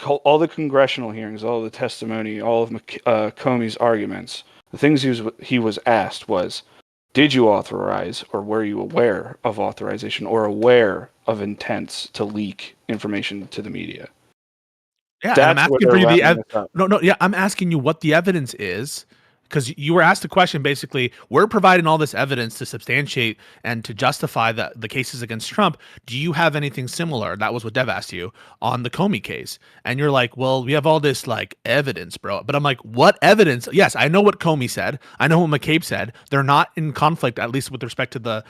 all the congressional hearings, all the testimony, all of Comey's arguments, the things he was asked was, did you authorize, or were you aware of authorization, or aware of intents to leak information to the media? Yeah, and I'm asking for you I'm asking you what the evidence is, because you were asked a question. Basically, we're providing all this evidence to substantiate and to justify the cases against Trump. Do you have anything similar? That was what Dev asked you on the Comey case. And you're like, well, we have all this like evidence, bro. But I'm like, what evidence? Yes, I know what Comey said. I know what McCabe said. They're not in conflict, at least with respect to the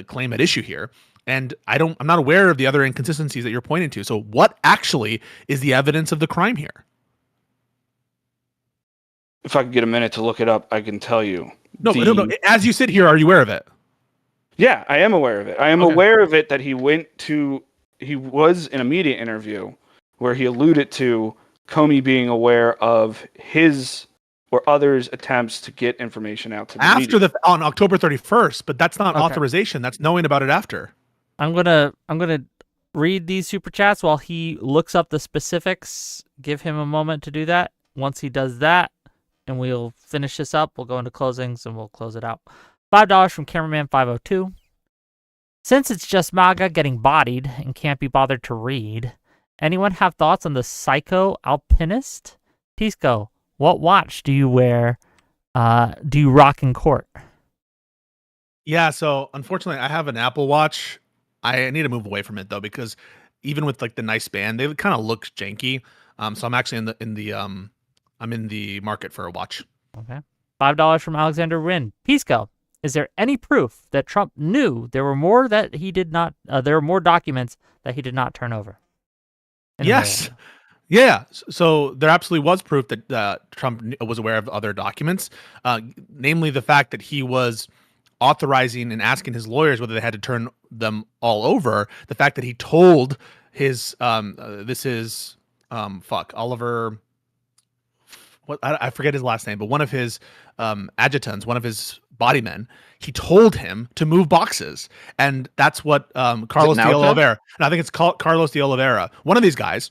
claim at issue here. And I'm not aware of the other inconsistencies that you're pointing to. So what actually is the evidence of the crime here? If I could get a minute to look it up, I can tell you. No. As you sit here, are you aware of it? Yeah, I am aware of it. I am aware of it that he was in a media interview where he alluded to Comey being aware of his or others' attempts to get information out to the media. On October 31st, but that's not authorization. That's knowing about it after. I'm gonna read these super chats while he looks up the specifics. Give him a moment to do that. Once he does that, and we'll finish this up. We'll go into closings and we'll close it out. $5 from Cameraman 502. Since it's just MAGA getting bodied and can't be bothered to read, anyone have thoughts on the Psycho Alpinist? Pisco, what watch do you wear? Do you rock in court? Yeah, so unfortunately, I have an Apple Watch. I need to move away from it though, because even with like the nice band, they kind of look janky. So I'm actually I'm in the market for a watch. Okay. $5 from Alexander Wynn. Pisco, is there any proof that Trump knew there were more that he did not? There were more documents that he did not turn over? Yes. Yeah. So there absolutely was proof that Trump was aware of other documents, namely the fact that he was authorizing and asking his lawyers whether they had to turn them all over. The fact that he told his Oliver. I forget his last name, but one of his adjutants, one of his body men, he told him to move boxes, and that's what Carlos de Nauta? Oliveira. And I think it's called Carlos de Oliveira. One of these guys,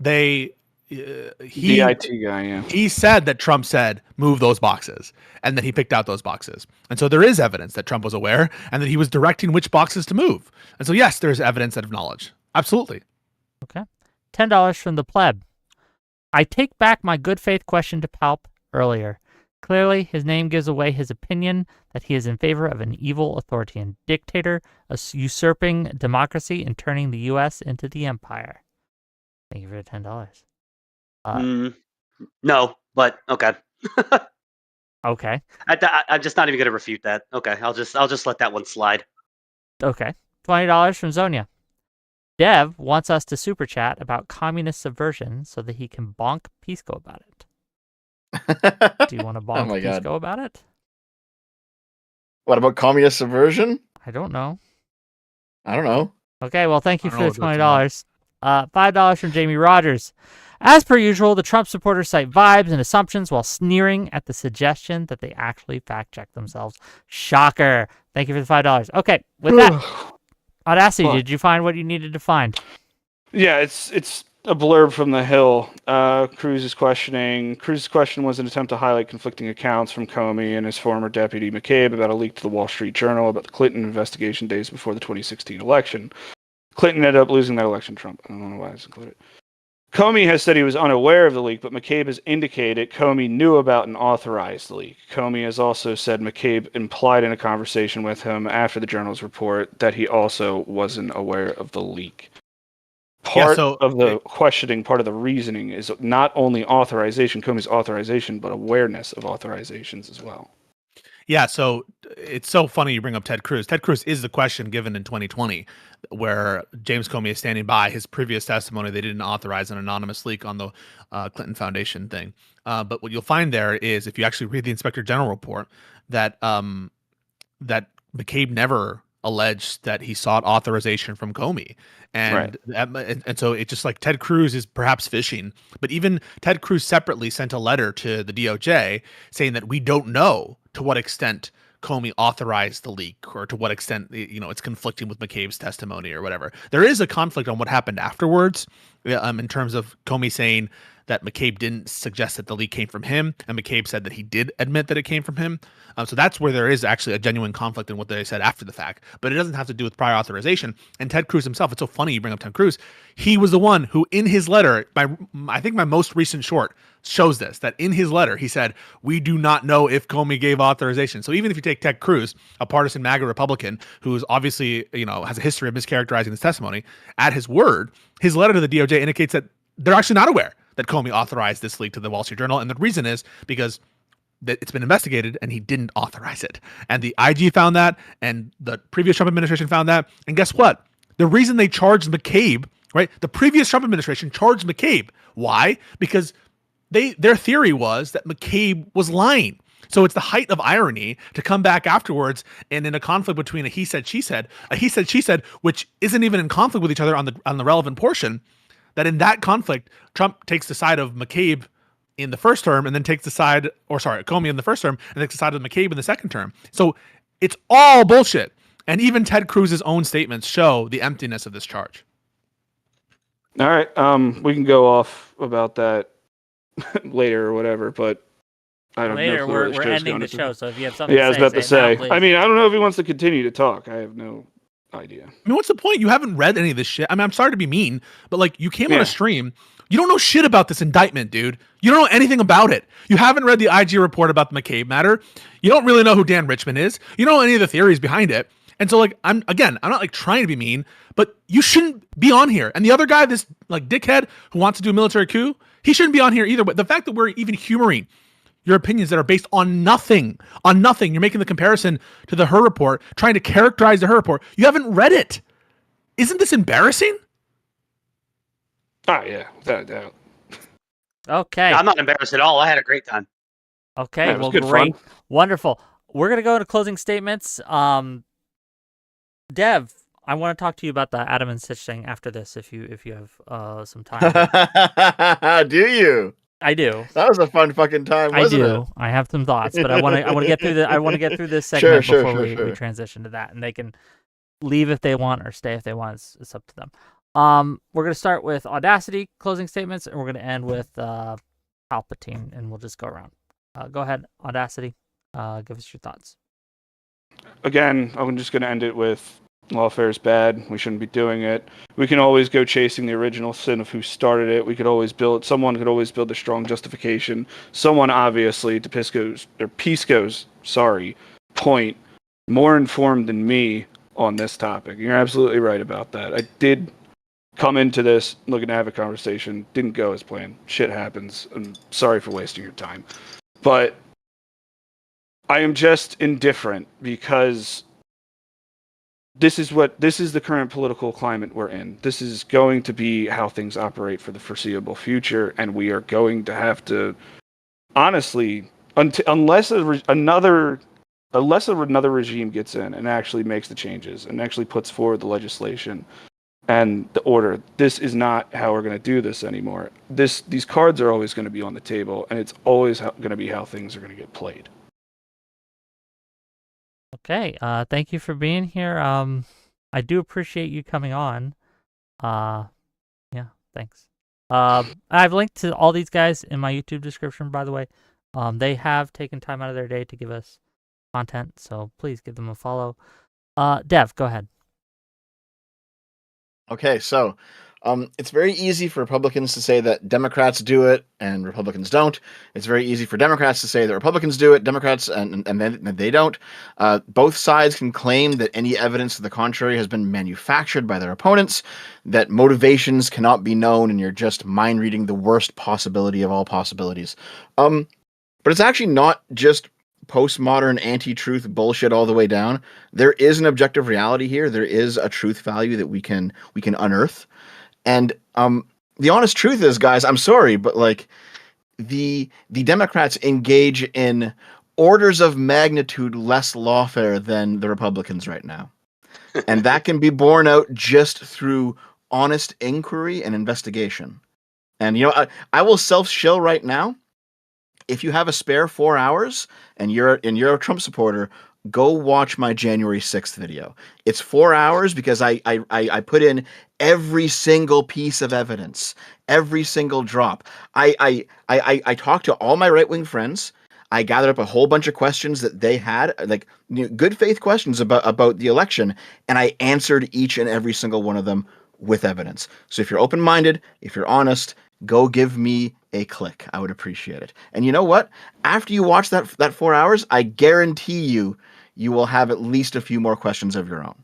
he DIT guy, yeah. he said that Trump said move those boxes, and that he picked out those boxes. And so there is evidence that Trump was aware and that he was directing which boxes to move. And so yes, there's evidence of knowledge. Absolutely. Okay. $10 from the pleb. I take back my good faith question to Palp earlier. Clearly, his name gives away his opinion that he is in favor of an evil authoritarian dictator, usurping democracy and turning the U.S. into the empire. Thank you for the $10. No, but okay. Okay. I'm just not even going to refute that. Okay, I'll just let that one slide. Okay. $20 from Zonia. Dev wants us to super chat about communist subversion so that he can bonk Pisco about it. Do you want to bonk my God. Pisco about it? What about communist subversion? I don't know. I don't know. Okay, well, thank you I for don't the know what $20. $5 from Jamie Rogers. As per usual, the Trump supporters cite vibes and assumptions while sneering at the suggestion that they actually fact-check themselves. Shocker. Thank you for the $5. Okay, with that, Audacity, did you find what you needed to find? Yeah, it's a blurb from The Hill. Cruz's question was an attempt to highlight conflicting accounts from Comey and his former deputy McCabe about a leak to the Wall Street Journal about the Clinton investigation days before the 2016 election. Clinton ended up losing that election to Trump. I don't know why it's included. Comey has said he was unaware of the leak, but McCabe has indicated Comey knew about and authorized the leak. Comey has also said McCabe implied in a conversation with him after the Journal's report that he also wasn't aware of the leak. Part of the questioning, part of the reasoning is not only authorization, Comey's authorization, but awareness of authorizations as well. Yeah, so it's so funny you bring up Ted Cruz. Ted Cruz is the question given in 2020, where James Comey is standing by his previous testimony. They didn't authorize an anonymous leak on the Clinton Foundation thing. But what you'll find there is, if you actually read the Inspector General report, that that McCabe never alleged that he sought authorization from Comey. And so it's just like Ted Cruz is perhaps fishing, but even Ted Cruz separately sent a letter to the DOJ saying that we don't know to what extent Comey authorized the leak or to what extent, it's conflicting with McCabe's testimony or whatever. There is a conflict on what happened afterwards in terms of Comey saying that McCabe didn't suggest that the leak came from him, and McCabe said that he did admit that it came from him. So that's where there is actually a genuine conflict in what they said after the fact, but it doesn't have to do with prior authorization. And Ted Cruz himself, it's so funny you bring up Ted Cruz, he was the one who in his letter, I think my most recent short shows this, that in his letter he said, we do not know if Comey gave authorization. So even if you take Ted Cruz, a partisan MAGA Republican who's obviously, has a history of mischaracterizing his testimony, at his word, his letter to the DOJ indicates that they're actually not aware that Comey authorized this leak to the Wall Street Journal. And the reason is because it's been investigated and he didn't authorize it. And the IG found that, and the previous Trump administration found that. And guess what? The reason they charged McCabe, right? The previous Trump administration charged McCabe. Why? Because their theory was that McCabe was lying. So it's the height of irony to come back afterwards and in a conflict between a he said, she said, which isn't even in conflict with each other on the relevant portion, that in that conflict, Trump takes the side of McCabe in the first term and then takes the side, Comey in the first term and takes the side of McCabe in the second term. So it's all bullshit. And even Ted Cruz's own statements show the emptiness of this charge. All right. We can go off about that later or whatever, but I don't know. Later, we're ending the show, so if you have something I was about to say. now, I mean, I don't know if he wants to continue to talk. I have no idea. I mean, what's the point? You haven't read any of this shit. I mean, I'm sorry to be mean, but you came on a stream. You don't know shit about this indictment, dude. You don't know anything about it. You haven't read the IG report about the McCabe matter. You don't really know who Dan Richman is. You don't know any of the theories behind it. And so, I'm not trying to be mean, but you shouldn't be on here. And the other guy, this dickhead who wants to do a military coup, he shouldn't be on here either. But the fact that we're even humoring your opinions that are based on nothing, you're making the comparison to the Her report, trying to characterize the Her report. You haven't read it. Isn't this embarrassing? Oh, yeah, without a doubt. Okay. I'm not embarrassed at all. I had a great time. Okay, Yeah, it was well, good great. fun. Wonderful. We're going to go into closing statements. Dev, I want to talk to you about the Adam and Stitch thing after this, if you have some time. Do you? I do. That was a fun fucking time, I wasn't do. it? I have some thoughts, but I want to get through this segment Sure, before we sure. transition to that, and they can leave if they want or stay if they want. It's up to them. We're gonna start with Audacity closing statements, and we're gonna end with Palpatine, and we'll just go around. Go ahead, Audacity. Give us your thoughts. Again, I'm just going to end it with lawfare is bad. We shouldn't be doing it. We can always go chasing the original sin of who started it. Someone could always build a strong justification. Someone obviously, to Pisco's point, more informed than me on this topic. You're absolutely right about that. I did come into this looking to have a conversation. Didn't go as planned. Shit happens. I'm sorry for wasting your time. But I am just indifferent because this is the current political climate we're in. This is going to be how things operate for the foreseeable future, and we are going to have to, honestly, unless another regime gets in and actually makes the changes and actually puts forward the legislation and the order. This is not how we're going to do this anymore. These cards are always going to be on the table, and it's always going to be how things are going to get played. Okay. Thank you for being here. I do appreciate you coming on. Yeah. Thanks. I've linked to all these guys in my YouTube description, by the way. They have taken time out of their day to give us content, so please give them a follow. Dev, go ahead. Okay, so it's very easy for Republicans to say that Democrats do it and Republicans don't. It's very easy for Democrats to say that Republicans do it, Democrats, and then they don't. Both sides can claim that any evidence to the contrary has been manufactured by their opponents, that motivations cannot be known, and you're just mind reading the worst possibility of all possibilities. But it's actually not just postmodern anti-truth bullshit all the way down. There is an objective reality here. There is a truth value that we can unearth. And the honest truth is, guys, I'm sorry, but like the Democrats engage in orders of magnitude less lawfare than the Republicans right now. And that can be borne out just through honest inquiry and investigation. And I will self-shill right now. If you have a spare 4 hours and you're a Trump supporter, go watch my January 6th video. It's 4 hours because I put in every single piece of evidence, every single drop. I talked to all my right-wing friends. I gathered up a whole bunch of questions that they had, like good faith questions about the election, and I answered each and every single one of them with evidence. So if you're open-minded, if you're honest, go give me a click. I would appreciate it. And you know what? After you watch that 4 hours, I guarantee you will have at least a few more questions of your own.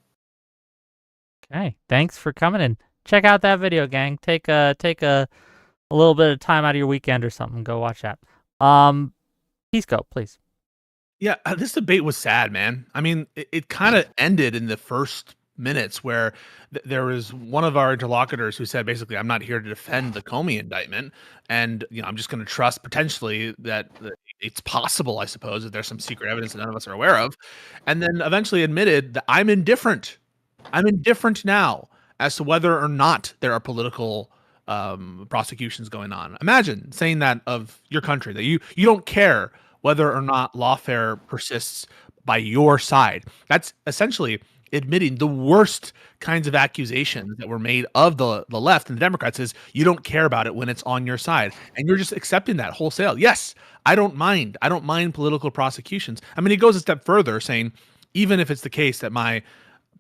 Okay, thanks for coming in. Check out that video, gang. Take a little bit of time out of your weekend or something. Go watch that. Pisco, please. Yeah, this debate was sad, man. I mean, it kind of ended in the first minutes where there was one of our interlocutors who said, basically, I'm not here to defend the Comey indictment. And, I'm just going to trust potentially that it's possible, I suppose, that there's some secret evidence that none of us are aware of. And then eventually admitted that I'm indifferent. I'm indifferent now as to whether or not there are political prosecutions going on. Imagine saying that of your country, that you don't care whether or not lawfare persists by your side. That's essentially admitting the worst kinds of accusations that were made of the left and the Democrats is you don't care about it when it's on your side. And you're just accepting that wholesale. Yes, I don't mind. I don't mind political prosecutions. I mean, he goes a step further saying, even if it's the case that my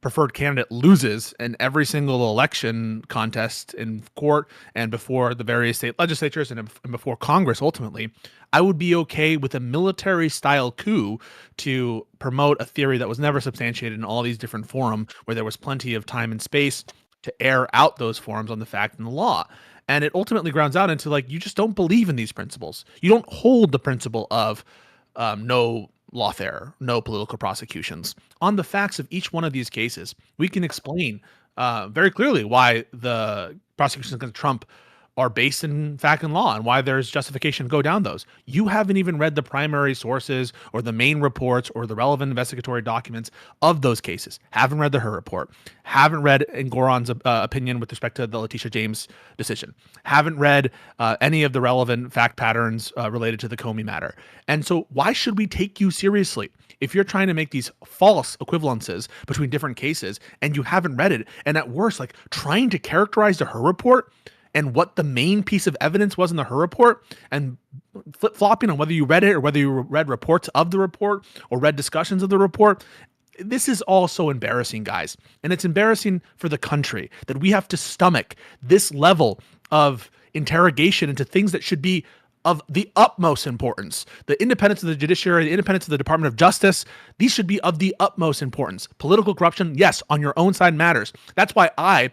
preferred candidate loses in every single election contest in court and before the various state legislatures and before Congress, ultimately, I would be okay with a military-style coup to promote a theory that was never substantiated in all these different forums where there was plenty of time and space to air out those forums on the fact and the law. And it ultimately grounds out into, like, you just don't believe in these principles. You don't hold the principle of no lawfare, no political prosecutions. On the facts of each one of these cases, we can explain very clearly why the prosecutions against Trump are based in fact and law and why there's justification to go down those. You haven't even read the primary sources or the main reports or the relevant investigatory documents of those cases. Haven't read the Her report. Haven't read Ngoran's opinion with respect to the Letitia James decision. Haven't read any of the relevant fact patterns related to the Comey matter. And so why should we take you seriously if you're trying to make these false equivalences between different cases and you haven't read it? And at worst, like trying to characterize the Her report and what the main piece of evidence was in the Her report and flip-flopping on whether you read it or whether you read reports of the report or read discussions of the report. This is all so embarrassing, guys. And it's embarrassing for the country that we have to stomach this level of interrogation into things that should be of the utmost importance. The independence of the judiciary, the independence of the Department of Justice, these should be of the utmost importance. Political corruption, yes, on your own side matters. That's why I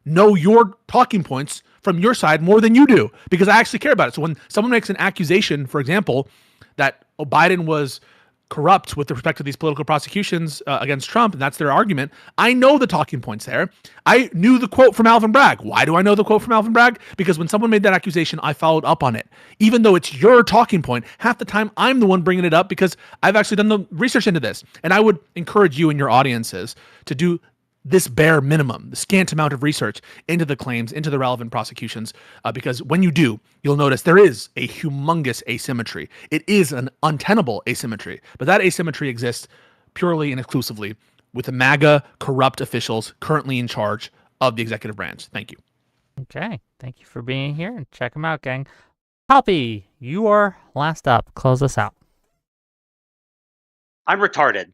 know your talking points from your side more than you do, because I actually care about it. So when someone makes an accusation, for example, that Biden was corrupt with respect to these political prosecutions against Trump, and that's their argument, I know the talking points there. I knew the quote from Alvin Bragg. Why do I know the quote from Alvin Bragg? Because when someone made that accusation, I followed up on it. Even though it's your talking point, half the time I'm the one bringing it up because I've actually done the research into this. And I would encourage you and your audiences to do this bare minimum, the scant amount of research into the claims, into the relevant prosecutions, because when you do, you'll notice there is a humongous asymmetry. It is an untenable asymmetry, but that asymmetry exists purely and exclusively with the MAGA corrupt officials currently in charge of the executive branch. Thank you. Okay, thank you for being here, and check them out, gang. Palpy, you are last up. Close us out. I'm retarded.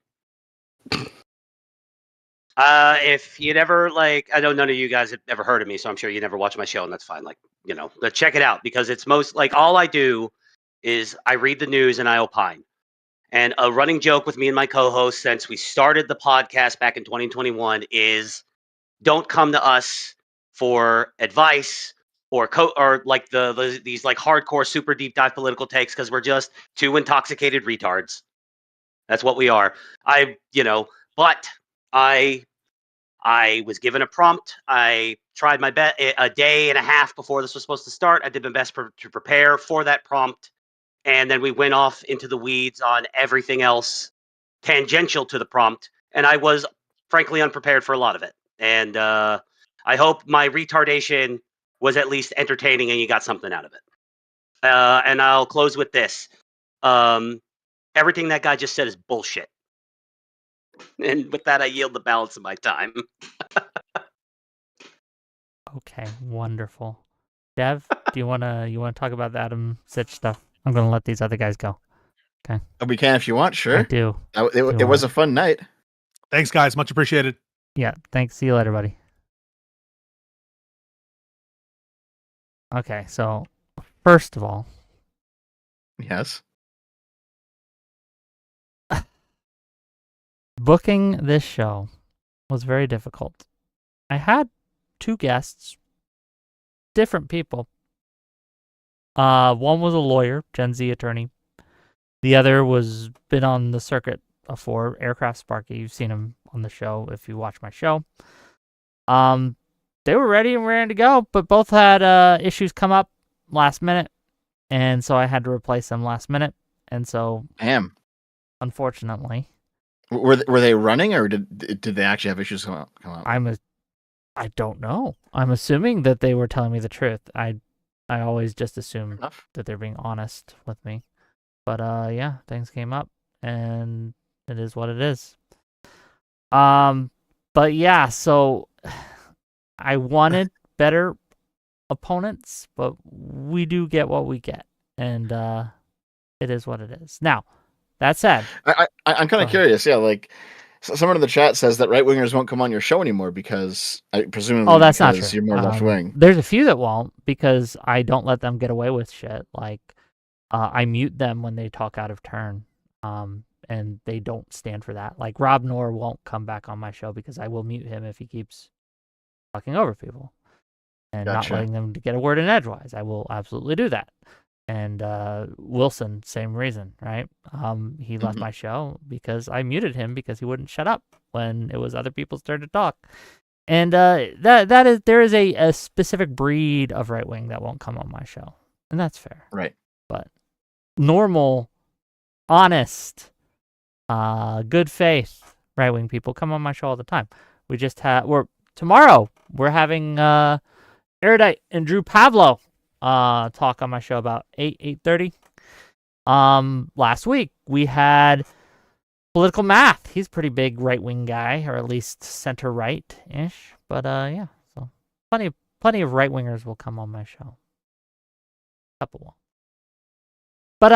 If you never I know none of you guys have ever heard of me, so I'm sure you never watch my show, and that's fine. But check it out, because it's most all I do is I read the news and I opine. And a running joke with me and my co-host since we started the podcast back in 2021 is don't come to us for advice or these hardcore super deep dive political takes, because we're just two intoxicated retards. That's what we are. But I was given a prompt. I tried my best a day and a half before this was supposed to start. I did my best to prepare for that prompt. And then we went off into the weeds on everything else tangential to the prompt. And I was frankly unprepared for a lot of it. And I hope my retardation was at least entertaining and you got something out of it. And I'll close with this. Everything that guy just said is bullshit. And with that, I yield the balance of my time. Okay, wonderful. Dev, do you wanna talk about the Adam Sitch stuff? I'm gonna let these other guys go. Okay. We can if you want, sure. I do. It was a fun night. Thanks, guys. Much appreciated. Yeah, thanks. See you later, buddy. Okay, so first of all, Yes. booking this show was very difficult. I had two guests, different people. One was a lawyer, Gen Z attorney. The other was been on the circuit before, Aircraft Sparky. You've seen him on the show if you watch my show. They were ready and raring to go, but both had issues come up last minute, and so I had to replace them last minute. And so, Damn. Unfortunately, were they running, or did they actually have issues come up? I don't know. I'm assuming that they were telling me the truth. I always just assume that they're being honest with me. But yeah, things came up, and it is what it is. But yeah, so I wanted better opponents, but we do get what we get, and it is what it is. Now, that said, I'm kind of curious. Yeah, someone in the chat says that right wingers won't come on your show anymore because presumably that's not true. You're more left wing. There's a few that won't because I don't let them get away with shit. I mute them when they talk out of turn, and they don't stand for that. Like Rob Noor won't come back on my show because I will mute him if he keeps talking over people and not letting them to get a word in edgewise. I will absolutely do that. And Wilson, same reason, right? He left my show because I muted him because he wouldn't shut up when it was other people's turn to talk. And there is a specific breed of right wing that won't come on my show, and that's fair. Right. But normal, honest, good faith right wing people come on my show all the time. We just tomorrow we're having Erudite and Drew Pavlo talk on my show about 8:30. Last week we had Political Math. He's a pretty big right-wing guy, or at least center-right-ish. But yeah, so plenty of right-wingers will come on my show. Couple will. But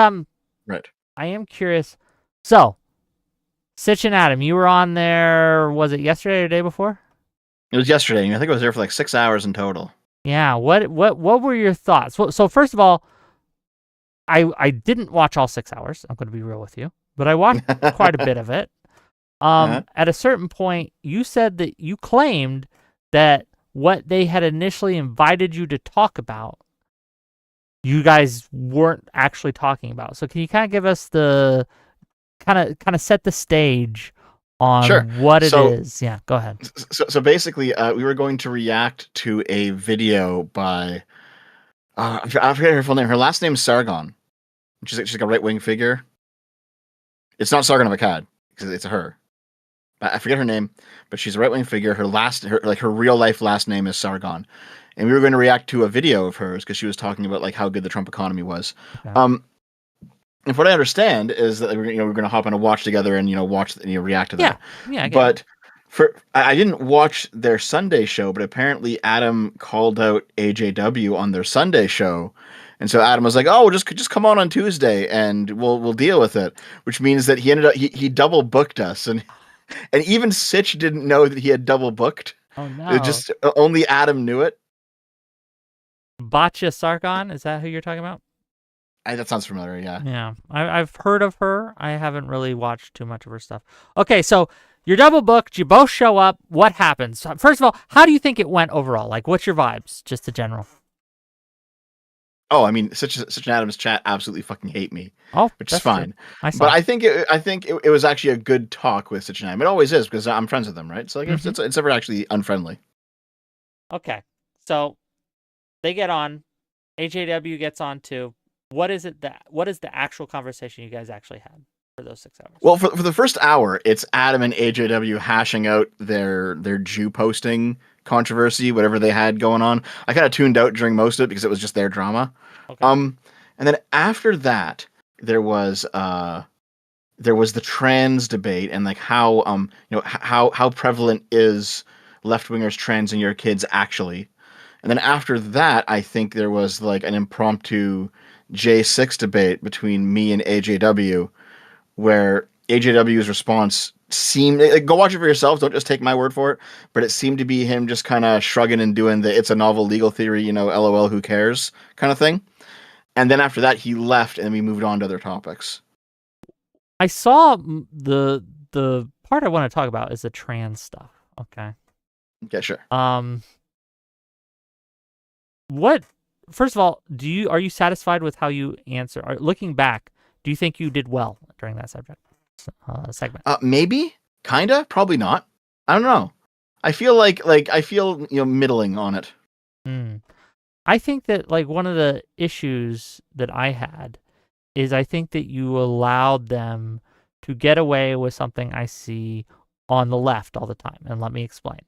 Right. I am curious. So, Sitch and Adam, you were on there, was it yesterday or the day before? It was yesterday. I think I was there for like 6 hours in total. Yeah, what were your thoughts? So first of all, I didn't watch all 6 hours. I'm going to be real with you, but I watched quite a bit of it. At a certain point, you said that you claimed that what they had initially invited you to talk about, you guys weren't actually talking about. So can you kind of give us the kind of set the stage on what it is? Yeah, go ahead. So basically, we were going to react to a video by I forget her full name. Her last name is Sargon. She's like a right wing figure. It's not Sargon of Akkad because it's a her. I forget her name, but she's a right wing figure. Her real life last name is Sargon, and we were going to react to a video of hers because she was talking about like how good the Trump economy was. Okay. And what I understand is that we're going to hop on a watch together and react to that. Yeah. But I didn't watch their Sunday show, but apparently Adam called out AJW on their Sunday show. And so Adam was like, "Oh, well, just come on Tuesday and we'll deal with it." Which means that he double booked us, and even Sitch didn't know that he had double booked. Oh no! It just only Adam knew it. Batya Sargon, is that who you're talking about? That sounds familiar. Yeah. Yeah, I've heard of her. I haven't really watched too much of her stuff. Okay, so you're double booked. You both show up. What happens? First of all, how do you think it went overall? Like, what's your vibes? Just the general. Oh, I mean, Sitch and Adam's chat absolutely fucking hate me. Oh, which is fine. But I think it was actually a good talk with Sitch and Adam. It always is because I'm friends with them, right? So like, it's never actually unfriendly. Okay, so they get on. AJW gets on too. What is the actual conversation you guys actually had for those 6 hours? Well, for the first hour, it's Adam and AJW hashing out their Jew posting controversy, whatever they had going on. I kind of tuned out during most of it because it was just their drama. Okay. And then after that, there was the trans debate and like how how prevalent is left-wingers transing your kids actually. And then after that, I think there was like an impromptu J6 debate between me and AJW, where AJW's response seemed, go watch it for yourself, don't just take my word for it, but it seemed to be him just kind of shrugging and doing the it's a novel legal theory, LOL, who cares kind of thing. And then after that, he left and we moved on to other topics. I saw the part I want to talk about is the trans stuff. Okay. Yeah, sure. First of all, are you satisfied with how you answer? Looking back, do you think you did well during that segment? Maybe, kinda, probably not. I don't know. I feel middling on it. I think that like one of the issues that I had is I think that you allowed them to get away with something I see on the left all the time, and let me explain.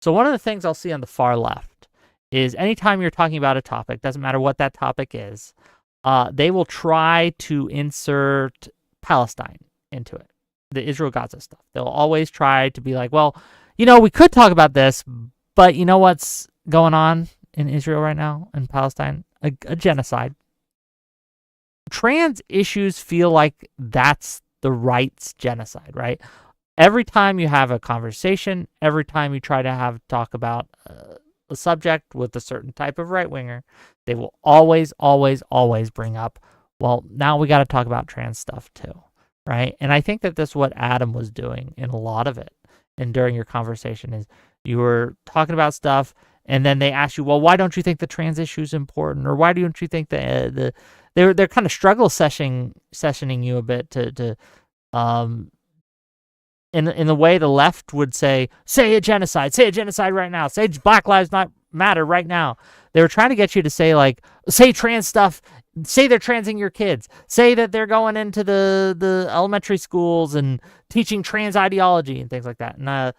So one of the things I'll see on the far left is anytime you're talking about a topic, doesn't matter what that topic is, they will try to insert Palestine into it, the Israel-Gaza stuff. They'll always try to be like, well, we could talk about this, but you know what's going on in Israel right now, in Palestine? A genocide. Trans issues feel like that's the right's genocide, right? Every time you have a conversation, every time you try to talk about a subject with a certain type of right-winger, they will always, always, always bring up, well, now we got to talk about trans stuff too, right? And I think that that's what Adam was doing in a lot of it. And during your conversation is you were talking about stuff, and then they ask you, well, why don't you think the trans issue is important? Or why don't you think they're kind of struggle sessioning you a bit to in the way the left would say a genocide right now, say Black Lives Not Matter right now. They were trying to get you to say say trans stuff, say they're transing your kids, say that they're going into the elementary schools and teaching trans ideology and things like that. And I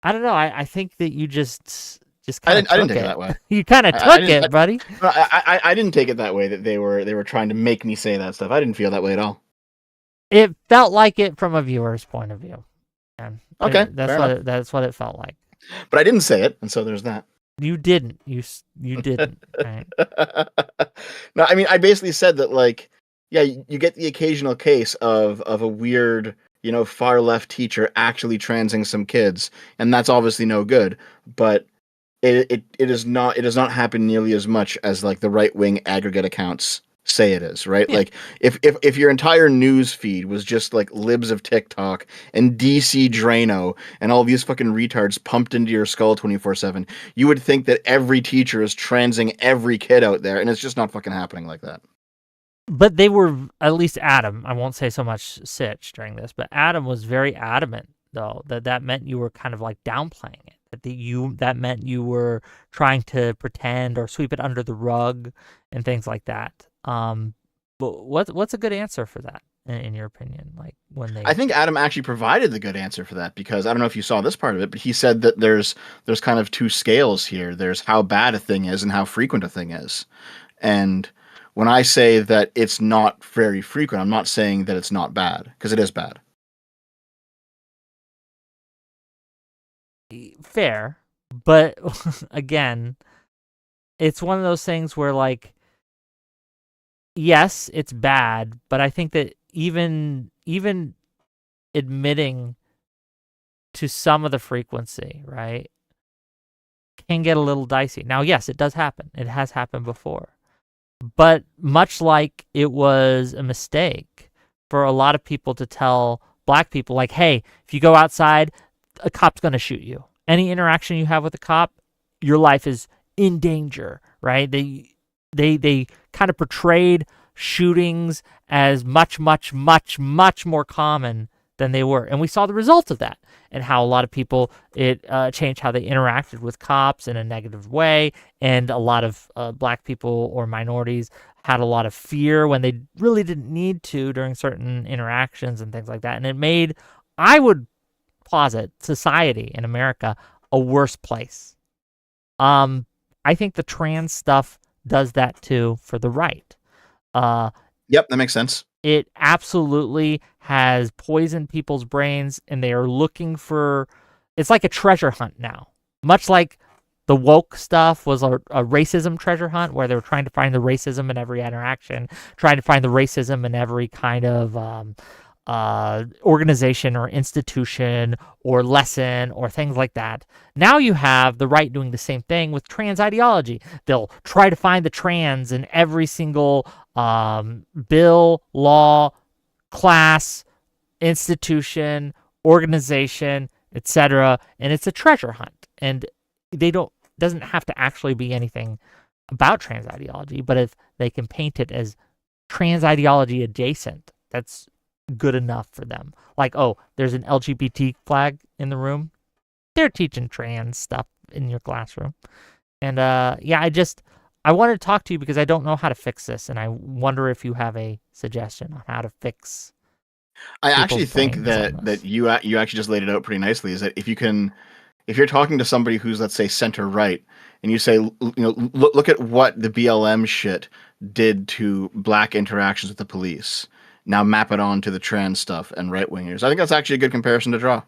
don't know. I think that you just kind of I didn't take it that way. You kind of took it, buddy. I didn't take it that way, that they were trying to make me say that stuff. I didn't feel that way at all. It felt like it from a viewer's point of view. And Okay, that's what it felt like. But I didn't say it, and so there's that. You didn't. You didn't. Right? No, I mean, I basically said that, like, yeah, you get the occasional case of a weird, far left teacher actually transing some kids, and that's obviously no good. But it does not happen nearly as much as like the right wing aggregate accounts say it is, right? Yeah. Like if your entire news feed was just like libs of TikTok and DC Drano and all these fucking retards pumped into your skull 24/7, you would think that every teacher is transing every kid out there, and it's just not fucking happening like that. But they were, at least Adam, I won't say so much Sitch during this, but Adam was very adamant though that meant you were kind of like downplaying it. That meant you were trying to pretend or sweep it under the rug and things like that. But what's a good answer for that in your opinion? Like when they, I think Adam actually provided the good answer for that, because I don't know if you saw this part of it, but he said that there's kind of two scales here. There's how bad a thing is and how frequent a thing is. And when I say that it's not very frequent, I'm not saying that it's not bad, because it is bad. fair, but again, it's one of those things where like, yes, it's bad, but I think that even admitting to some of the frequency, right, can get a little dicey. Now, yes, it does happen. It has happened before. But much like it was a mistake for a lot of people to tell black people, like, hey, if you go outside, a cop's going to shoot you. Any interaction you have with a cop, your life is in danger, right? They kind of portrayed shootings as much more common than they were. And we saw the results of that, and how a lot of people, it changed how they interacted with cops in a negative way. And a lot of black people or minorities had a lot of fear when they really didn't need to during certain interactions and things like that. And it made, I would posit, society in America a worse place. I think the trans stuff does that too for the right. Yep, that makes sense. It absolutely has poisoned people's brains, and they are looking for, it's like a treasure hunt now. Much like the woke stuff was a racism treasure hunt, where they were trying to find the racism in every interaction, trying to find the racism in every kind of organization or institution or lesson or things like that. Now you have the right doing the same thing with trans ideology. They'll try to find the trans in every single bill, law, class, institution, organization, etc. And it's a treasure hunt. And doesn't have to actually be anything about trans ideology, but if they can paint it as trans ideology adjacent, that's good enough for them. Like, oh, there's an LGBT flag in the room, they're teaching trans stuff in your classroom. And I wanted to talk to you because I don't know how to fix this, and I wonder if you have a suggestion on how to fix. I actually think that you actually just laid it out pretty nicely. Is that if you're talking to somebody who's, let's say, center right, and you say, look at what the BLM shit did to black interactions with the police, now map it on to the trans stuff and right wingers. I think that's actually a good comparison to draw.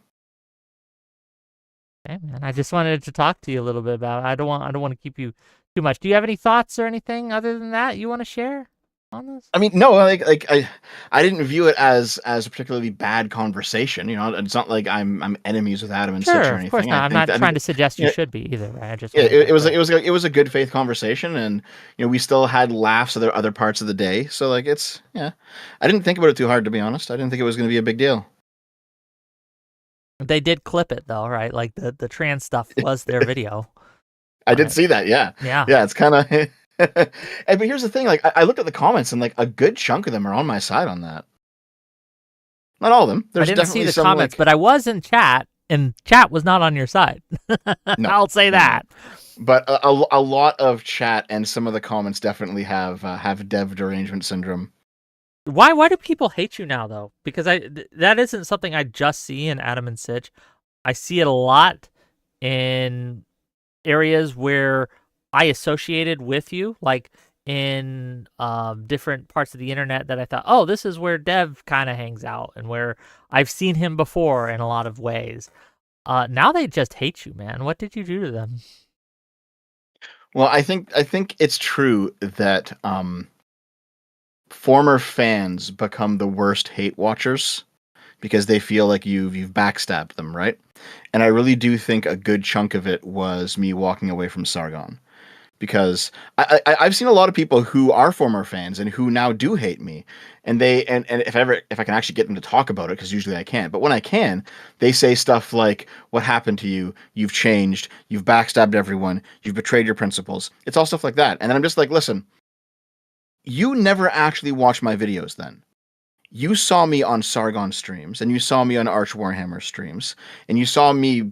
Okay, man. I just wanted to talk to you a little bit about it. I don't want to keep you too much. Do you have any thoughts or anything other than that you want to share on this? I mean, no, like I didn't view it as a particularly bad conversation. It's not like I'm enemies with Adam and sure, such or anything. Of course not. I'm not trying to suggest you should be either. Right? I just it was a good faith conversation, and we still had laughs at other parts of the day. So like I didn't think about it too hard, to be honest. I didn't think it was going to be a big deal. They did clip it though, right? Like the trans stuff was their video. I did see that. Yeah. It's kind of. But here's the thing: like I looked at the comments, and like a good chunk of them are on my side on that. Not all of them. There's I didn't see definitely the some, comments, but I was in chat, and chat was not on your side. No, I'll say that. But a lot of chat and some of the comments definitely have dev derangement syndrome. Why do people hate you now, though? Because that isn't something I just see in Adam and Sitch. I see it a lot in areas where I associated with you, like in different parts of the internet that I thought, oh, this is where Dev kind of hangs out and where I've seen him before in a lot of ways. Now they just hate you, man. What did you do to them? Well, I think it's true that former fans become the worst hate watchers because they feel like you've backstabbed them, right? And I really do think a good chunk of it was me walking away from Sargon, because I've seen a lot of people who are former fans and who now do hate me, and if I can actually get them to talk about it, because usually I can't, but when I can, they say stuff like, "What happened to you? You've changed. You've backstabbed everyone. You've betrayed your principles." It's all stuff like that, and then I'm just like, listen, you never actually watched my videos then. You saw me on Sargon streams, and you saw me on Arch Warhammer streams, and you saw me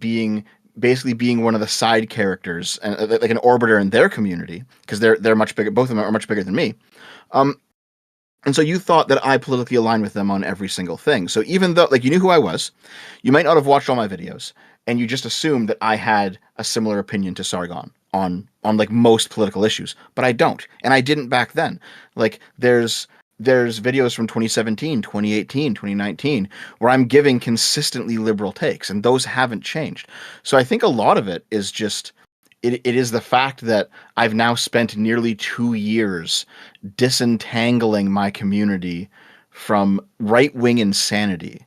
basically being one of the side characters, and like an orbiter in their community, because they're much bigger. Both of them are much bigger than me. And so you thought that I politically aligned with them on every single thing. So even though, like, you knew who I was, you might not have watched all my videos, and you just assumed that I had a similar opinion to Sargon on like most political issues, but I don't, and I didn't back then. Like, there's videos from 2017, 2018, 2019 where I'm giving consistently liberal takes, and those haven't changed. So I think a lot of it is just it is the fact that I've now spent nearly 2 years disentangling my community from right-wing insanity.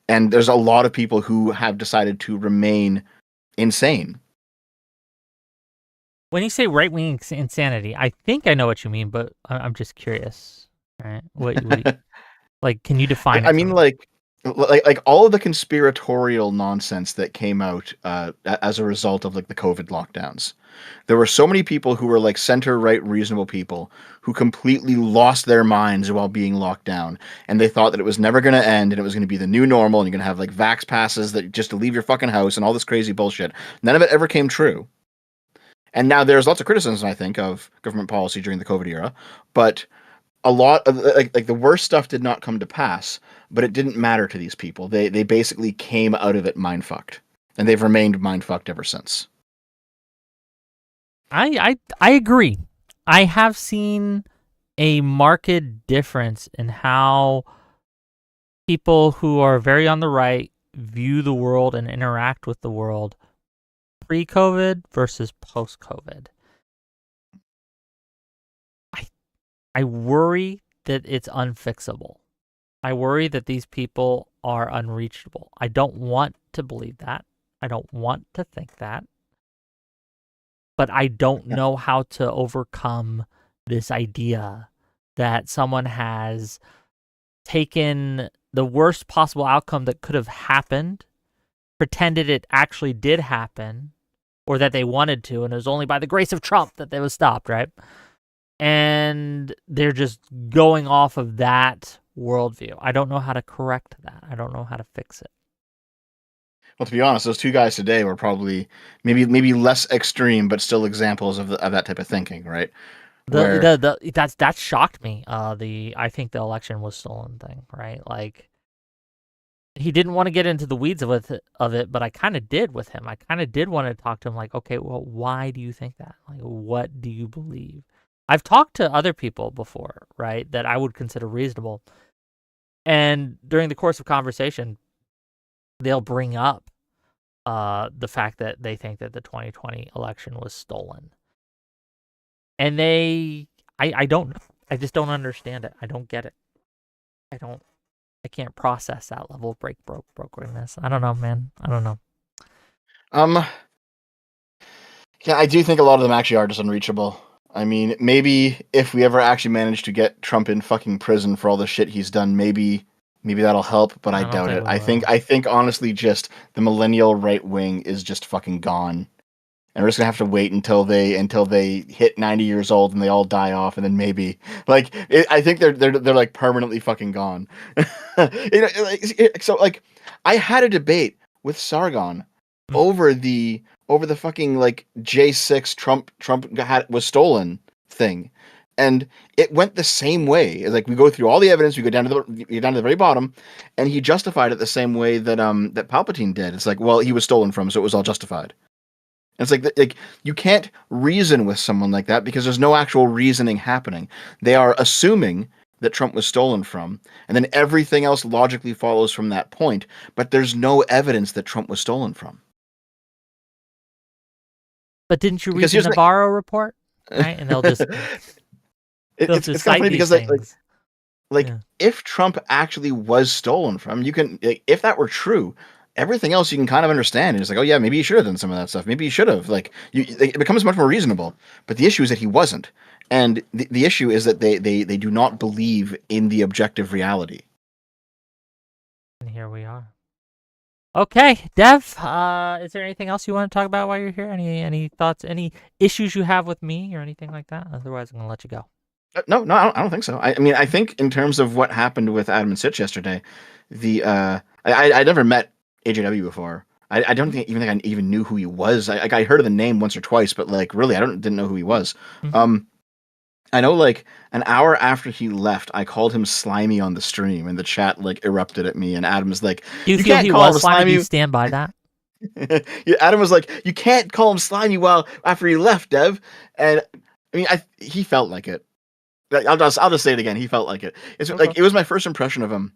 And there's a lot of people who have decided to remain insane. When you say right-wing insanity, I think I know what you mean, but I'm just curious. Right? What like? Can you define it? I mean, like all of the conspiratorial nonsense that came out as a result of like the COVID lockdowns. There were so many people who were like center-right reasonable people who completely lost their minds while being locked down, and they thought that it was never going to end and it was going to be the new normal, and you're going to have like vax passes that just to leave your fucking house and all this crazy bullshit. None of it ever came true. And now there's lots of criticism, I think, of government policy during the COVID era, but a lot of like the worst stuff did not come to pass, but it didn't matter to these people. They basically came out of it mind fucked, and they've remained mind fucked ever since. I agree. I have seen a marked difference in how people who are very on the right view the world and interact with the world pre-COVID versus post-COVID. I worry that it's unfixable. I worry that these people are unreachable. I don't want to believe that. I don't want to think that. But I don't know how to overcome this idea that someone has taken the worst possible outcome that could have happened, pretended it actually did happen, or that they wanted to, and it was only by the grace of Trump that they was stopped, right? And they're just going off of that worldview. I don't know how to correct that. I don't know how to fix it. Well, to be honest, those two guys today were probably maybe less extreme, but still examples of that type of thinking, right? That shocked me. I think the election was stolen thing, right? Like, he didn't want to get into the weeds of it, but I kind of did with him. I kind of did want to talk to him, like, okay, well, why do you think that? Like, what do you believe? I've talked to other people before, right, that I would consider reasonable. And during the course of conversation, they'll bring up the fact that they think that the 2020 election was stolen. And I don't know. I just don't understand it. I don't get it. I can't process that level of brokenness. I don't know, man. I don't know. Yeah, I do think a lot of them actually are just unreachable. I mean, maybe if we ever actually manage to get Trump in fucking prison for all the shit he's done, maybe that'll help, but I doubt it. I think honestly just the millennial right wing is just fucking gone. and we're just gonna have to wait until they hit 90 years old and they all die off, and then maybe I think they're like permanently fucking gone. So like I had a debate with Sargon over the fucking like J6 Trump was stolen thing. And it went the same way. It's like we go through all the evidence, we go down to the very bottom, and he justified it the same way that that Palpatine did. It's like, well, he was stolen from, so it was all justified. And it's like you can't reason with someone like that because there's no actual reasoning happening. They are assuming that Trump was stolen from, and then everything else logically follows from that point, but there's no evidence that Trump was stolen from. But didn't you read the Navarro report? Right? And they'll just it's kind of funny because if Trump actually was stolen from, you can, if that were true, everything else you can kind of understand. And it's like, oh yeah, maybe he should have done some of that stuff. Maybe he should have. It becomes much more reasonable. But the issue is that he wasn't. And the issue is that they do not believe in the objective reality. And here we are. Okay, Dev, is there anything else you want to talk about while you're here? Any thoughts, any issues you have with me or anything like that? Otherwise, I'm going to let you go. No, I don't think so. I mean, I think in terms of what happened with Adam and Sitch yesterday, I never met AJW before. I don't think I even knew who he was. I heard of the name once or twice, but like really, didn't know who he was. Mm-hmm. I know like an hour after he left, I called him slimy on the stream, and the chat like erupted at me. And Adam was like, "Do you feel he was slimy? Do you stand by that?" Yeah, Adam was like, "You can't call him slimy after he left, Dev." And I mean, he felt like it. I'll just say it again. He felt like it. It's okay. Like it was my first impression of him.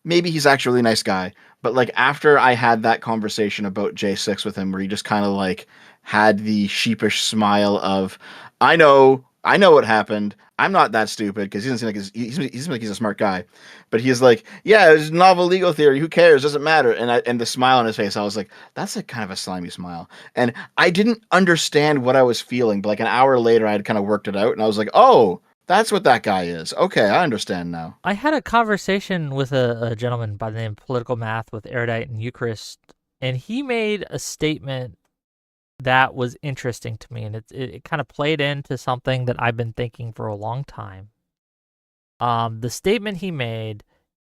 Maybe he's actually a really nice guy, but like after I had that conversation about J6 with him, where he just kind of like had the sheepish smile of, I know what happened. I'm not that stupid, because he doesn't seem like he seems like he's a smart guy, but he's like, yeah, it's novel legal theory. Who cares? Doesn't matter. And the smile on his face, I was like, that's like kind of a slimy smile. And I didn't understand what I was feeling, but like an hour later, I had kind of worked it out, and I was like, oh, that's what that guy is. Okay, I understand now. I had a conversation with a gentleman by the name of Political Math with Erudite and Eucharist, and he made a statement that was interesting to me, and it kind of played into something that I've been thinking for a long time. The statement he made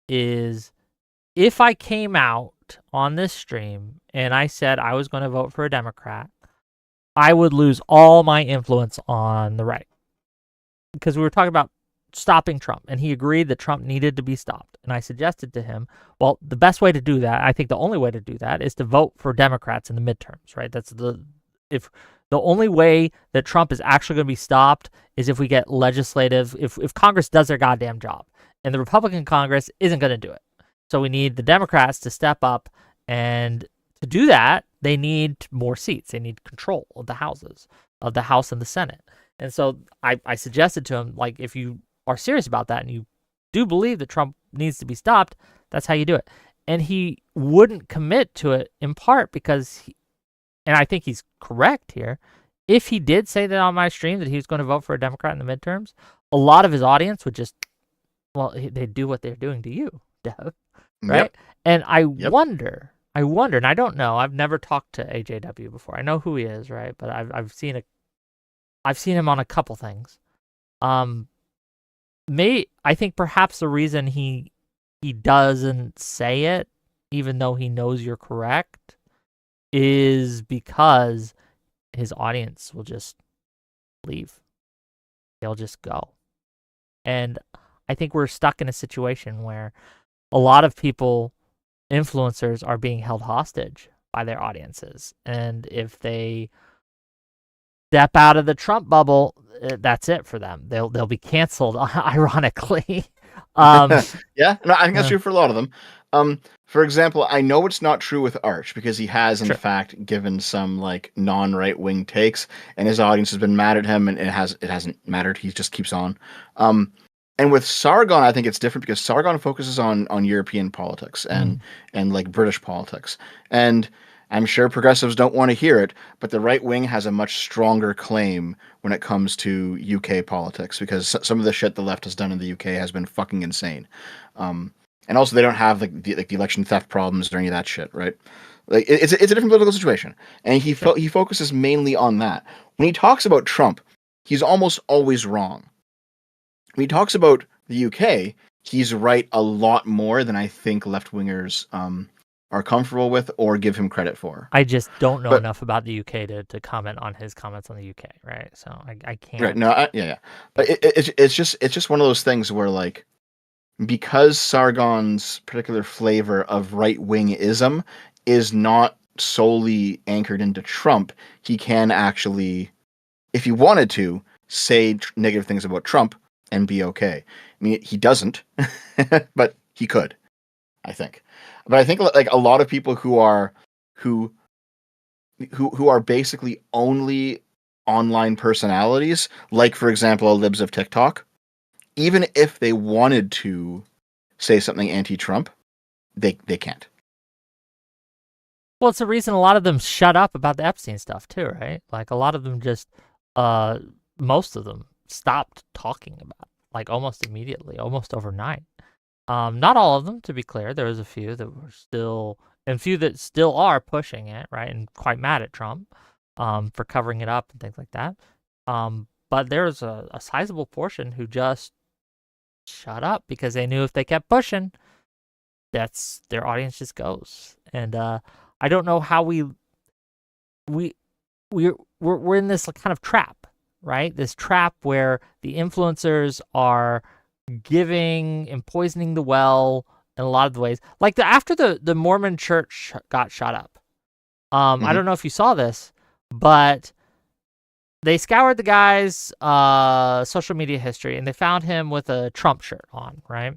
is, if I came out on this stream and I said I was going to vote for a Democrat, I would lose all my influence on the right. Because we were talking about stopping Trump, and he agreed that Trump needed to be stopped. And I suggested to him, well, the best way to do that, I think the only way to do that, is to vote for Democrats in the midterms, right? If the only way that Trump is actually going to be stopped is if we get legislative, if Congress does their goddamn job, and the Republican Congress isn't going to do it. So we need the Democrats to step up, and to do that, they need more seats. They need control of the houses, of the House and the Senate. And so I suggested to him, like, if you are serious about that and you do believe that Trump needs to be stopped, that's how you do it. And he wouldn't commit to it, in part because, and I think he's correct here, if he did say that on my stream that he was going to vote for a Democrat in the midterms, a lot of his audience would just, well, they'd do what they're doing to you, Dev, right? Yep. And I wonder, and I don't know, I've never talked to AJW before. I know who he is, right? But I've seen him on a couple things. I think perhaps the reason he doesn't say it, even though he knows you're correct, is because his audience will just leave. They'll just go. And I think we're stuck in a situation where a lot of people, influencers, are being held hostage by their audiences. And if they step out of the Trump bubble, that's it for them. They'll be canceled, ironically. Yeah, no, I think that's true for a lot of them. For example, I know it's not true with Arch, because he has in fact given some like non-right wing takes, and his audience has been mad at him, and it hasn't mattered. He just keeps on. And with Sargon, I think it's different, because Sargon focuses on European politics and like British politics. And I'm sure progressives don't want to hear it, but the right wing has a much stronger claim when it comes to UK politics, because some of the shit the left has done in the UK has been fucking insane. And also they don't have the election theft problems or any of that shit, right? Like it's a different political situation, and he focuses mainly on that. When he talks about Trump, he's almost always wrong. When he talks about the UK, he's right a lot more than I think left-wingers are comfortable with or give him credit for. I just don't know But- enough about the UK to comment on his comments on the UK, right? So I can't. Right? No, yeah. But it's just one of those things where, like, because Sargon's particular flavor of right-wingism is not solely anchored into Trump, he can actually, if he wanted to, say negative things about Trump and be okay. I mean, he doesn't, but he could, I think. But I think like a lot of people who are basically only online personalities, like for example, libs of TikTok, even if they wanted to say something anti-Trump, they can't. Well, it's the reason a lot of them shut up about the Epstein stuff too, right? Like a lot of them just, most of them stopped talking about it, like almost immediately, almost overnight. Not all of them, to be clear. There was a few that were still, and few that still are pushing it, right, and quite mad at Trump for covering it up and things like that. But there's a sizable portion who just shut up because they knew if they kept pushing, that's their audience just goes. And I don't know how we're in this kind of trap, right? This trap where the influencers are giving and poisoning the well in a lot of the ways. Like after the Mormon church got shot up. I don't know if you saw this, but they scoured the guy's social media history and they found him with a Trump shirt on, right?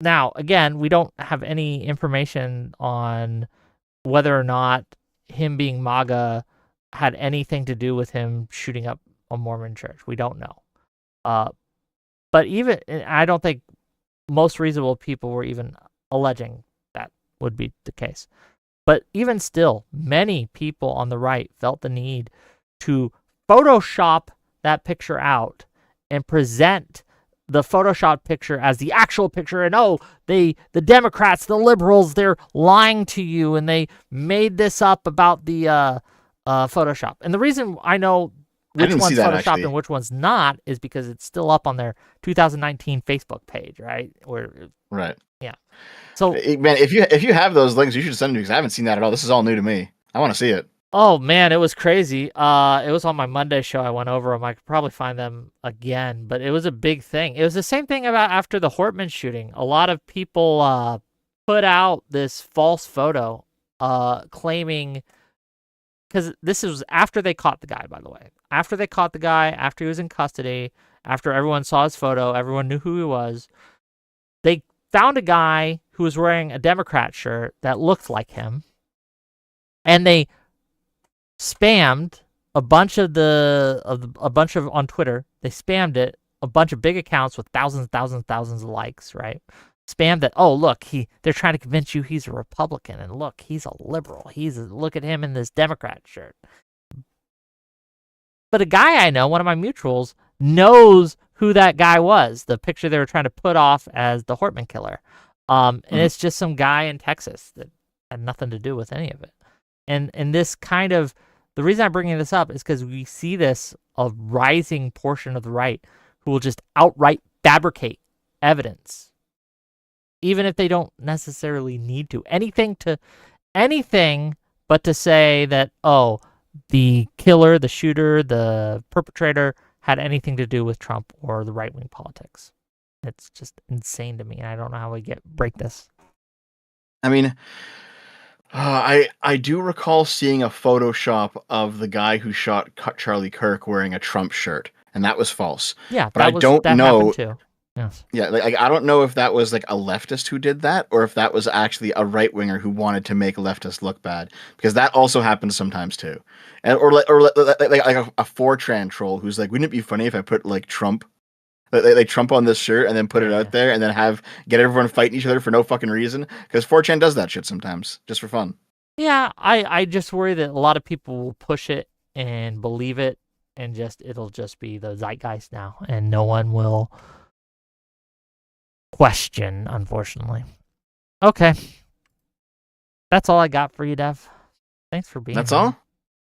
Now, again, we don't have any information on whether or not him being MAGA had anything to do with him shooting up a Mormon church. We don't know. But even, I don't think most reasonable people were even alleging that would be the case. But even still, many people on the right felt the need to Photoshop that picture out and present the Photoshop picture as the actual picture. And the Democrats, the liberals, they're lying to you and they made this up about the Photoshop. And the reason I know which one's Photoshopped and which one's not is because it's still up on their 2019 Facebook page, right? Right. Yeah. So, man, if you have those links, you should send them because I haven't seen that at all. This is all new to me. I want to see it. Oh man, it was crazy. It was on my Monday show. I went over them. I could probably find them again, but it was a big thing. It was the same thing about after the Hortman shooting. A lot of people put out this false photo, claiming, because this was after they caught the guy, by the way. After they caught the guy, after he was in custody, after everyone saw his photo, everyone knew who he was. They found a guy who was wearing a Democrat shirt that looked like him, and they spammed a bunch of on Twitter. They spammed it, a bunch of big accounts with thousands of likes, right? Spammed that, oh, look, they're trying to convince you he's a Republican, and look, he's a liberal. Look at him in this Democrat shirt. But a guy I know, one of my mutuals, knows who that guy was, the picture they were trying to put off as the Hortman killer. And it's just some guy in Texas that had nothing to do with any of it. And this kind of, the reason I'm bringing this up is because we see this, a rising portion of the right who will just outright fabricate evidence, even if they don't necessarily need to. Anything but to say that, oh, the killer, the shooter, the perpetrator had anything to do with Trump or the right-wing politics. It's just insane to me, and I don't know how we break this. I mean, I do recall seeing a Photoshop of the guy who shot Charlie Kirk wearing a Trump shirt, and that was false. Yeah, but I don't know. Too. Yes. Yeah, like I don't know if that was like a leftist who did that, or if that was actually a right winger who wanted to make leftists look bad, because that also happens sometimes too, or like a 4chan troll who's like, wouldn't it be funny if I put like Trump, like Trump on this shirt and then put it out there and then get everyone fighting each other for no fucking reason, because 4chan does that shit sometimes just for fun. Yeah, I just worry that a lot of people will push it and believe it, and it'll just be the zeitgeist now, and no one will question, unfortunately. Okay, That's all I got for you, Dev. Thanks for being That's here. all.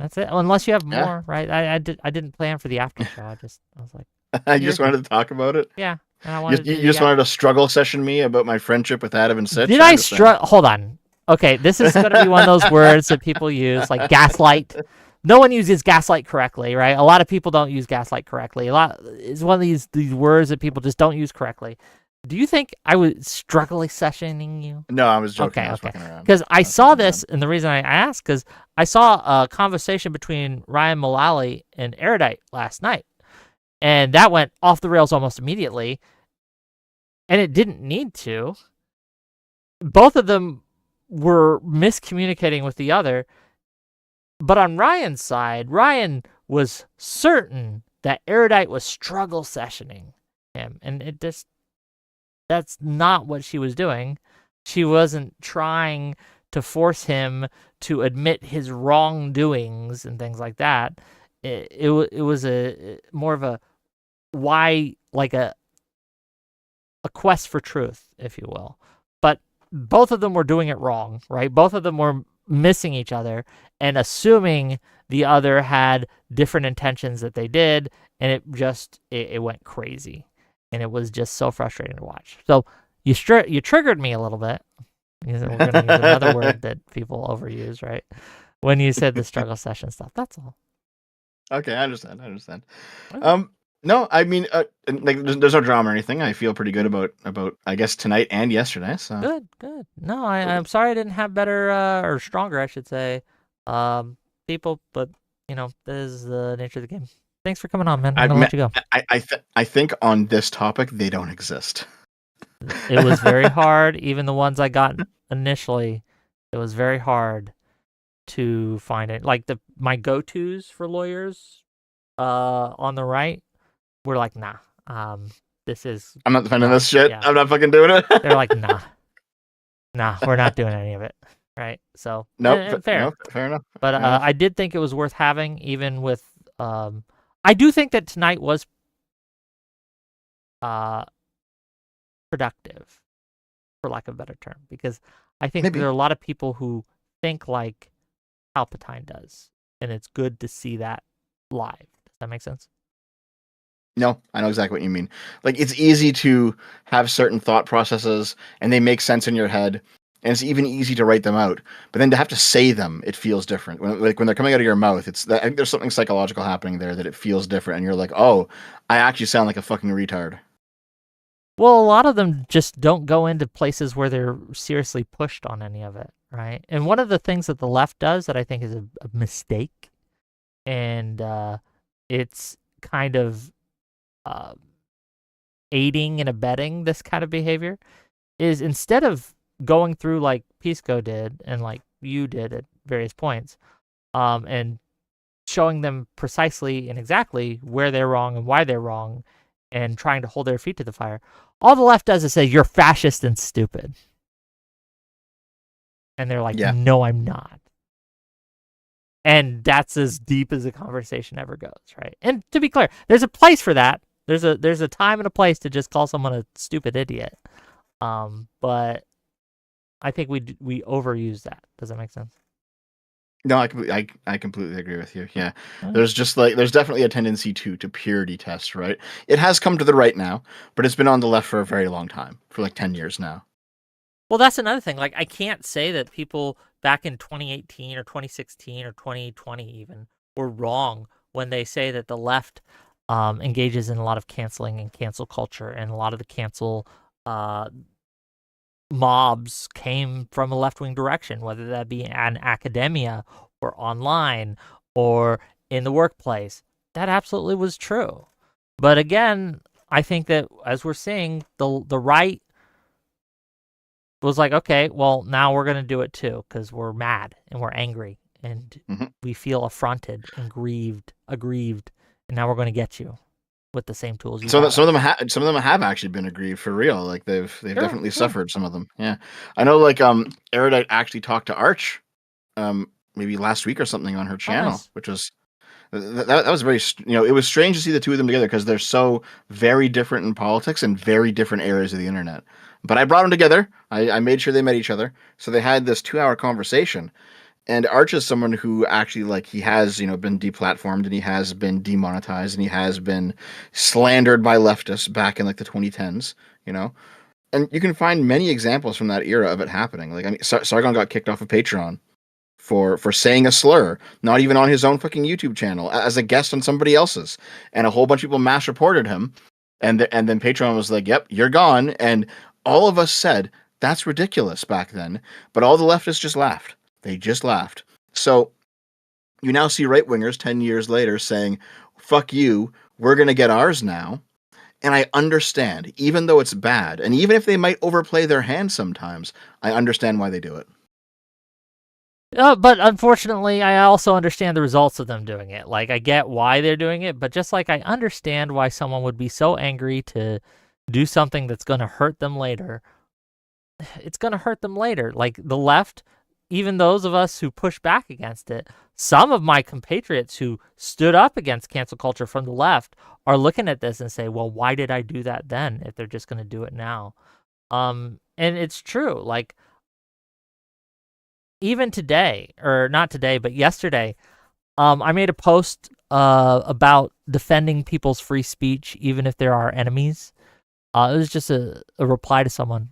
That's it. Unless you have Yeah. more, right? I didn't plan for the after show. I was like, I just wanted to talk about it. yeah. And I You, wanted you just wanted to struggle session me about my friendship with Adam and Sitch. Did I hold on. Okay, this is going to be one of those words that people use, like gaslight. No one uses gaslight correctly, right? A lot of people don't use gaslight correctly. It's one of these words that people just don't use correctly. Do you think I was struggle sessioning you? No, I was joking. Okay, I was okay. fucking around. Because I saw this, and the reason I asked, because I saw a conversation between Ryan Mullally and Erudite last night, and that went off the rails almost immediately, and it didn't need to. Both of them were miscommunicating with the other, but on Ryan's side, Ryan was certain that Erudite was struggle sessioning him, and that's not what she was doing. She wasn't trying to force him to admit his wrongdoings and things like that. It was a more of a why, like a quest for truth, if you will. But both of them were doing it wrong, right? Both of them were missing each other and assuming the other had different intentions that they did, and it went crazy. And it was just so frustrating to watch. So you triggered me a little bit. We're going to use another word that people overuse, right? When you said the struggle session stuff. That's all. Okay, I understand. Okay. No, I mean, like, there's no drama or anything. I feel pretty good about I guess tonight and yesterday. So Good. No, I'm sorry I didn't have better or stronger, I should say, people. But this is the nature of the game. Thanks for coming on, man. I'm gonna let you go. I think on this topic they don't exist. It was very hard. Even the ones I got initially, it was very hard to find it. Like my go-tos for lawyers, on the right, were like, nah. This is. I'm not defending this shit. Yeah. I'm not fucking doing it. They're like, nah, we're not doing any of it, right? So Nope. fair enough. But Fair enough. I did think it was worth having, even with I do think that tonight was productive, for lack of a better term, because I think Maybe. there are a lot of people who think like Palpatine does, and it's good to see that live. Does that make sense? No, I know exactly what you mean. Like, it's easy to have certain thought processes, and they make sense in your head, and it's even easy to write them out. But then to have to say them, it feels different. When they're coming out of your mouth, I think there's something psychological happening there that it feels different, and you're like, oh, I actually sound like a fucking retard. Well, a lot of them just don't go into places where they're seriously pushed on any of it, right? And one of the things that the left does that I think is a mistake, and it's kind of aiding and abetting this kind of behavior, is instead of going through like Pisco did and like you did at various points, and showing them precisely and exactly where they're wrong and why they're wrong, and trying to hold their feet to the fire, all the left does is say, you're fascist and stupid. And they're like, Yeah. No, I'm not. And that's as deep as the conversation ever goes, right? And to be clear, there's a place for that. There's a time and a place to just call someone a stupid idiot. But I think we overuse that. Does that make sense? No, I completely agree with you. Yeah, Oh. there's definitely a tendency to purity test, right? It has come to the right now, but it's been on the left for a very long time, for like 10 years now. Well, that's another thing. Like, I can't say that people back in 2018 or 2016 or 2020 even were wrong when they say that the left engages in a lot of canceling and cancel culture, and a lot of the cancel mobs came from a left-wing direction, whether that be in academia or online or in the workplace. That absolutely was true. But again, I think that as we're seeing, the right was like, okay, well, now we're going to do it too, because we're mad and we're angry and we feel affronted and aggrieved, and now we're going to get you with the same tools. Some of them have actually been aggrieved for real. Like they've definitely suffered. Some of them, yeah. I know, like Erudite actually talked to Arch, maybe last week or something on her channel, nice. which was That was very, it was strange to see the two of them together because they're so very different in politics and very different areas of the internet. But I brought them together. I made sure they met each other. So they had this 2-hour conversation. And Arch is someone who actually, like, he has, been deplatformed and he has been demonetized and he has been slandered by leftists back in like the 2010s, And you can find many examples from that era of it happening. Like, I mean, Sargon got kicked off of Patreon for saying a slur, not even on his own fucking YouTube channel, as a guest on somebody else's. And a whole bunch of people mass reported him. And then Patreon was like, yep, you're gone. And all of us said, that's ridiculous back then. But all the leftists just laughed. They just laughed. So you now see right-wingers 10 years later saying, fuck you, we're going to get ours now. And I understand, even though it's bad, and even if they might overplay their hand sometimes, I understand why they do it. But unfortunately, I also understand the results of them doing it. Like, I get why they're doing it, but just like I understand why someone would be so angry to do something that's going to hurt them later. It's going to hurt them later. Like, the left, even those of us who push back against it, some of my compatriots who stood up against cancel culture from the left are looking at this and say, well, why did I do that then if they're just going to do it now? And it's true. Like, even today, or not today, but yesterday, I made a post about defending people's free speech, even if there are enemies. It was just a reply to someone.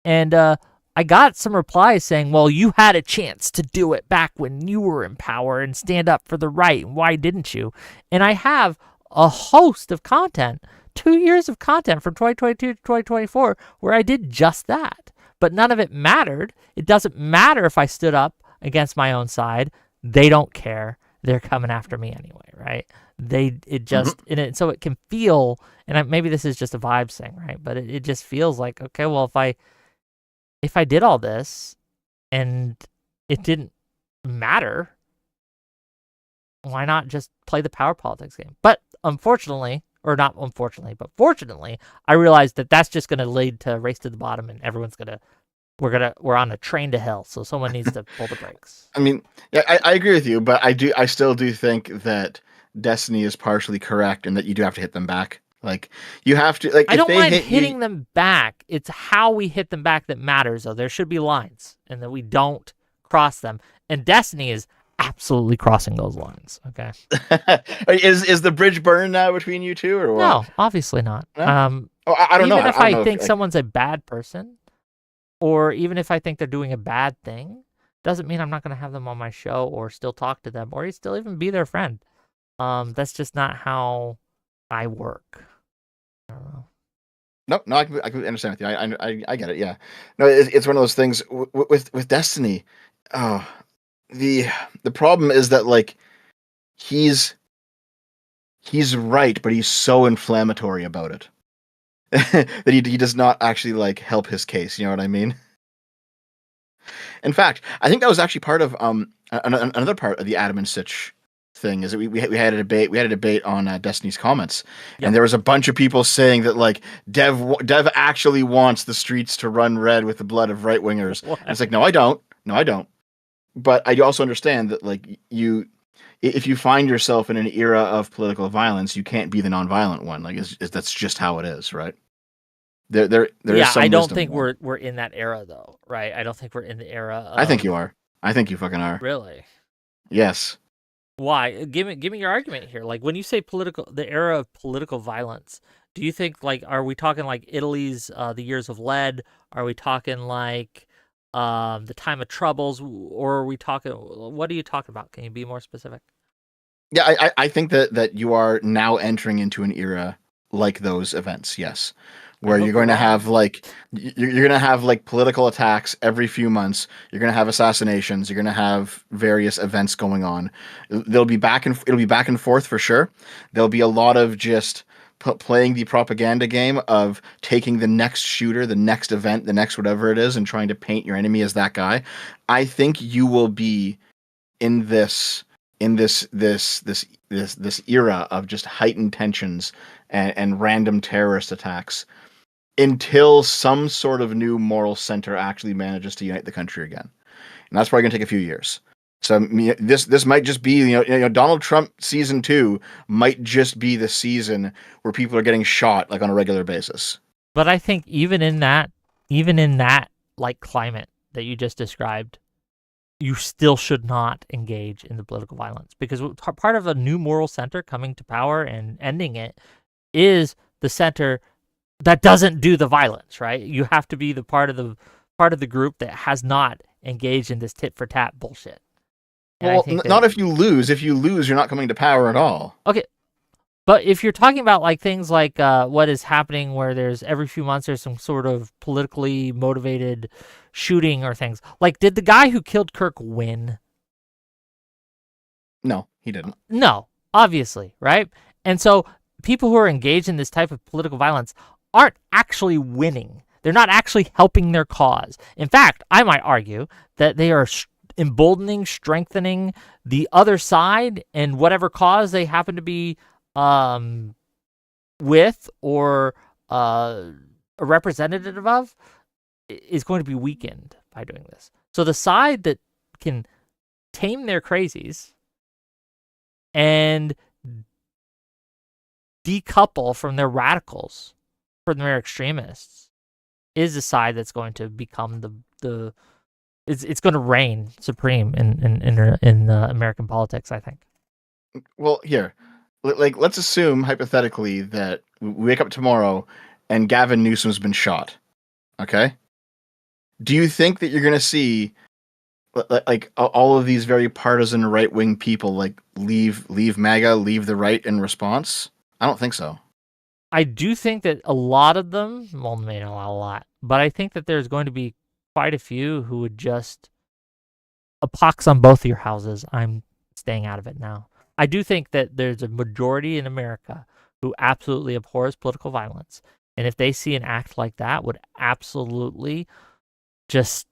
And I got some replies saying, well, you had a chance to do it back when you were in power and stand up for the right. Why didn't you? And I have a host of content, 2 years of content from 2022 to 2024, where I did just that. But none of it mattered. It doesn't matter if I stood up against my own side. They don't care. They're coming after me anyway, right? So it can feel, and maybe this is just a vibes thing, right? But it just feels like, okay, well, if I did all this and it didn't matter, why not just play the power politics game? But unfortunately, or not unfortunately, but fortunately, I realized that that's just going to lead to a race to the bottom, and we're on a train to hell. So someone needs to pull the brakes. I mean, yeah, I agree with you, but I still do think that Destiny is partially correct and that you do have to hit them back. Like, you have to, like, I don't mind hitting them back. It's how we hit them back that matters, though. There should be lines, and that we don't cross them. And Destiny is absolutely crossing those lines. Okay. Is the bridge burned now between you two, or what? No, obviously not. No? I don't know. Even if I think like, someone's a bad person, or even if I think they're doing a bad thing, doesn't mean I'm not going to have them on my show or still talk to them or still even be their friend. That's just not how I work. I don't know. No, I can understand with you. I get it. Yeah, no, it's one of those things with Destiny. Oh, the problem is that, like, he's right, but he's so inflammatory about it that he does not actually, like, help his case. You know what I mean? In fact, I think that was actually part of another part of the Adam and Sitch thing, is that we had a debate on Destiny's comments. Yep. And there was a bunch of people saying that, like, Dev actually wants the streets to run red with the blood of right wingers. And it's like, no, I don't. But I also understand that, like, if you find yourself in an era of political violence, you can't be the nonviolent one. Like, that's just how it is, right? There is some I don't wisdom think there. we're in that era, though, right? I don't think we're in the era of... I think you are. I think you fucking are. Really? Yes. Why? Give me your argument here. Like, when you say the era of political violence, do you think, like, are we talking like Italy's the Years of Lead? Are we talking like the Time of Troubles, or are we talking? What are you talking about? Can you be more specific? Yeah, I think that you are now entering into an era like those events. Yes. Where you're going to have like political attacks every few months. You're going to have assassinations. You're going to have various events going on. It'll be back and forth for sure. There'll be a lot of just playing the propaganda game of taking the next shooter, the next event, the next whatever it is, and trying to paint your enemy as that guy. I think you will be in this era of just heightened tensions and random terrorist attacks, until some sort of new moral center actually manages to unite the country again. And that's probably going to take a few years. So this might just be Donald Trump season 2 might just be the season where people are getting shot like on a regular basis. But I think even in that like climate that you just described, you still should not engage in the political violence, because part of a new moral center coming to power and ending it is the center that doesn't do the violence, right? You have to be the part of the group that has not engaged in this tit for tat bullshit. And Well, not if you lose. If you lose, you're not coming to power at all. Okay, but if you're talking about like things like what is happening, where there's every few months there's some sort of politically motivated shooting or things, like, did the guy who killed Kirk win? No, he didn't. No, obviously, right? And so people who are engaged in this type of political violence aren't actually winning. They're not actually helping their cause. In fact, I might argue that they are emboldening, strengthening the other side and whatever cause they happen to be with or a representative of is going to be weakened by doing this. So the side that can tame their crazies and decouple from their radicals, from their extremists, is the side that's going to become the it's going to reign supreme in American politics, I think. Well, here, let's assume hypothetically that we wake up tomorrow and Gavin Newsom's been shot. Okay, do you think that you're going to see like all of these very partisan right-wing people like leave MAGA, leave the right in response? I don't think so. I do think that a lot of them, well, maybe not a lot, but I think that there's going to be quite a few who would just, a pox on both of your houses, I'm staying out of it now. I do think that there's a majority in America who absolutely abhors political violence. And if they see an act like that, would absolutely just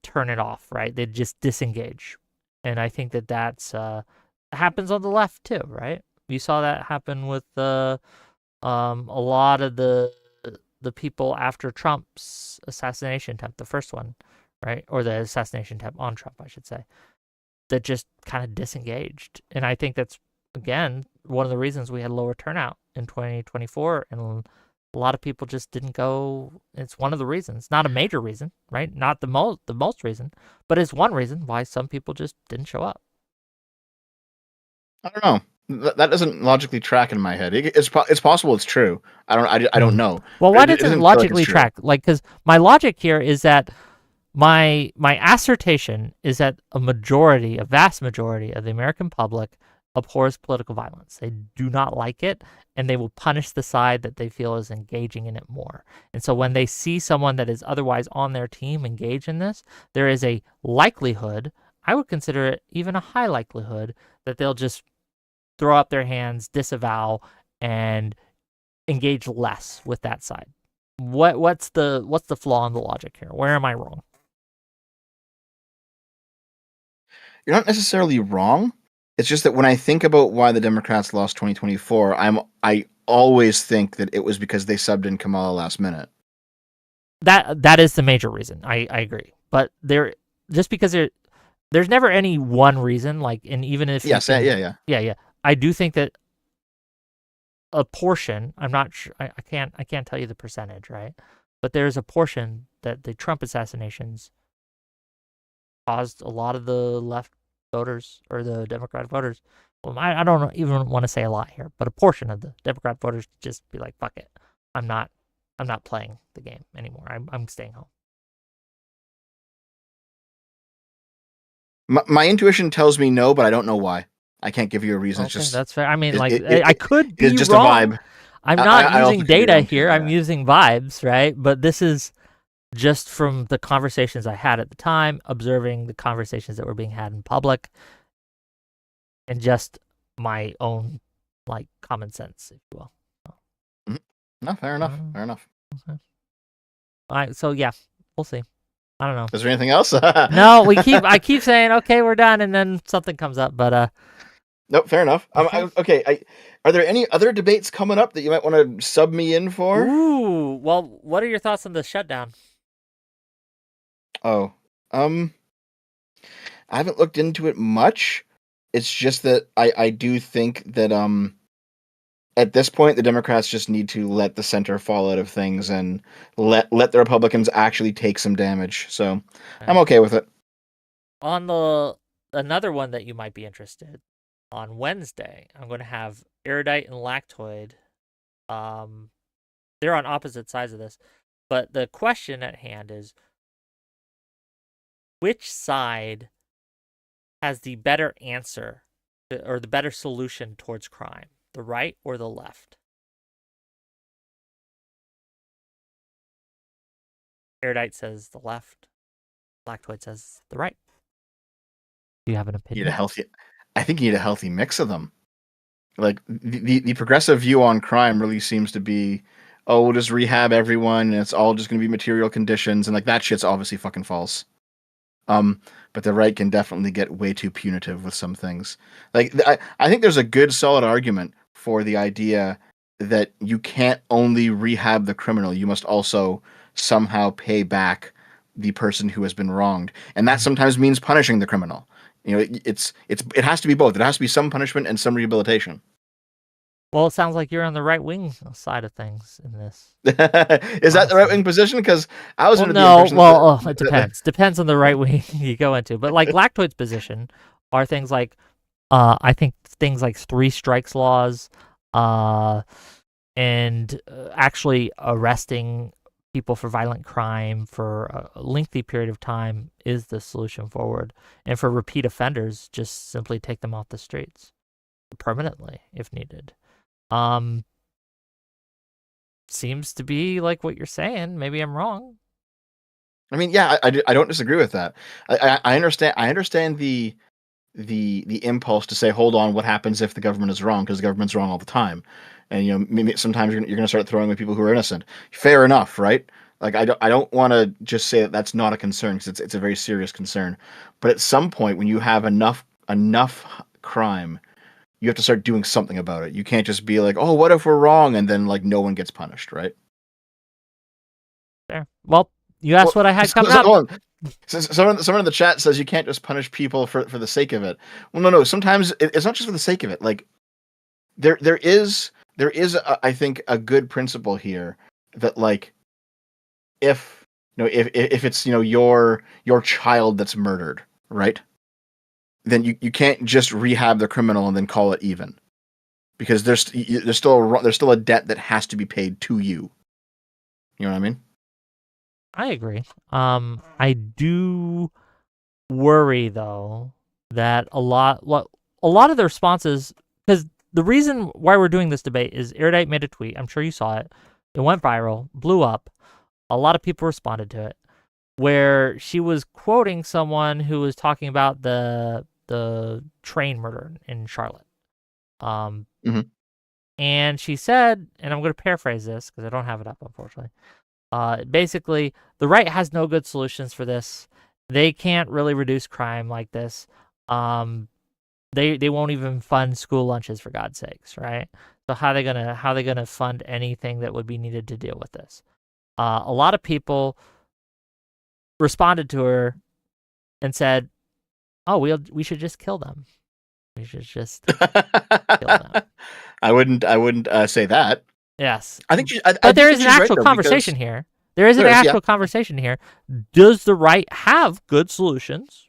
turn it off, right? They'd just disengage. And I think that that's happens on the left too, right? You saw that happen with a lot of the people after Trump's assassination attempt, the first one, right? Or the assassination attempt on Trump, I should say, that just kind of disengaged. And I think that's, again, one of the reasons we had lower turnout in 2024. And a lot of people just didn't go. It's one of the reasons, not a major reason, right? Not the most reason, but it's one reason why some people just didn't show up. I don't know. That doesn't logically track in my head. It's possible it's true. I don't know. Well, why doesn't it logically track? Like, because my logic here is that my assertion is that a vast majority of the American public abhors political violence. They do not like it, and they will punish the side that they feel is engaging in it more. And so when they see someone that is otherwise on their team engage in this, there is a likelihood, I would consider it even a high likelihood, that they'll just throw up their hands, disavow, and engage less with that side. What's the flaw in the logic here? Where am I wrong? You're not necessarily wrong. It's just that when I think about why the Democrats lost 2024, I always think that it was because they subbed in Kamala last minute. That is the major reason. I agree. But there's never any one reason, like, and even if yeah. I do think that a portion, I'm not sure, I can't tell you the percentage, right? But there's a portion that the Trump assassinations caused a lot of the left voters or the Democrat voters. Well, I don't even want to say a lot here, but a portion of the Democrat voters just be like, fuck it. I'm not playing the game anymore. I'm staying home. My intuition tells me no, but I don't know why. I can't give you a reason. Okay, it's just, that's fair. I mean, I could be it's just wrong. a vibe. I'm not using data here. Yeah. I'm using vibes, right? But this is just from the conversations I had at the time, observing the conversations that were being had in public, and just my own, like, common sense, if you will. No, fair enough. Fair enough. Okay. All right, so yeah, we'll see. I don't know. Is there anything else? No, I keep saying, okay, we're done, and then something comes up, but Nope, fair enough. Okay. Are there any other debates coming up that you might want to sub me in for? Ooh, well, what are your thoughts on the shutdown? Oh, I I haven't looked into it much. It's just that I do think that at this point the Democrats just need to let the center fall out of things and let the Republicans actually take some damage. So I'm okay with it. On the another one that you might be interested, on Wednesday, I'm going to have erudite and lactoid. They're on opposite sides of this, but the question at hand is, which side has the better answer or the better solution towards crime, the right or the left? Erudite says the left. Lactoid says the right. Do you have an opinion? I think you need a healthy mix of them. Like the progressive view on crime really seems to be, oh, we'll just rehab everyone and it's all just going to be material conditions, and like that shit's obviously fucking false. But the right can definitely get way too punitive with some things. Like I think there's a good solid argument for the idea that you can't only rehab the criminal, you must also somehow pay back the person who has been wronged, and that sometimes means punishing the criminal. You know, it has to be both. It has to be some punishment and some rehabilitation. Well, it sounds like you're on the right wing side of things in this. Is that the right wing position? Because I was well, under no. the impression Well, it depends. Depends on the right wing you go into. But like Lactoid's position are things like, I think things like 3 strikes laws, and actually arresting people for violent crime for a lengthy period of time is the solution forward. And for repeat offenders, just simply take them off the streets permanently if needed. Seems to be like what you're saying. Maybe I'm wrong. I mean, yeah, I don't disagrue with that. I understand the impulse to say, hold on, what happens if the government is wrong? Because the government's wrong all the time, and maybe sometimes you're going to start throwing away people who are innocent. Fair enough, right? Like I don't want to just say that that's not a concern, because it's a very serious concern. But at some point, when you have enough crime, you have to start doing something about it. You can't just be like, oh, what if we're wrong, and then like no one gets punished, right? Fair. Well, you asked what I had coming up. Someone in the chat says you can't just punish people for the sake of it. Well, no. Sometimes it's not just for the sake of it. Like there is I think a good principle here that like if it's your child that's murdered, right? Then you can't just rehab the criminal and then call it even, because there's still a debt that has to be paid to you. You know what I mean? I agree. I do worry though that a lot of the responses, because the reason why we're doing this debate is Erudite made a tweet. I'm sure you saw it. It went viral, blew up. A lot of people responded to it, where she was quoting someone who was talking about the train murder in Charlotte. And she said, and I'm going to paraphrase this because I don't have it up, unfortunately. Basically, the right has no good solutions for this. They can't really reduce crime like this. They won't even fund school lunches, for God's sakes, right? So how are they gonna fund anything that would be needed to deal with this? A lot of people responded to her and said, "Oh, we should just kill them. We should just kill them." I wouldn't say that. Yes. I think but there is an actual conversation here. There is an actual conversation here. Does the right have good solutions?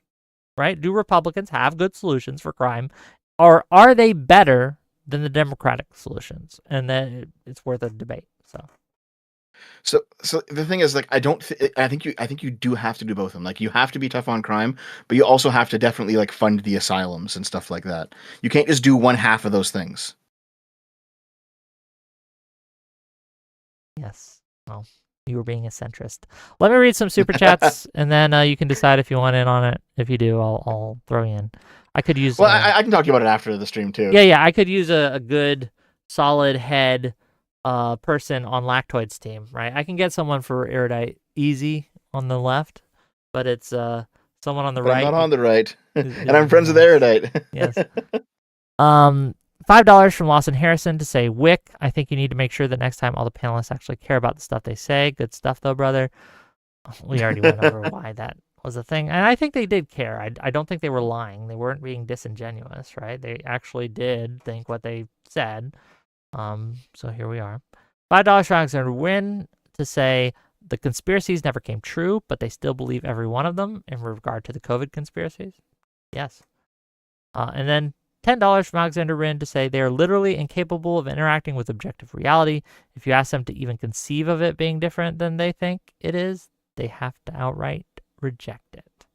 Right? Do Republicans have good solutions for crime? Or are they better than the Democratic solutions? And then it's worth a debate. So the thing is, like, I think you do have to do both of them. Like, you have to be tough on crime, but you also have to definitely like fund the asylums and stuff like that. You can't just do one half of those things. Yes. Well, you were being a centrist. Let me read some super chats, and then you can decide if you want in on it. If you do, I'll throw you in. I could use. Well, I can talk to you about it after the stream too. Yeah. I could use a good, solid head person on Lactoid's team, right? I can get someone for Erudite easy on the left, but it's someone on the right. I'm not on the right, and I'm friends with Erudite. Yes. $5 from Lawson Harrison to say, Wick, I think you need to make sure that next time all the panelists actually care about the stuff they say. Good stuff, though, brother. We already went over why was the thing. And I think they did care. I don't think they were lying. They weren't being disingenuous, right? They actually did think what they said. So here we are. $5 for Alexander Wynn to say the conspiracies never came true, but they still believe every one of them in regard to the COVID conspiracies. Yes. And then $10 from Alexander Wynn to say they are literally incapable of interacting with objective reality. If you ask them to even conceive of it being different than they think it is, they have to outright reject it.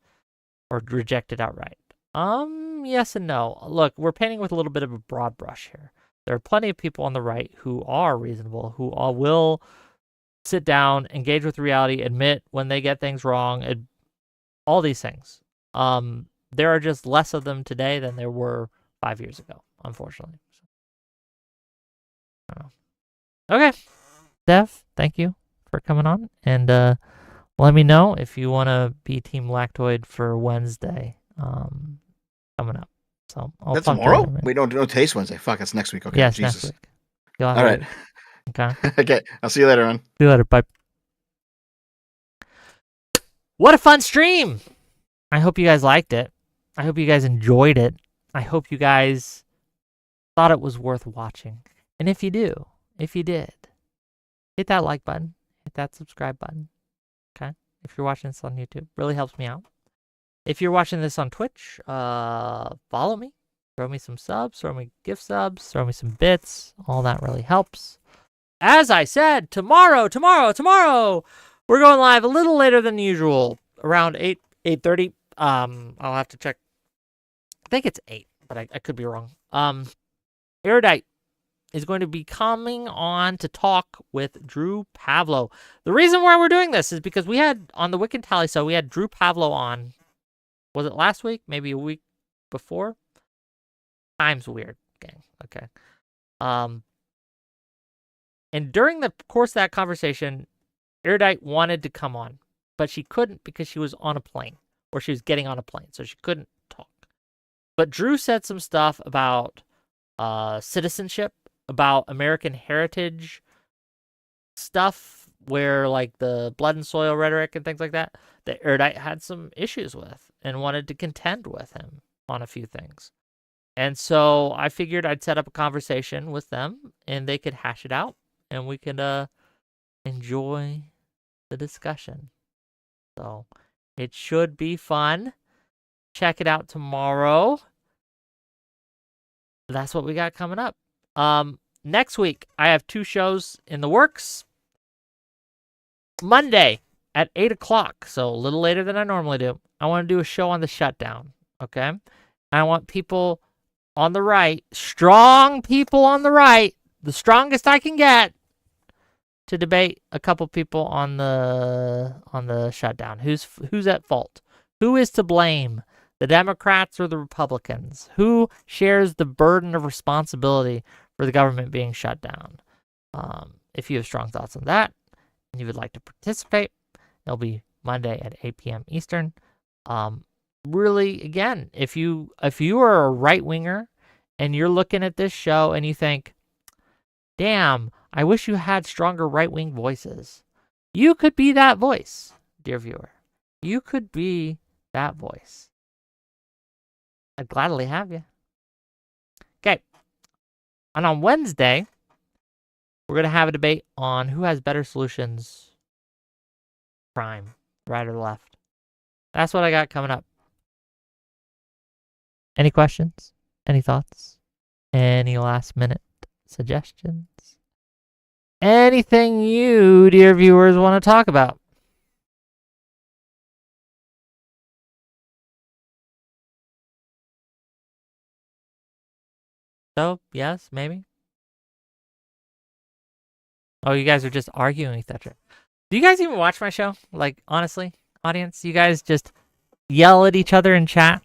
Or reject it outright. Yes and no. Look, we're painting with a little bit of a broad brush here. There are plenty of people on the right who are reasonable, who all will sit down, engage with reality, admit when they get things wrong, all these things. There are just less of them today than there were 5 years ago, unfortunately. Okay. Dev, thank you for coming on. And let me know if you want to be Team Lactoid for Wednesday coming up. So that's tomorrow? We don't do Taste Wednesday. Fuck, it's next week. Okay, yes, Jesus. Next week. All right. Okay. Okay, I'll see you later on. See you later. Bye. What a fun stream! I hope you guys liked it. I hope you guys enjoyed it. I hope you guys thought it was worth watching. And if you did, hit that like button, hit that subscribe button. Okay? If you're watching this on YouTube, really helps me out. If you're watching this on Twitch, follow me. Throw me some subs, throw me gift subs, throw me some bits. All that really helps. As I said, tomorrow, we're going live a little later than usual, around 8:30. I'll have to check. I think it's 8, but I could be wrong. Erudite is going to be coming on to talk with Drew Pavlo. The reason why we're doing this is because we had, on the Wiccan Tally, so we had Drew Pavlo on, was it last week? Maybe a week before? Time's weird, gang. Okay. And during the course of that conversation, Erudite wanted to come on, but she couldn't because she was on a plane, or she was getting on a plane, so she couldn't talk. But Drew said some stuff about citizenship, about American heritage stuff, where like the blood and soil rhetoric and things like that Erudite had some issues with and wanted to contend with him on a few things. And so I figured I'd set up a conversation with them and they could hash it out and we could enjoy the discussion. So it should be fun. Check it out tomorrow. That's what we got coming up. Next week, I have 2 shows in the works. Monday at 8 o'clock, so a little later than I normally do. I want to do a show on the shutdown, okay? I want people on the right, strong people on the right, the strongest I can get, to debate a couple people on the shutdown. Who's at fault? Who is to blame? The Democrats or the Republicans? Who shares the burden of responsibility for the government being shut down? If you have strong thoughts on that and you would like to participate, it'll be Monday at 8 p.m. Eastern. Really, again, if you are a right-winger and you're looking at this show and you think, damn, I wish you had stronger right-wing voices, you could be that voice, dear viewer. You could be that voice. I'd gladly have you. Okay. And on Wednesday, we're going to have a debate on who has better solutions. Crime, right or left. That's what I got coming up. Any questions? Any thoughts? Any last minute suggestions? Anything you, dear viewers, want to talk about? So, yes, maybe. Oh, you guys are just arguing with each other. Do you guys even watch my show? Like, honestly, audience, you guys just yell at each other in chat?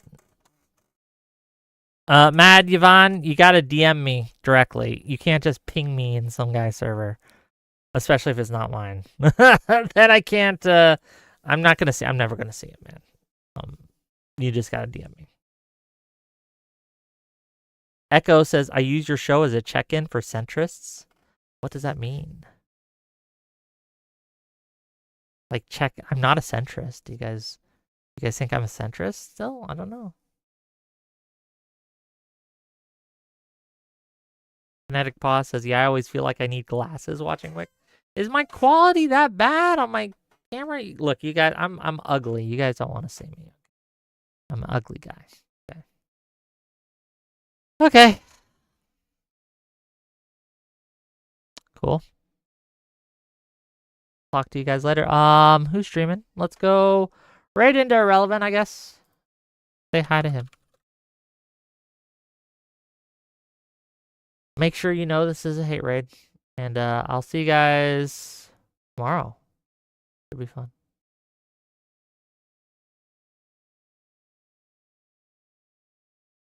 Mad Yvonne, you gotta DM me directly. You can't just ping me in some guy's server. Especially if it's not mine. Then I can't, I'm never gonna see it, man. You just gotta DM me. Echo says, I use your show as a check-in for centrists. What does that mean? Like, I'm not a centrist. You guys You guys think I'm a centrist still? I don't know. Kinetic Pause says, yeah, I always feel like I need glasses watching Wick. Is my quality that bad on my camera? Look, you guys, I'm ugly. You guys don't want to see me. I'm an ugly guy. Okay. Okay. Cool. Talk to you guys later. Who's streaming? Let's go right into Irrelevant, I guess. Say hi to him. Make sure you know this is a hate raid. And I'll see you guys tomorrow. It'll be fun.